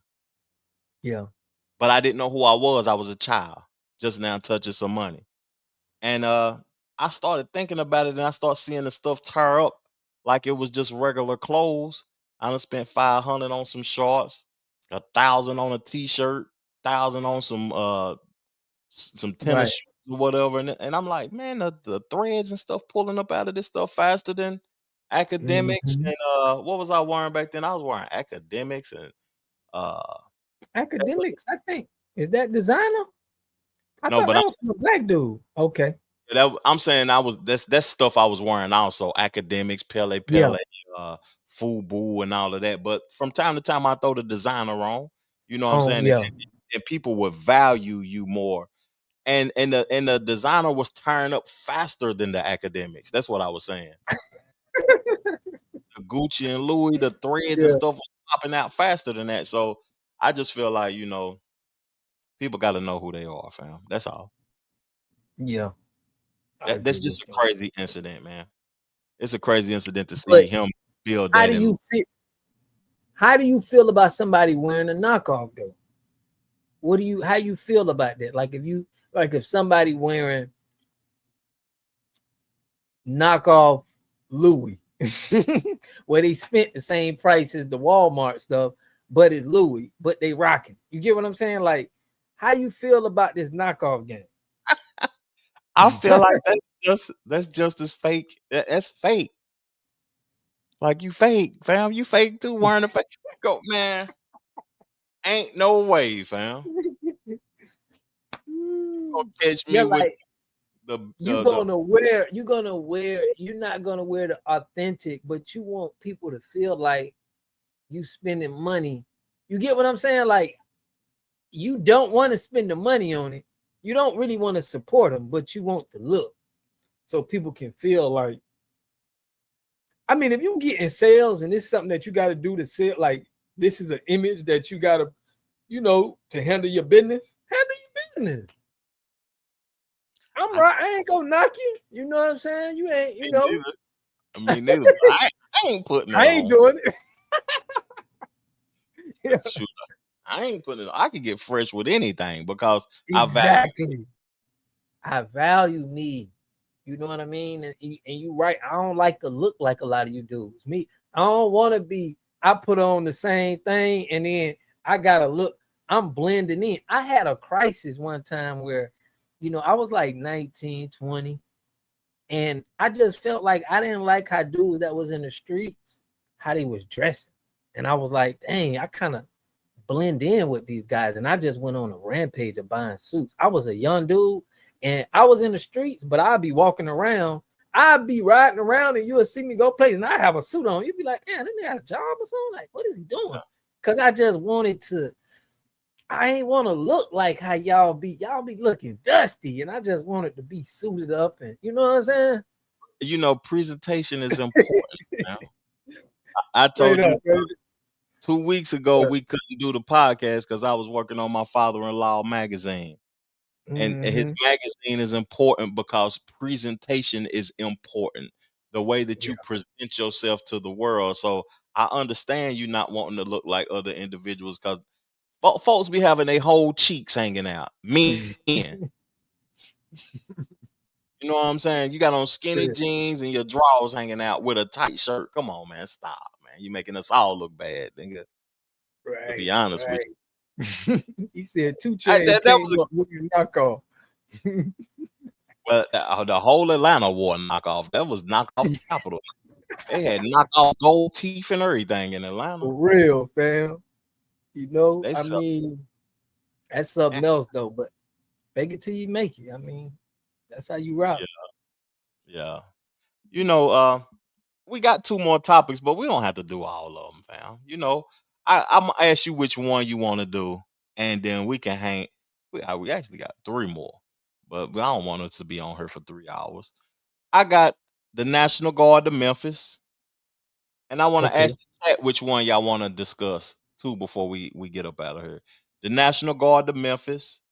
Yeah. But I didn't know who I was. I was a child, just now touching some money. And I started thinking about it, and I started seeing the stuff tear up like it was just regular clothes. I done spent 500 on some shorts, 1,000 on a t-shirt, 1,000 on some tennis Right. shoes or whatever. And I'm like, man, the threads and stuff pulling up out of this stuff faster than academics. And what was I wearing back then? I was wearing academics and Academics, I think. Is that designer? I no, thought but that was from a black dude. Okay. I'm saying that's stuff I was wearing also. Academics, Pele, Yeah. FUBU and all of that. But from time to time I throw the designer on. You know what I'm Oh, saying? yeah. And people would value you more. And the designer was tearing up faster than the academics. That's what I was saying. The Gucci and Louis, the threads and Yeah. stuff was popping out faster than that. So I just feel like, you know, people got to know who they are, fam. That's all. Yeah. That's just a crazy incident, man. It's a crazy incident to see But him build how that. do you feel about somebody wearing a knockoff though? How you feel about that? Like if somebody wearing knockoff Louis, where they spent the same price as the Walmart stuff, but it's Louis, but they rocking. You get what I'm saying? Like, how you feel about this knockoff game? I feel like that's just as fake. That's fake. Like you fake, fam. You fake too, wearing a fake. Go, man. Ain't no way, fam. Gonna catch me Yeah, with like you're not gonna wear the authentic, but you want people to feel like you spending money. You get what I'm saying? Like you don't want to spend the money on it. You don't really want to support them, but you want the look. So people can feel like, I mean, if you get in sales and it's something that you got to do to sell, like this is an image that you got to, you know, to handle your business, handle your business. I'm right. I ain't gonna knock you. You know what I'm saying? You ain't, you know. I mean, neither. I ain't putting it on. I ain't doing it. Yeah. Shoot, I ain't putting it on. I can get fresh with anything because exactly. I value me. You know what I mean? And you right. I don't like to look like a lot of you dudes. Me, I don't want to be. I put on the same thing, and then I gotta look. I'm blending in. I had a crisis one time where, I was like 19, 20, and I just felt like I didn't like how dudes that was in the streets, how they was dressing. And I was like, dang, I kind of blend in with these guys. And I just went on a rampage of buying suits. I was a young dude, and I was in the streets, but I'd be walking around. I'd be riding around, and you'll see me go places, and I have a suit on. You'd be like, damn, didn't they got a job or something? Like, what is he doing? Because I just wanted to. I ain't want to look like how y'all be looking dusty, and I just wanted to be suited up, and you know what I'm saying? Presentation is important. I told you 2 weeks ago we couldn't do the podcast because I was working on my father-in-law magazine. And his magazine is important because presentation is important. The way that you present yourself to the world. So I understand you not wanting to look like other individuals because folks be having their whole cheeks hanging out. Men. You know what I'm saying? You got on skinny jeans and your drawers hanging out with a tight shirt. Come on, man. Stop, man. You making us all look bad, nigga. Right. To be honest with you. He said 2 Chainz that was with your knockoff. Well, the whole Atlanta wore knockoff. That was knockoff capital. They had knockoff gold teeth and everything in Atlanta. For real, fam. That's something else though. But fake it till you make it. I mean, that's how you rock. Yeah. We got 2 more topics, but we don't have to do all of them, fam. I'm gonna ask you which one you want to do, and then we can hang. We actually got 3 more, but I don't want us to be on here for 3 hours. I got the National Guard of Memphis, and I want to ask the chat which one y'all want to discuss too before we get up out of here. The National Guard of Memphis,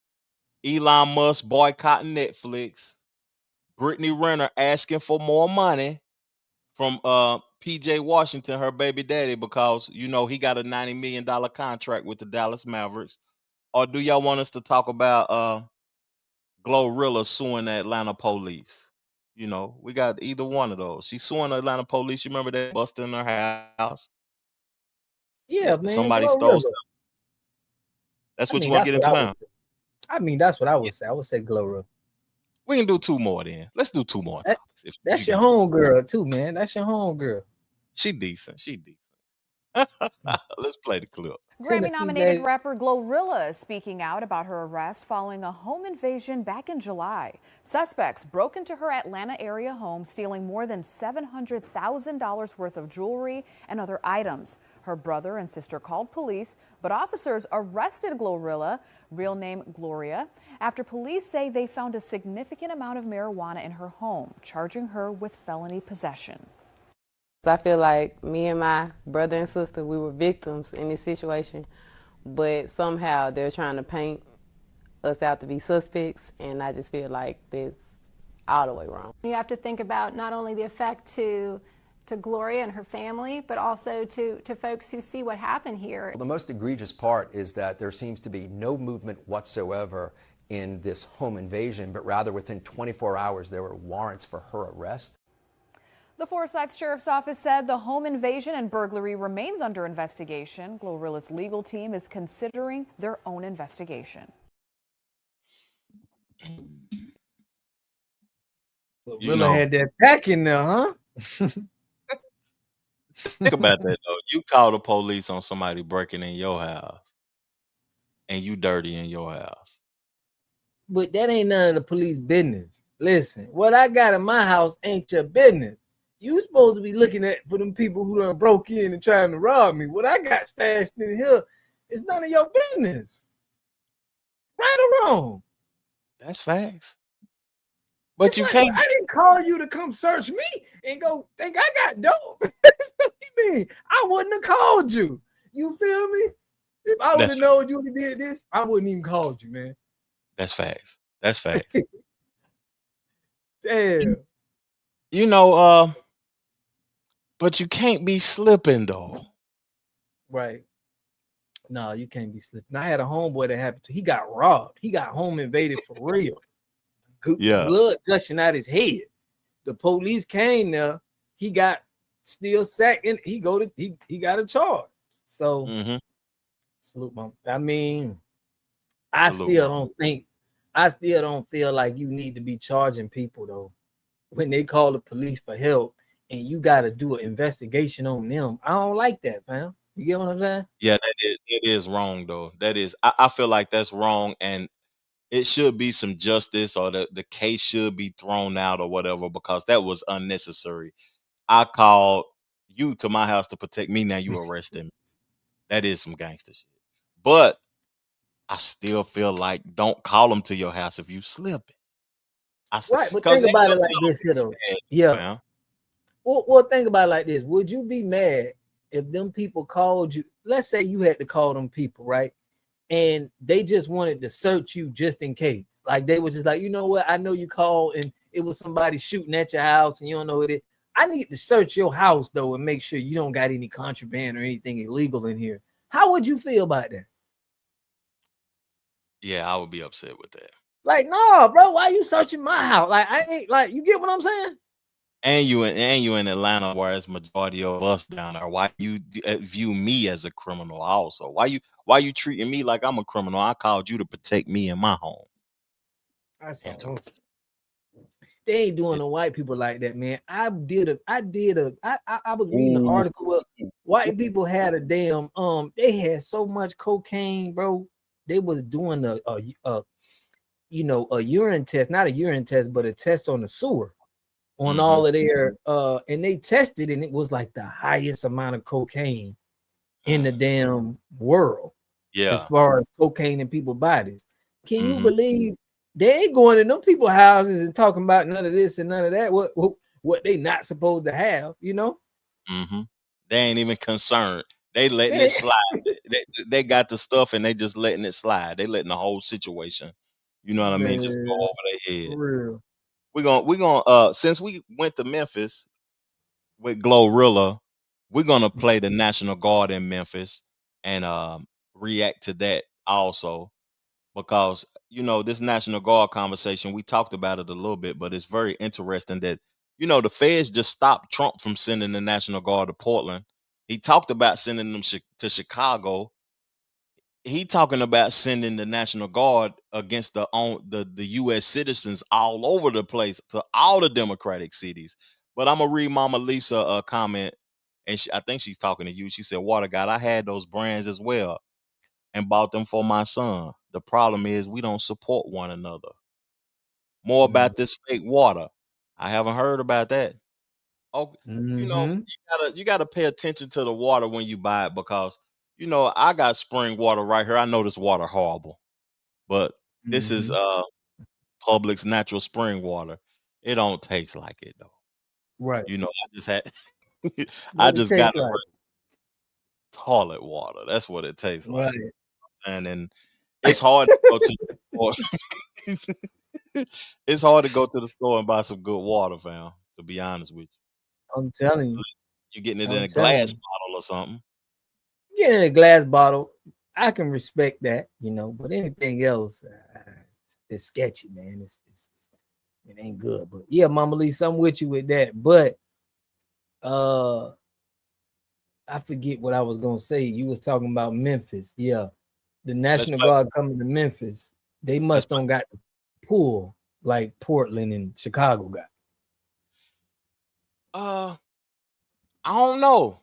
Elon Musk boycotting Netflix, Brittany Renner asking for more money from PJ Washington, her baby daddy, because he got a $90 million contract with the Dallas Mavericks. Or do y'all want us to talk about Glorilla suing the Atlanta police? We got either one of those. She's suing the Atlanta police. You remember that busting her house? Yeah, man. Somebody stole something. That's what you want to get into now? That's what I would say. I would say Glorilla. We can do 2 more then. Let's do 2 more topics. That's your home girl too, man. That's your home girl. She decent. Let's play the clip. Grammy-nominated rapper Glorilla is speaking out about her arrest following a home invasion back in July. Suspects broke into her Atlanta area home, stealing more than $700,000 worth of jewelry and other items. Her brother and sister called police, but officers arrested Glorilla, real name Gloria, after police say they found a significant amount of marijuana in her home, charging her with felony possession. I feel like me and my brother and sister, we were victims in this situation, but somehow they're trying to paint us out to be suspects, and I just feel like that's all the way wrong. You have to think about not only the effect to Gloria and her family, but also to folks who see what happened here. Well, the most egregious part is that there seems to be no movement whatsoever in this home invasion, but rather within 24 hours there were warrants for her arrest. The Forsyth Sheriff's Office said the home invasion and burglary remains under investigation. Glorilla's legal team is considering their own investigation. Glorilla had that pack in there, huh? Think about that though. You call the police on somebody breaking in your house, and you dirty in your house. But that ain't none of the police business. Listen, what I got in my house ain't your business. You supposed to be looking at for them people who done broke in and trying to rob me. What I got stashed in here is none of your business. Right or wrong? That's facts. But it's you like, can't. I didn't call you to come search me and go think I got dope. What do you mean? I wouldn't have called you. You feel me? If I would have known you did this, I wouldn't even called you, man. That's facts. That's facts. Damn. But you can't be slipping though. Right. No, you can't be slipping. I had a homeboy that happened to. He got robbed. He got home invaded for real. Yeah. Blood gushing out his head. The police came there. He got still sat in. He got a charge. So salute, mom. I mean, I still don't feel like you need to be charging people though when they call the police for help and you got to do an investigation on them. I don't like that, fam. You get what I'm saying? Yeah, it is wrong though. That is, I feel like that's wrong, and it should be some justice, or the case should be thrown out or whatever, because that was unnecessary. I called you to my house to protect me. Now you arresting me. That is some gangster shit. But I still feel like don't call them to your house if you slipping. Right, but think about it like this, you know. Yeah. Well, think about it like this. Would you be mad if them people called you? Let's say you had to call them people, right? And they just wanted to search you just in case. Like they were just like, you know what? I know you called and it was somebody shooting at your house and you don't know what it is. I need to search your house though and make sure you don't got any contraband or anything illegal in here. How would you feel about that? Yeah, I would be upset with that. Like, no, bro, why you searching my house? Like, I ain't like, you get what I'm saying? And you in Atlanta, where it's majority of us down there. Why you view me as a criminal also? Why you treating me like I'm a criminal? I called you to protect me in my home. They ain't doing no white people like that, man. I was reading an article where white people had a damn they had so much cocaine, bro. They was doing a urine test, not a urine test, but a test on the sewer on all of their and they tested and it was like the highest amount of cocaine in the damn world. Yeah. As far as cocaine in people's bodies. Can you believe they ain't going in them people's houses and talking about none of this and none of that? What they not supposed to have, you know? They ain't even concerned. They letting it slide. They got the stuff and they just letting it slide. They letting the whole situation, you know what I mean, just go over their head. For real. We're gonna since we went to Memphis with Glorilla, we're gonna play the National Guard in Memphis and react to that also, because this National Guard conversation, we talked about it a little bit, but it's very interesting that the feds just stopped Trump from sending the National Guard to Portland. He talked about sending them to Chicago. He talking about sending the National Guard against the U.S. citizens all over the place to all the Democratic cities. But I'm gonna read Mama Lisa a comment, and I think she's talking to you. She said, "Water God, I had those brands as well, and bought them for my son. The problem is we don't support one another. More about this fake water. I haven't heard about that. Oh, you gotta pay attention to the water when you buy it, because I got spring water right here. I know this water horrible, but this is Publix natural spring water. It don't taste like it though. Right. I just had I What it just tastes got like? toilet water. That's what it tastes like. Right. And then it's hard to go to the store. It's hard to go to the store and buy some good water, fam, to be honest with you. I'm telling you. You're getting it I'm in a telling glass you. bottle or something. Getting in a glass bottle, I can respect that, but anything else, it's sketchy, man. It ain't good. But yeah, Mama Lisa, I'm with you with that. But I forget what I was gonna say. You was talking about Memphis. Yeah, the National Guard coming to Memphis. They must don't got the pull like Portland and Chicago got. I don't know.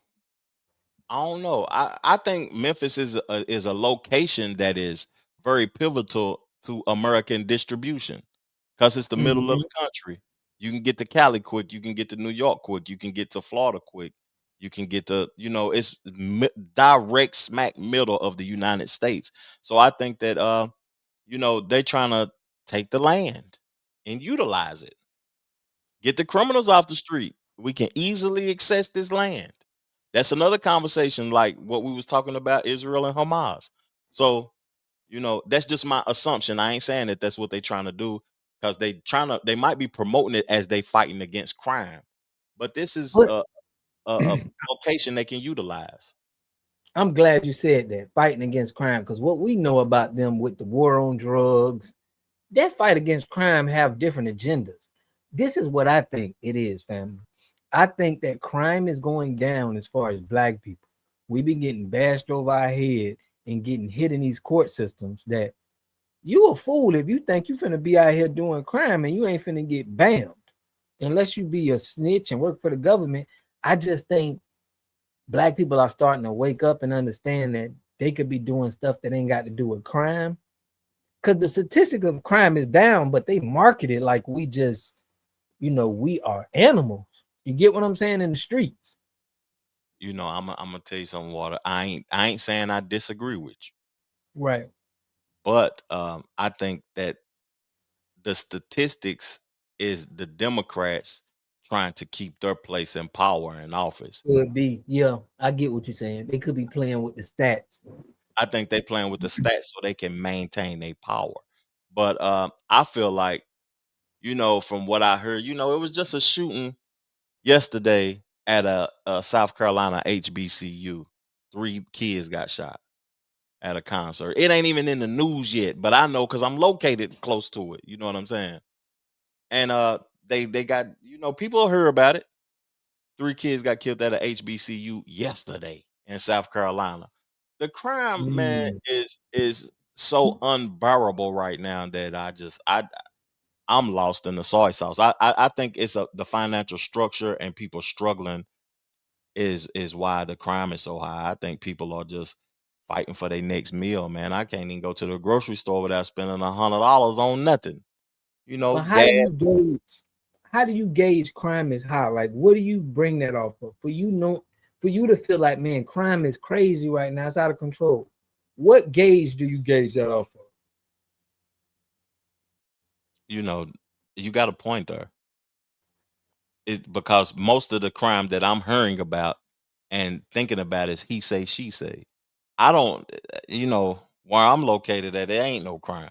I think Memphis is a location that is very pivotal to American distribution, because it's the middle of the country. You can get to Cali quick. You can get to New York quick. You can get to Florida quick. You can get to, it's direct smack middle of the United States. So I think that, they trying to take the land and utilize it. Get the criminals off the street. We can easily access this land. That's another conversation, like what we was talking about Israel and Hamas. So, that's just my assumption. I ain't saying that that's what they trying to do, because they might be promoting it as they fighting against crime. But this is a location they can utilize. I'm glad you said that, fighting against crime, because what we know about them with the war on drugs, that fight against crime have different agendas. This is what I think it is, family. I think that crime is going down as far as black people. We been getting bashed over our head and getting hit in these court systems that you a fool if you think you finna be out here doing crime and you ain't finna get bammed. Unless you be a snitch and work for the government. I just think black people are starting to wake up and understand that they could be doing stuff that ain't got to do with crime. Because the statistic of crime is down, but they market it like we just, we are animals. You get what I'm saying in the streets? I'm gonna tell you something, Water. I ain't saying I disagree with you. Right. But I think that the statistics is the Democrats trying to keep their place in power and office. Could be, yeah. I get what you're saying. They could be playing with the stats. I think they playing with the stats so they can maintain their power. But I feel like, from what I heard, it was just a shooting yesterday at a South Carolina HBCU. 3 kids got shot at a concert. It ain't even in the news yet, but I know because I'm located close to it. You know what I'm saying? And they got, people heard about it. 3 kids got killed at a HBCU yesterday in South Carolina. The crime, man, is so unbearable right now that I'm lost in the soy sauce. I think it's the financial structure and people struggling is why the crime is so high. I think people are just fighting for their next meal, man. I can't even go to the grocery store without spending $100 on nothing. But how do you gauge crime is high? Like, what do you bring that off of? For you to feel like, man, crime is crazy right now, it's out of control. What gauge do you gauge that off of? You got a point there. Because most of the crime that I'm hearing about and thinking about is he say, she say. I don't, where I'm located at, there ain't no crime,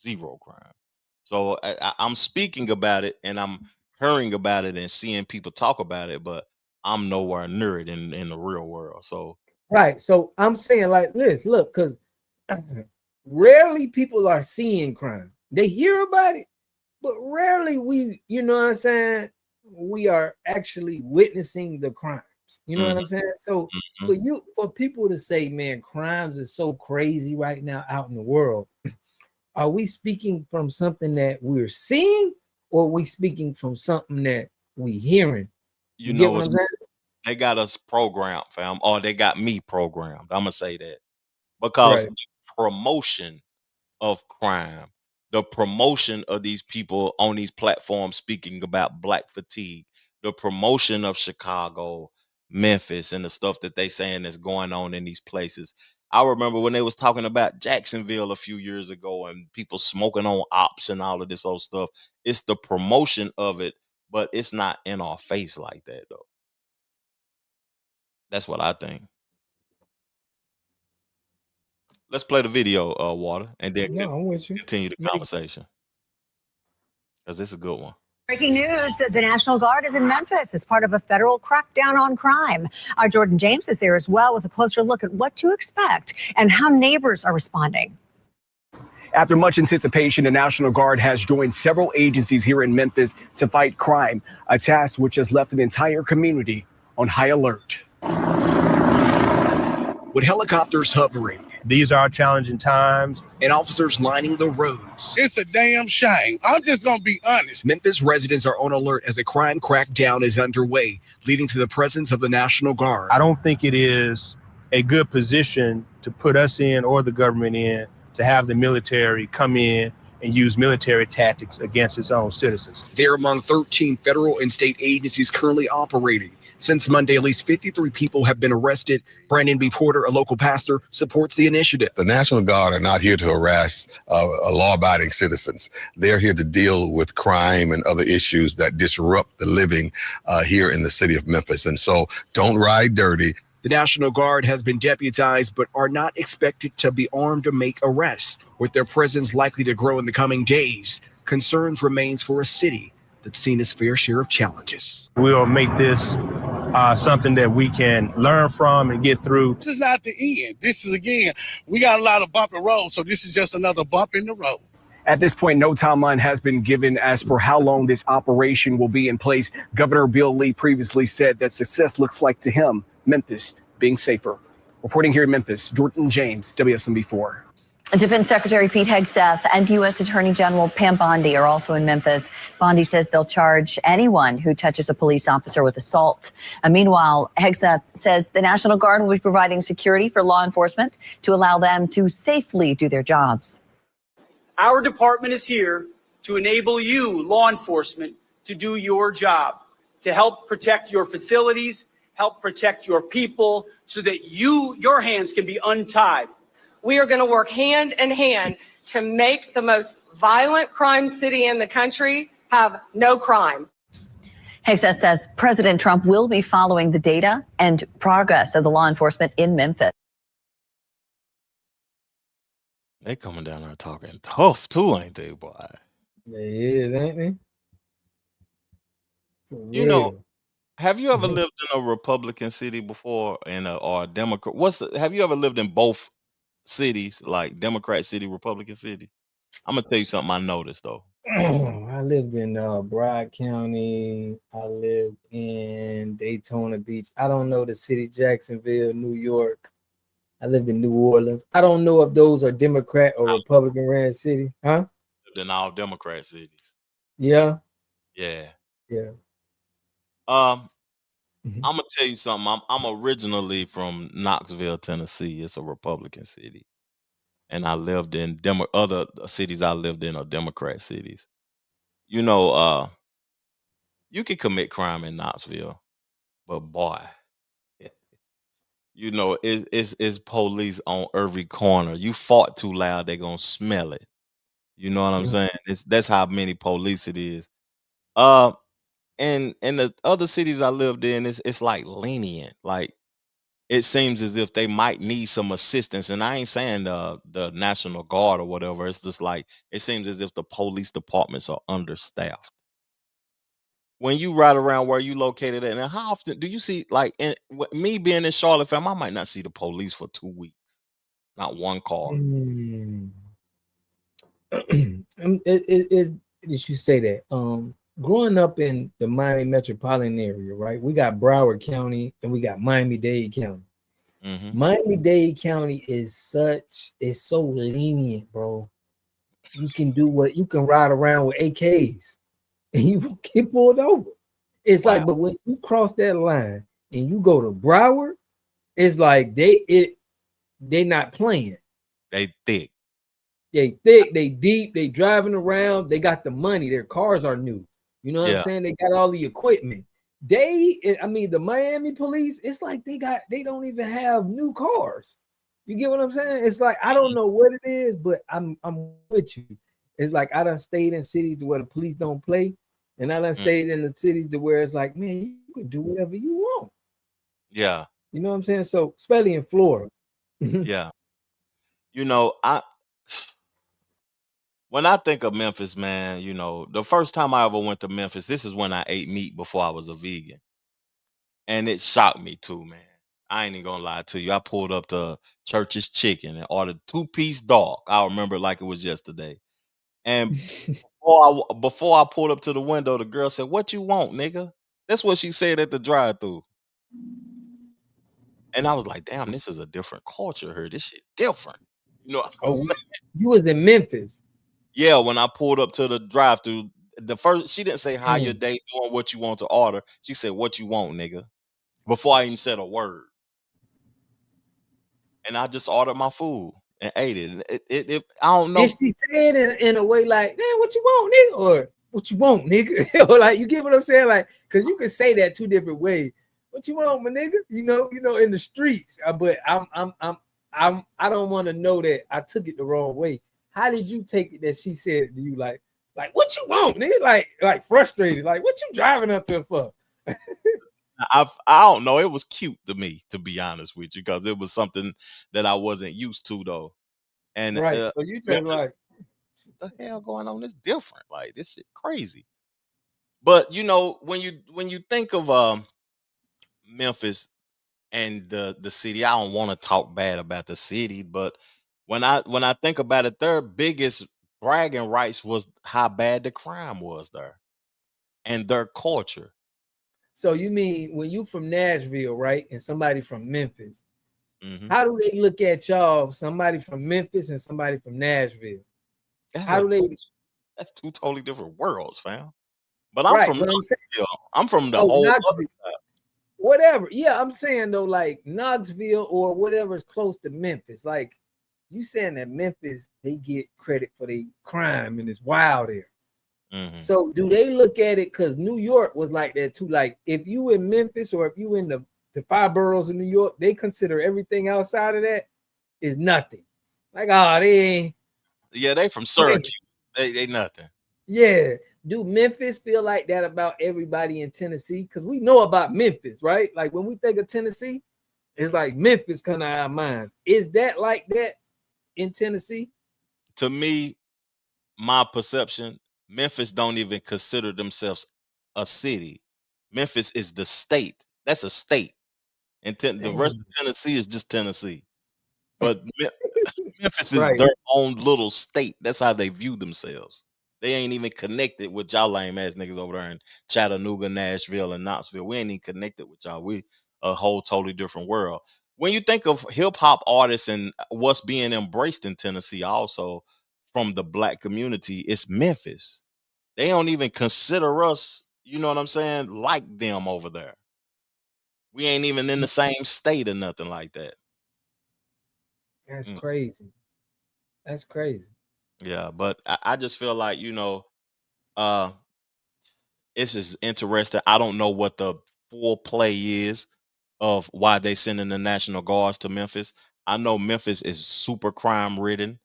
zero crime. So I'm speaking about it and I'm hearing about it and seeing people talk about it, but I'm nowhere near it in the real world. So right. So I'm saying like this, look, because rarely people are seeing crime. They hear about it, but rarely we, we are actually witnessing the crimes. You know what I'm saying? So for people to say, man, crimes is so crazy right now out in the world, are we speaking from something that we're seeing, or are we speaking from something that we hearing? You get what I'm saying? They got us programmed, fam, or they got me programmed. I'm gonna say that because the promotion of crime, the promotion of these people on these platforms speaking about black fatigue, the promotion of Chicago, Memphis, and the stuff that they saying is going on in these places. I remember when they was talking about Jacksonville a few years ago and people smoking on ops and all of this old stuff. It's the promotion of it, but it's not in our face like that, though. That's what I think. Let's play the video, Water, and then continue the conversation. Because this is a good one. Breaking news that the National Guard is in Memphis as part of a federal crackdown on crime. Our Jordan James is there as well with a closer look at what to expect and how neighbors are responding. After much anticipation, the National Guard has joined several agencies here in Memphis to fight crime, a task which has left an entire community on high alert. With helicopters hovering, these are challenging times, and officers lining the roads. It's a damn shame. I'm just going to be honest. Memphis residents are on alert as a crime crackdown is underway, leading to the presence of the National Guard. I don't think it is a good position to put us in or the government in to have the military come in and use military tactics against its own citizens. They're among 13 federal and state agencies currently operating. Since Monday, at least 53 people have been arrested. Brandon B. Porter, a local pastor, supports the initiative. The National Guard are not here to harass law-abiding citizens. They're here to deal with crime and other issues that disrupt the living here in the city of Memphis. And so don't ride dirty. The National Guard has been deputized, but are not expected to be armed to make arrests. With their presence likely to grow in the coming days, concerns remains for a city that's seen its fair share of challenges. We'll make this something that we can learn from and get through. This is not the end. This is, again, we got a lot of bumpy roads, so this is just another bump in the road. At this point, no timeline has been given as for how long this operation will be in place. Governor Bill Lee previously said that success looks like to him Memphis being safer. Reporting here in Memphis, Jordan James, WSMB4. Defense Secretary Pete Hegseth and U.S. Attorney General Pam Bondi are also in Memphis. Bondi says they'll charge anyone who touches a police officer with assault. Meanwhile, Hegseth says the National Guard will be providing security for law enforcement to allow them to safely do their jobs. Our department is here to enable you, law enforcement, to do your job, to help protect your facilities, help protect your people, so that your hands can be untied. We are going to work hand in hand to make the most violent crime city in the country have no crime. Hegseth says President Trump will be following the data and progress of the law enforcement in Memphis. They coming down there talking tough too, ain't they, boy? They is, ain't they? You know, have you ever lived in a Republican city before or a Democrat? Have you ever lived in both cities, like Democrat city, Republican city? I'm gonna tell you something I noticed though. I lived in Broward County. I lived in Daytona Beach. I don't know the city, Jacksonville, New York. I lived in New Orleans. I don't know if those are Democrat or Republican ran city, huh? Lived in all Democrat cities. Yeah. Yeah. Yeah. I'm gonna tell you something. I'm originally from Knoxville, Tennessee. It's a Republican city, and I lived in other cities. I lived in are Democrat cities. You know, you can commit crime in Knoxville, but boy, you know, it's police on every corner. You fought too loud, they gonna smell it. You know what I'm saying? That's how many police it is. And in the other cities I lived in, it's like lenient. Like it seems as if they might need some assistance. And I ain't saying the National Guard or whatever. It's just like it seems as if the police departments are understaffed. When you ride around where you located at, and how often do you see, like, me being in Charlotte, fam, I might not see the police for 2 weeks, not one car. Did you say that? Growing up in the Miami metropolitan area, right? We got Broward County and we got Miami-Dade County. Miami-Dade County is so lenient, bro. You can ride around with AKs and you won't get pulled over. It's like, but when you cross that line and you go to Broward, it's like they not playing. They thick. They thick, they deep, they driving around, they got the money, their cars are new. You know what I'm saying? They got all the equipment. The Miami police, it's like they don't even have new cars. You get what I'm saying? It's like, I don't know what it is, but I'm with you. It's like I done stayed in cities where the police don't play, and I done stayed in the cities to where it's like, man, you can do whatever you want. Yeah. You know what I'm saying? So, especially in Florida. Yeah. You know, when I think of Memphis, man, you know, the first time I ever went to Memphis, this is when I ate meat before I was a vegan. And it shocked me too, man. I ain't even gonna lie to you. I pulled up to Church's Chicken and ordered 2-piece dog. I remember it like it was yesterday. And before I pulled up to the window, the girl said, "What you want, nigga?" That's what she said at the drive-thru. And I was like, damn, this is a different culture here. This shit different. You know what I'm saying? You was in Memphis. Yeah, when I pulled up to the drive-thru, she didn't say how your day doing, what you want to order. She said, "What you want, nigga?" Before I even said a word. And I just ordered my food and ate it. I don't know. Did she say it in a way like, "Man, what you want, nigga?" Or "What you want, nigga?" Or like, you get what I'm saying? Like, because you can say that 2 different ways. "What you want, my nigga?" You know, in the streets. But I don't want to know that I took it the wrong way. How did you take it that she said it to you like "What you want, nigga?" Like frustrated, like, "What you driving up there for?" I don't know. It was cute to me, to be honest with you, because it was something that I wasn't used to, though. And right, so you just like, what the hell going on? It's different. Like, this shit crazy. But you know, when you think of Memphis and the city, I don't want to talk bad about the city, but when I think about it, their biggest bragging rights was how bad the crime was there and their culture. So you mean when you from Nashville, right, and somebody from Memphis, Mhm. how do they look at y'all, somebody from Memphis and somebody from Nashville? That's two totally different worlds, fam. But I'm Right, from but I'm saying, Knoxville. I'm from the oh, whole other Knoxville, side. whatever. Yeah, I'm saying though, like Knoxville or whatever is close to Memphis. Like you saying that Memphis, they get credit for the crime and it's wild there. Mhm. So do they look at it because New York was like that too? Like if you in Memphis or if you in the 5 boroughs of New York, they consider everything outside of that is nothing. Like, oh, they ain't. Yeah, they from Syracuse. They nothing. Yeah. Do Memphis feel like that about everybody in Tennessee? Because we know about Memphis, right? Like when we think of Tennessee, it's like Memphis come to our minds. Is that like that in Tennessee? To me, my perception, Memphis don't even consider themselves a city. Memphis is the state. That's a state. And the rest of Tennessee is just Tennessee. But Memphis is Right. their own little state. That's how they view themselves. They ain't even connected with y'all lame ass niggas over there in Chattanooga, Nashville, and Knoxville. We ain't even connected with y'all. We a whole totally different world. When you think of hip hop artists and what's being embraced in Tennessee, also from the black community, it's Memphis. They don't even consider us, you know what I'm saying, like them over there. We ain't even in the same state or nothing like that. That's crazy. That's crazy. Yeah, but I just feel like, you know, it's just interesting. I don't know what the full play is of why they sending the National Guards to Memphis. I know Memphis is super crime ridden,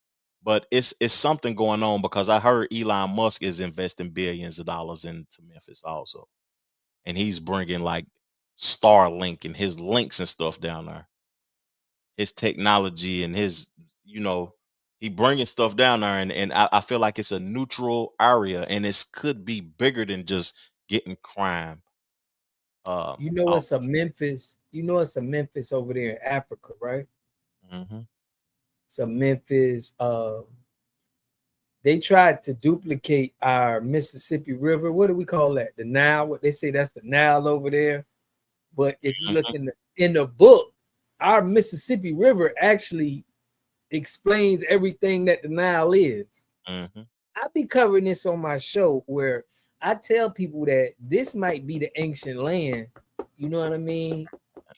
but it's something going on because I heard Elon Musk is investing billions of dollars into Memphis also, and he's bringing like Starlink and his links and stuff down there, his technology and his, you know, he bringing stuff down there, and I feel like it's a neutral area, and it could be bigger than just getting crime. You know it's a Memphis. You know it's a Memphis over there in Africa, right? Mm-hmm. It's a Memphis. They tried to duplicate our Mississippi River. What do we call that? The Nile. What they say that's the Nile over there. But if you look in the book, our Mississippi River actually explains everything that the Nile is. Mm-hmm. I be covering this on my show where I tell people that this might be the ancient land. You know what I mean?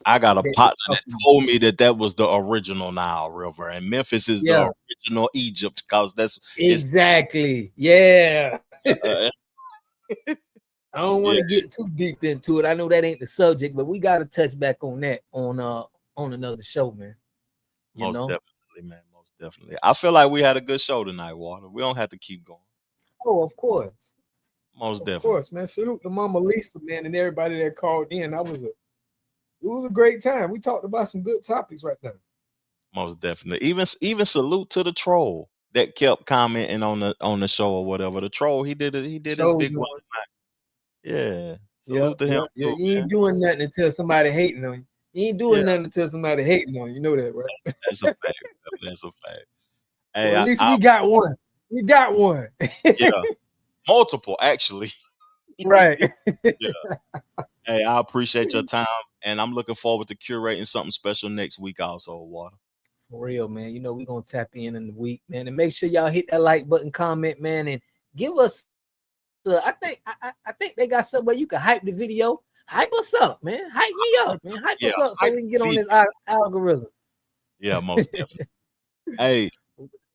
I got a partner that told me that was the original Nile River, and Memphis is the original Egypt because that's exactly. Yeah. I don't want to get too deep into it. I know that ain't the subject, but we got to touch back on that on another show, man. Most definitely, man. Most definitely. I feel like we had a good show tonight, Water. We don't have to keep going. Oh, of course. Most definitely. Of course, man. Salute to Mama Lisa, man, and everybody that called in. It was a great time. We talked about some good topics right there. Most definitely. Even salute to the troll that kept commenting on the show or whatever. The troll, he did his big one tonight. Yeah. Salute to him too. You ain't doing nothing until somebody hating on you. You ain't doing nothing until somebody hating on you. You know that, right? That's a fact. That's a fact. Hey, well, at least we got one. We got one. Yeah. Multiple, actually. Right. Yeah. Hey, I appreciate your time, and I'm looking forward to curating something special next week also, Water. For real, man. You know, we're going to tap in the week, man. And make sure y'all hit that like button, comment, man, and give us I think they got something where you can hype the video. Hype us up, man. Hype me up, man. Hype us up so we can get on this algorithm. Yeah, most definitely. Hey,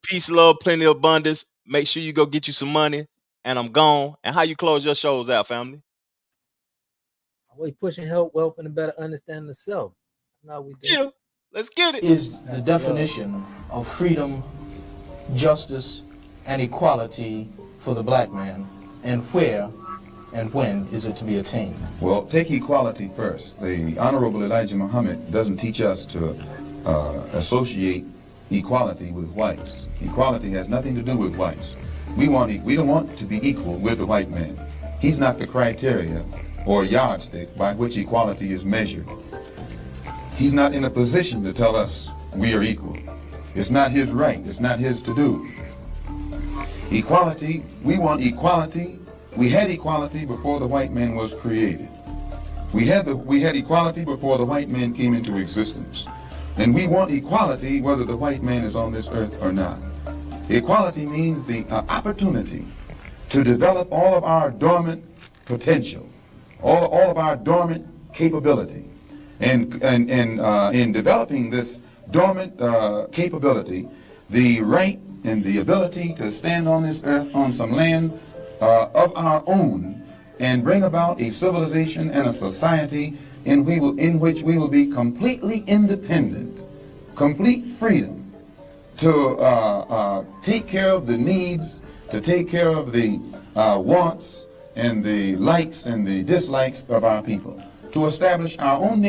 peace, love, plenty of abundance. Make sure you go get you some money, and I'm gone. And how you close your shows out, family? We pushing health, wealth, and a better understanding of self. Now we do. Yeah, let's get it. Is the definition of freedom, justice, and equality for the black man, and where and when is it to be attained? Well, take equality first. The Honorable Elijah Muhammad doesn't teach us to associate equality with whites. Equality has nothing to do with whites. We don't want to be equal with the white man. He's not the criteria or yardstick by which equality is measured. He's not in a position to tell us we are equal. It's not his right. It's not his to do. Equality, we want equality. We had equality before the white man was created. We had equality before the white man came into existence. And we want equality whether the white man is on this earth or not. Equality means the opportunity to develop all of our dormant potential, all of our dormant capability. And in developing this dormant capability, the right and the ability to stand on this earth on some land of our own and bring about a civilization and a society in which we will be completely independent, complete freedom to take care of the needs, to take care of the wants and the likes and the dislikes of our people, to establish our own nation.